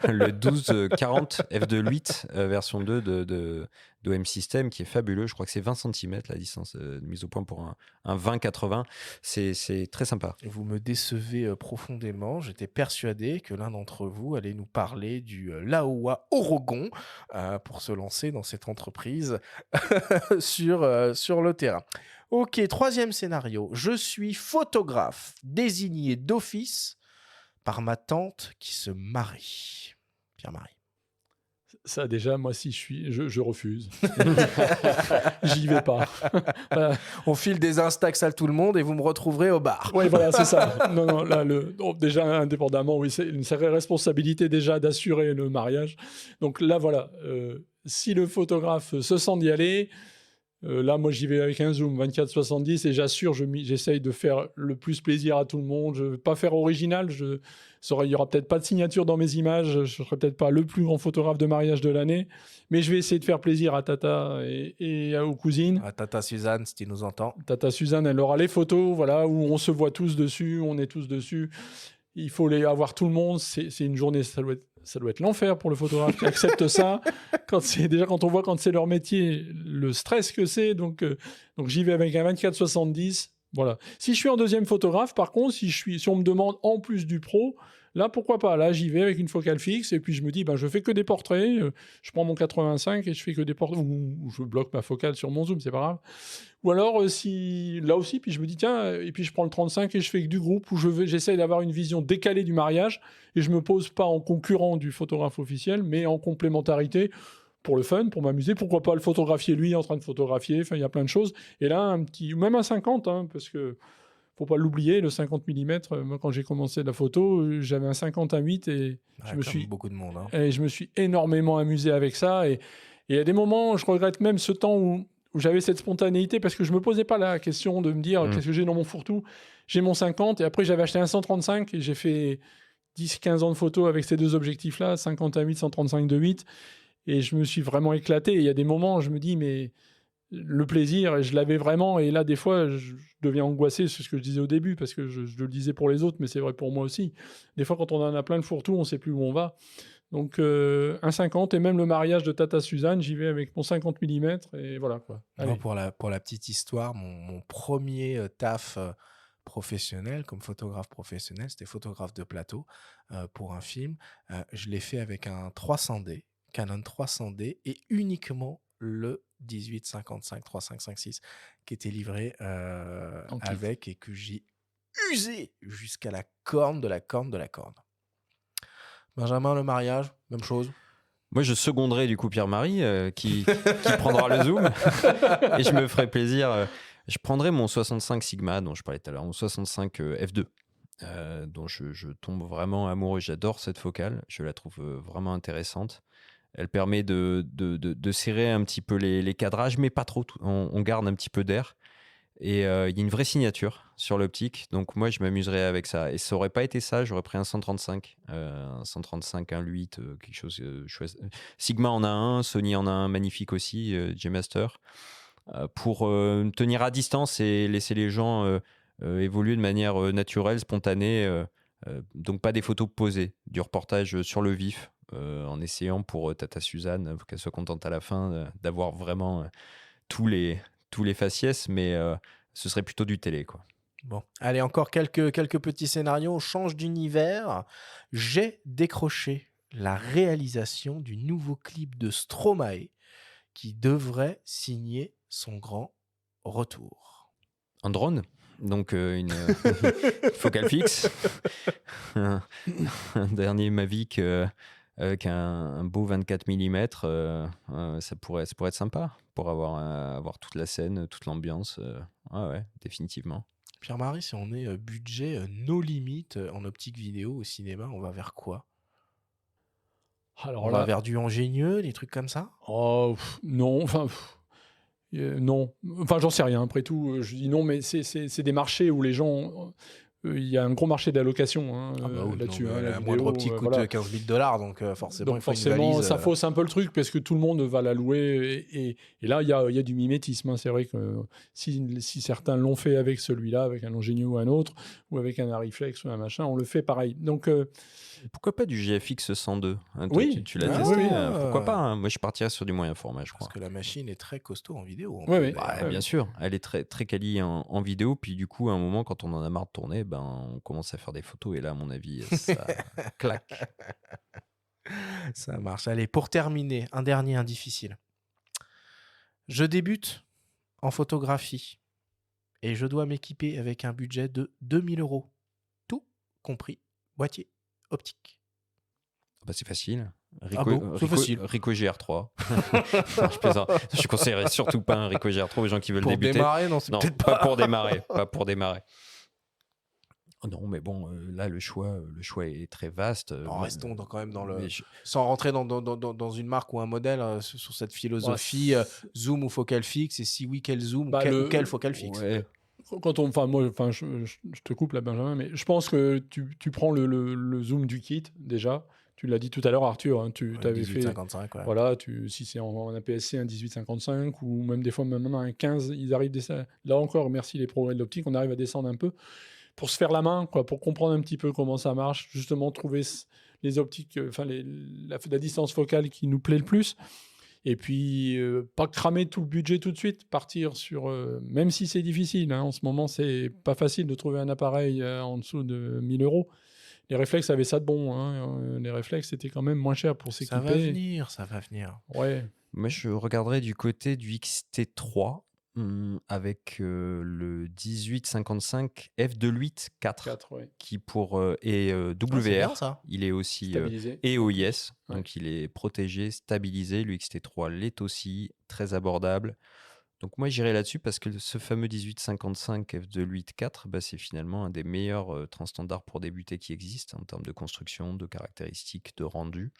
le 1240 f2.8 version 2 d'OM System, qui est fabuleux. Je crois que c'est 20 cm la distance de mise au point pour un 20-80. C'est très sympa. Vous me décevez profondément. J'étais persuadé que l'un d'entre vous allait nous parler du Laowa Orogon pour se lancer dans cette entreprise sur le terrain. Ok, troisième scénario. Je suis photographe désigné d'office par ma tante qui se marie. Pierre-Marie. Ça, déjà, moi, si je refuse. J'y vais pas. Voilà. On file des instax à tout le monde et vous me retrouverez au bar. Oui, voilà, c'est ça. Non, là, déjà, indépendamment, oui, c'est une sacrée responsabilité déjà d'assurer le mariage. Donc là, voilà, si le photographe se sent d'y aller, là, moi, j'y vais avec un zoom 24-70 et j'assure, j'essaye de faire le plus plaisir à tout le monde. Je ne vais pas faire original. Il n'y aura peut-être pas de signature dans mes images. Je ne serai peut-être pas le plus grand photographe de mariage de l'année. Mais je vais essayer de faire plaisir à Tata et aux cousines. À Tata Suzanne, si tu nous entends. Tata Suzanne, elle aura les photos, voilà, où on se voit tous dessus, on est tous dessus. Il faut avoir tout le monde. C'est une journée, ça doit être l'enfer pour le photographe qui accepte ça. Quand on voit quand c'est leur métier, le stress que c'est. Donc j'y vais avec un 24-70. Voilà. Si je suis en deuxième photographe, par contre, si on me demande en plus du pro, là, pourquoi pas? Là, j'y vais avec une focale fixe et puis je me dis, je fais que des portraits. Je prends mon 85 et je fais que des portraits. Ou je bloque ma focale sur mon zoom, c'est pas grave. Ou alors, là aussi, puis je me dis, tiens, et puis je prends le 35 et je fais que du groupe où j'essaye d'avoir une vision décalée du mariage et je me pose pas en concurrent du photographe officiel, mais en complémentarité pour le fun, pour m'amuser. Pourquoi pas le photographier lui en train de photographier? Enfin, il y a plein de choses. Et là, même un 50, parce que faut pas l'oublier, le 50 mm. Moi, quand j'ai commencé la photo, j'avais un 50-1.8 et beaucoup de monde. Et je me suis énormément amusé avec ça. Et il y a des moments, je regrette même ce temps où j'avais cette spontanéité parce que je me posais pas la question de me dire qu'est-ce que j'ai dans mon fourre-tout. J'ai mon 50 et après j'avais acheté un 135 et j'ai fait 10-15 ans de photos avec ces deux objectifs-là, 50-1.8, 135-2.8. Et je me suis vraiment éclaté. Et il y a des moments, je me dis, mais le plaisir, et je l'avais vraiment. Et là, des fois, je deviens angoissé, c'est ce que je disais au début, parce que je le disais pour les autres, mais c'est vrai pour moi aussi. Des fois, quand on en a plein le fourre-tout, on ne sait plus où on va. Donc, un 50, et même le mariage de Tata Suzanne, j'y vais avec mon 50 mm, et voilà, quoi. Moi, Allez. pour la petite histoire, mon premier taf professionnel, comme photographe professionnel, c'était photographe de plateau pour un film. Je l'ai fait avec un 300D, Canon 300D, et uniquement le 18-55 3556 qui était livré En kit. avec, et que j'ai usé jusqu'à la corne de la corne de la corne. Benjamin, le mariage, même chose. Moi, je seconderai du coup Pierre-Marie qui prendra le zoom et je me ferai plaisir. Je prendrai mon 65 Sigma dont je parlais tout à l'heure, mon 65 f2, dont je tombe vraiment amoureux. J'adore cette focale, je la trouve vraiment intéressante. Elle permet de serrer un petit peu les cadrages, mais pas trop. On garde un petit peu d'air. Et il y a une vraie signature sur l'optique. Donc moi, je m'amuserais avec ça. Et ça n'aurait pas été ça, j'aurais pris un 135. Un 135, un 8, quelque chose chouette. Sigma en a un, Sony en a un magnifique aussi, G-Master. Pour tenir à distance et laisser les gens évoluer de manière naturelle, spontanée. Donc pas des photos posées, du reportage sur le vif, en essayant pour Tata Suzanne, qu'elle soit contente à la fin, d'avoir vraiment tous les faciès, mais ce serait plutôt du télé, quoi. Bon, allez, encore quelques petits scénarios. On change d'univers. J'ai décroché la réalisation du nouveau clip de Stromae qui devrait signer son grand retour. Un drone, donc une focale fixe, un dernier Mavic avec un beau 24 mm, ça pourrait être sympa pour avoir toute la scène, toute l'ambiance. Ouais, définitivement. Pierre-Marie, si on est budget no limite en optique vidéo au cinéma, on va vers quoi? Alors On là, va vers du ingénieux, des trucs comme ça? oh, non, enfin, non. Enfin, j'en sais rien. Après tout, je dis non, mais c'est des marchés où les gens. Il y a un gros marché d'allocation là-dessus. Non, mais La la moindre vidéo, optique coûte voilà. $15 000, donc forcément, Donc il faut une forcément, valise. ça fausse un peu le truc parce que tout le monde va la louer. Et là, il y a du mimétisme, hein. C'est vrai que si certains l'ont fait avec celui-là, avec un ingénieux ou un autre, ou avec un Arriflex ou un machin, on le fait pareil. Donc, Pourquoi pas du GFX 102, hein, Oui. tu l'as Ah, testé, oui. Pourquoi pas, hein. Moi, je partirais sur du moyen format, je crois. Parce que la machine est très costaud en vidéo. Oui, oui. Ouais, bien sûr, elle est très, très quali en vidéo. Puis du coup, à un moment, quand on en a marre de tourner, on commence à faire des photos. Et là, à mon avis, ça claque. Ça marche. Allez, pour terminer, un dernier difficile. Je débute en photographie et je dois m'équiper avec un budget de 2 000 €. Tout compris, boîtier, optique. Bah, c'est facile. Ah bon, c'est facile. Ricoh GR3. Non, je plaisante. Je conseillerais surtout pas un Ricoh GR3 aux gens qui veulent Pour débuter. démarrer, non, c'est Non, peut-être pas pour démarrer. Pas pour démarrer. Oh non, mais bon, là, le choix est très vaste. Non, restons quand même dans le... Mais Sans rentrer dans une marque ou un modèle sur cette philosophie zoom ou focale fixe, et si oui, quel zoom ou quelle focale fixe. Ouais. Je te coupe là, Benjamin, mais je pense que tu prends le zoom du kit déjà. Tu l'as dit tout à l'heure, Arthur, hein, tu avais fait. 18-55, ouais. Voilà, si c'est en APS-C, un 18-55, ou même des fois, maintenant, un 15, ils arrivent. Là encore, merci les progrès de l'optique, on arrive à descendre un peu pour se faire la main, quoi, pour comprendre un petit peu comment ça marche, justement, trouver les optiques, la distance focale qui nous plaît le plus. Et puis, pas cramer tout le budget tout de suite, partir sur... même si c'est difficile, hein, en ce moment, c'est pas facile de trouver un appareil en dessous de 1 000 €. Les réflexes avaient ça de bon. Hein. Les réflexes, c'était quand même moins cher pour s'équiper. Ça va venir. Ouais. Moi, je regarderais du côté du XT3 avec le 18-55 f2.8 4 ouais. qui est WR. bien, ça. Il est aussi Stabilisé. EOIS, Ouais. donc il est protégé, stabilisé. Le XT3 l'est aussi, très abordable. Donc moi, j'irai là-dessus parce que ce fameux 18-55 f2.8 4, c'est finalement un des meilleurs transstandards pour débuter qui existe en termes de construction, de caractéristiques, de rendu.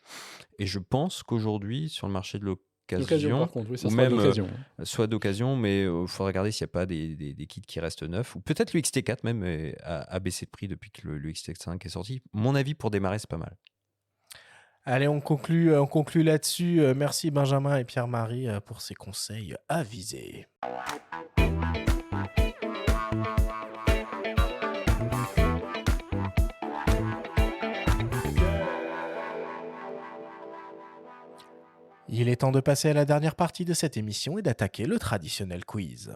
Et je pense qu'aujourd'hui, sur le marché de L'occasion, par contre, oui, ça ou sera même d'occasion. soit d'occasion, mais il faudra regarder s'il n'y a pas des kits qui restent neufs, ou peut-être le XT4 même a baissé de prix depuis que le XT5 est sorti. Mon avis, pour démarrer, c'est pas mal. Allez, on conclut là-dessus. Merci Benjamin et Pierre-Marie pour ces conseils avisés. Il est temps de passer à la dernière partie de cette émission et d'attaquer le traditionnel quiz.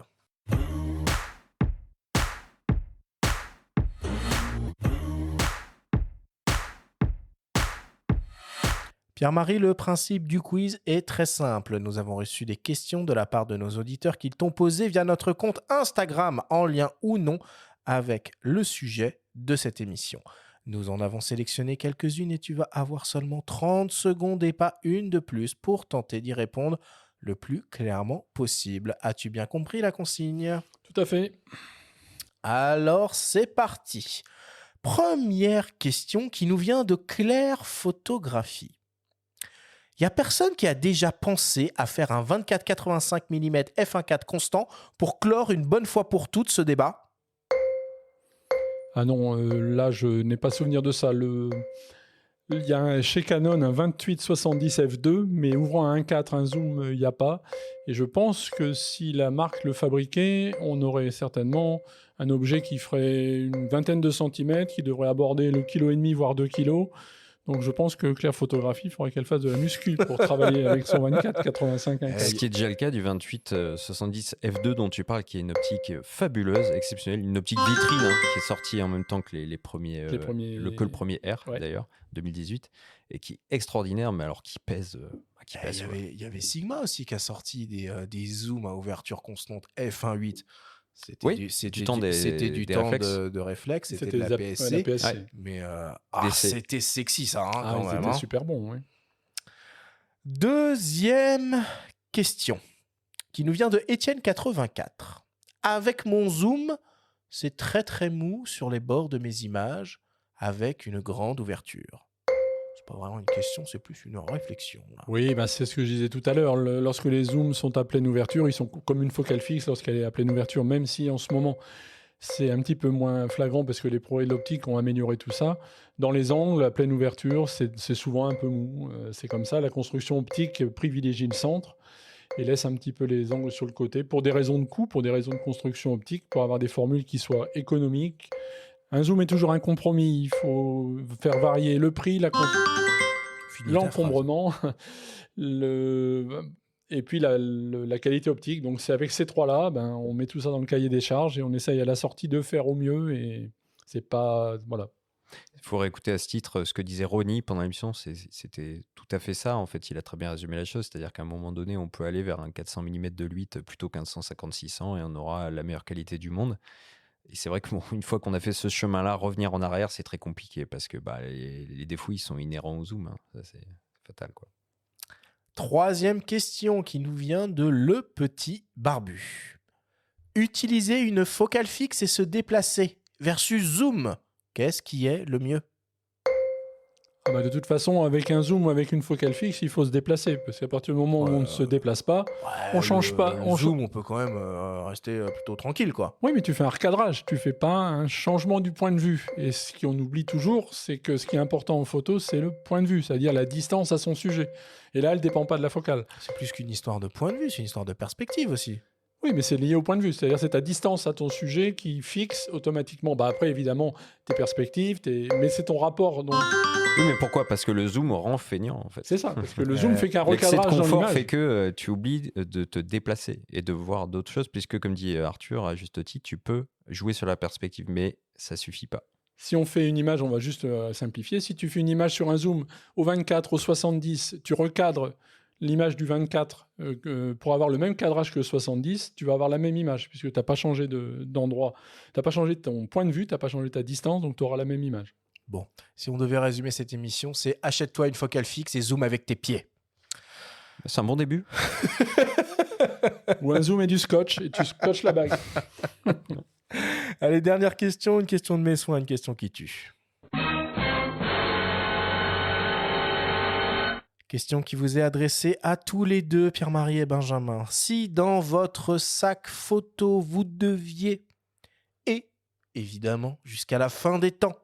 Pierre-Marie, le principe du quiz est très simple. Nous avons reçu des questions de la part de nos auditeurs qui t'ont posées via notre compte Instagram, en lien ou non avec le sujet de cette émission. Nous en avons sélectionné quelques-unes et tu vas avoir seulement 30 secondes et pas une de plus pour tenter d'y répondre le plus clairement possible. As-tu bien compris la consigne ? Tout à fait. Alors, c'est parti. Première question qui nous vient de Claire Photographie. Il n'y a personne qui a déjà pensé à faire un 24-85 mm f1.4 constant pour clore une bonne fois pour toutes ce débat ? Ah non, là, je n'ai pas souvenir de ça. Il y a chez Canon un 28-70 f2, mais ouvrant un 1.4, un zoom, il n'y a pas. Et je pense que si la marque le fabriquait, on aurait certainement un objet qui ferait une vingtaine de centimètres, qui devrait aborder le 1,5 kg, voire 2 kg. Donc je pense que Claire Photographie, il faudrait qu'elle fasse de la muscu pour travailler avec son 24-85 1.4. Ce qui est déjà le cas du 28-70 f2 dont tu parles, qui est une optique fabuleuse, exceptionnelle, une optique vitrine qui est sortie en même temps que le premier R d'ailleurs, 2018, et qui est extraordinaire, mais alors qui pèse. Il y avait Sigma aussi qui a sorti des zooms à ouverture constante f1.8. C'était du temps de réflexe, c'était de la PSC. Mais c'était sexy ça, quand même. C'était super bon, oui. Deuxième question, qui nous vient de Étienne84. Avec mon zoom, c'est très très mou sur les bords de mes images, avec une grande ouverture. C'est pas vraiment une question, c'est plus une réflexion. Là. Oui, c'est ce que je disais tout à l'heure. Lorsque les zooms sont à pleine ouverture, ils sont comme une focale fixe lorsqu'elle est à pleine ouverture, même si en ce moment, c'est un petit peu moins flagrant parce que les progrès de l'optique ont amélioré tout ça. Dans les angles, à pleine ouverture, c'est souvent un peu mou. C'est comme ça, la construction optique privilégie le centre et laisse un petit peu les angles sur le côté pour des raisons de coût, pour des raisons de construction optique, pour avoir des formules qui soient économiques. Un zoom est toujours un compromis. Il faut faire varier le prix, l'encombrement, et puis la qualité optique. Donc c'est avec ces trois-là, on met tout ça dans le cahier des charges et on essaye à la sortie de faire au mieux. Et c'est pas... Voilà. Il faut réécouter à ce titre ce que disait Ronnie pendant l'émission, c'était tout à fait ça. En fait, il a très bien résumé la chose, c'est-à-dire qu'à un moment donné, on peut aller vers un 400 mm de 8 plutôt qu'un 150-600 et on aura la meilleure qualité du monde. Et c'est vrai qu'une fois qu'on a fait ce chemin-là, revenir en arrière, c'est très compliqué parce que les défauts, ils sont inhérents au zoom. Ça, c'est fatal, quoi. Troisième question qui nous vient de Le Petit Barbu. Utiliser une focale fixe et se déplacer versus zoom, qu'est-ce qui est le mieux ? De toute façon, avec un zoom ou avec une focale fixe, il faut se déplacer. Parce qu'à partir du moment où on ne se déplace pas, on ne change pas. En zoom, on peut quand même rester plutôt tranquille, quoi. Oui, mais tu fais un recadrage. Tu ne fais pas un changement du point de vue. Et ce qu'on oublie toujours, c'est que ce qui est important en photo, c'est le point de vue, c'est-à-dire la distance à son sujet. Et là, elle ne dépend pas de la focale. C'est plus qu'une histoire de point de vue, c'est une histoire de perspective aussi. Oui, mais c'est lié au point de vue. C'est-à-dire c'est ta distance à ton sujet qui fixe automatiquement. Après, évidemment, tes perspectives, mais c'est ton rapport. Donc... Oui, mais pourquoi ? Parce que le zoom rend feignant, en fait. C'est ça, parce que le zoom fait qu'un recadrage dans l'image. L'excès de confort fait que tu oublies de te déplacer et de voir d'autres choses, puisque, comme dit Arthur, à juste titre, tu peux jouer sur la perspective, mais ça suffit pas. Si on fait une image, on va juste simplifier. Si tu fais une image sur un zoom au 24, au 70, tu recadres l'image du 24 pour avoir le même cadrage que le 70, tu vas avoir la même image, puisque tu n'as pas changé d'endroit. Tu n'as pas changé ton point de vue, tu n'as pas changé ta distance, donc tu auras la même image. Bon, si on devait résumer cette émission, c'est achète-toi une focale fixe et zoom avec tes pieds. C'est un bon début. Ou un zoom et du scotch, et tu scotches la bague. Allez, dernière question, une question de mes soins, une question qui tue. Question qui vous est adressée à tous les deux, Pierre-Marie et Benjamin. Si dans votre sac photo, vous deviez, et évidemment jusqu'à la fin des temps,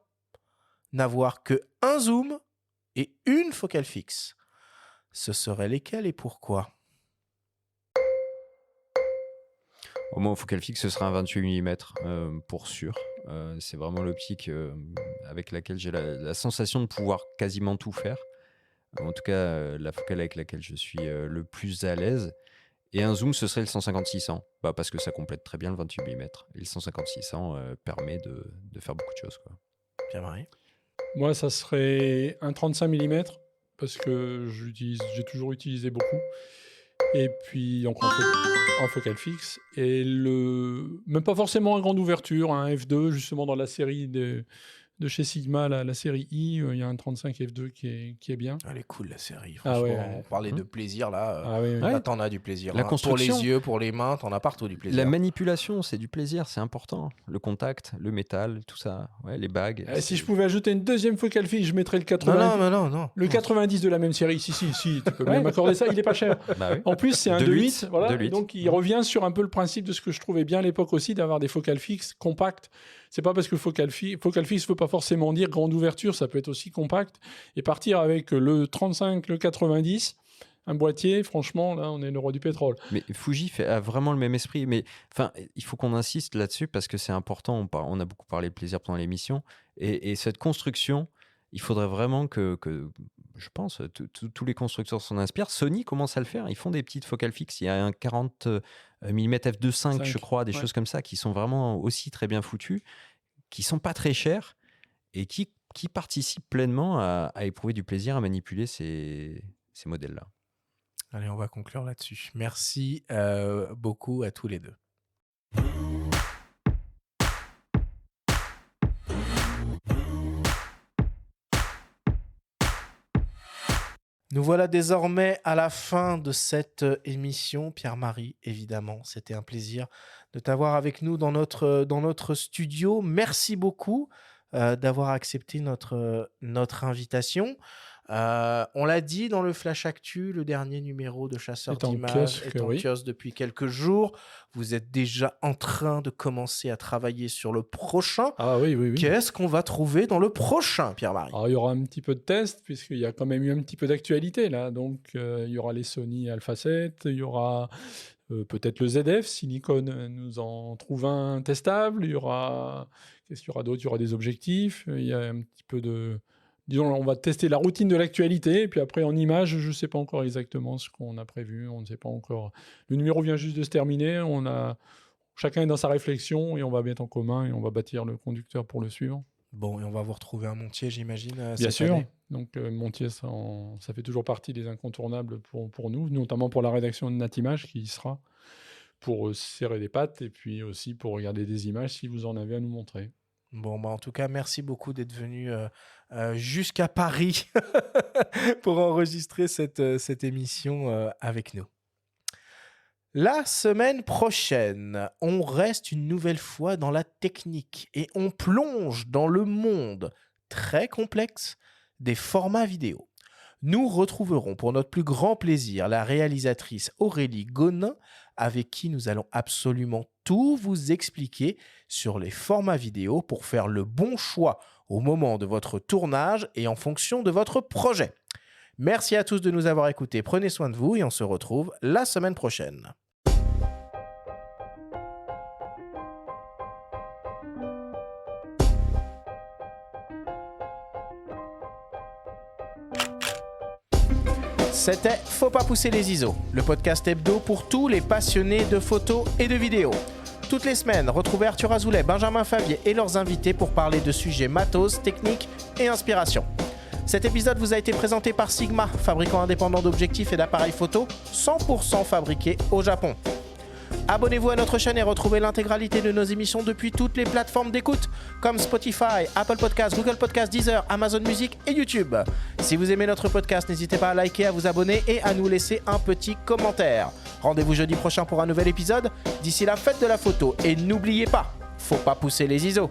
n'avoir que un zoom et une focale fixe. Ce seraient lesquelles et pourquoi ? Au moins, focale fixe, ce sera un 28 mm pour sûr. C'est vraiment l'optique avec laquelle j'ai la sensation de pouvoir quasiment tout faire. En tout cas, la focale avec laquelle je suis le plus à l'aise. Et un zoom, ce serait le 150-600, parce que ça complète très bien le 28 mm. Et le 150-600 permet de faire beaucoup de choses, quoi. Pierre-Marie ? Moi, ça serait un 35 mm, parce que j'ai toujours utilisé beaucoup. Et puis, donc, en focale fixe. Et même pas forcément en grande ouverture, un f2, justement, dans la série de chez Sigma, la série I, il y a un 35 f2 qui est bien. Elle est cool, la série. Franchement, on parlait de plaisir, là. Oui. Là, t'en as du plaisir. La construction, pour les yeux, pour les mains, t'en as partout du plaisir. La manipulation, c'est du plaisir, c'est important. Le contact, le métal, tout ça. Ouais, les bagues. Si je pouvais ajouter une deuxième focale fixe, je mettrais le 90. Non. Le 90 de la même série. Si, tu peux bien m'accorder ça, il est pas cher. Oui. En plus, c'est un 2.8. Voilà. 2.8. Donc, il revient sur un peu le principe de ce que je trouvais bien à l'époque aussi, d'avoir des focales fixes compactes. C'est pas parce que focale fixe veut pas forcément dire grande ouverture, ça peut être aussi compact. Et partir avec le 35, le 90, un boîtier, franchement, là, on est le roi du pétrole. Mais Fuji a vraiment le même esprit. Mais il faut qu'on insiste là-dessus parce que c'est important. On a beaucoup parlé de plaisir pendant l'émission. Et cette construction, il faudrait vraiment que je pense, tous les constructeurs s'en inspirent. Sony commence à le faire. Ils font des petites focales fixes. Il y a un 40 mm f2.5, je crois, des choses comme ça, qui sont vraiment aussi très bien foutues, qui sont pas très chères et qui participent pleinement à éprouver du plaisir à manipuler ces modèles-là. Allez, on va conclure là-dessus. Merci beaucoup à tous les deux. Nous voilà désormais à la fin de cette émission. Pierre-Marie, évidemment, c'était un plaisir de t'avoir avec nous dans notre studio. Merci beaucoup d'avoir accepté notre invitation. On l'a dit dans le Flash Actu, le dernier numéro de Chasseurs d'images est en kiosque depuis quelques jours. Vous êtes déjà en train de commencer à travailler sur le prochain. Ah oui. Qu'est-ce qu'on va trouver dans le prochain, Pierre-Marie ? Alors, il y aura un petit peu de tests, puisqu'il y a quand même eu un petit peu d'actualité là. Donc, il y aura les Sony Alpha 7, il y aura peut-être le ZF, si Nikon nous en trouve un testable. Qu'est-ce qu'il y aura d'autre ? Il y aura des objectifs. Il y a un petit peu de... Disons, on va tester la routine de l'actualité, et puis après, en images, je ne sais pas encore exactement ce qu'on a prévu, on ne sait pas encore. Le numéro vient juste de se terminer, chacun est dans sa réflexion, et on va mettre en commun, et on va bâtir le conducteur pour le suivant. Bon, et on va vous retrouver un Montier, j'imagine, Bien sûr. année. Donc, Montier, ça fait toujours partie des incontournables pour nous, notamment pour la rédaction de Natimage, qui y sera, pour serrer des pattes, et puis aussi pour regarder des images, si vous en avez à nous montrer. Bon, en tout cas, merci beaucoup d'être venu jusqu'à Paris pour enregistrer cette émission avec nous. La semaine prochaine, on reste une nouvelle fois dans la technique et on plonge dans le monde très complexe des formats vidéo. Nous retrouverons pour notre plus grand plaisir la réalisatrice Aurélie Gonin, avec qui nous allons absolument tout vous expliquer sur les formats vidéo pour faire le bon choix au moment de votre tournage et en fonction de votre projet. Merci à tous de nous avoir écoutés, prenez soin de vous et on se retrouve la semaine prochaine. C'était Faut pas pousser les ISO, le podcast hebdo pour tous les passionnés de photos et de vidéos. Toutes les semaines, retrouvez Arthur Azoulay, Benjamin Favier et leurs invités pour parler de sujets matos, techniques et inspiration. Cet épisode vous a été présenté par Sigma, fabricant indépendant d'objectifs et d'appareils photo 100% fabriqués au Japon. Abonnez-vous à notre chaîne et retrouvez l'intégralité de nos émissions depuis toutes les plateformes d'écoute comme Spotify, Apple Podcasts, Google Podcasts, Deezer, Amazon Music et YouTube. Si vous aimez notre podcast, n'hésitez pas à liker, à vous abonner et à nous laisser un petit commentaire. Rendez-vous jeudi prochain pour un nouvel épisode. D'ici là, faites de la photo et n'oubliez pas, faut pas pousser les ISO.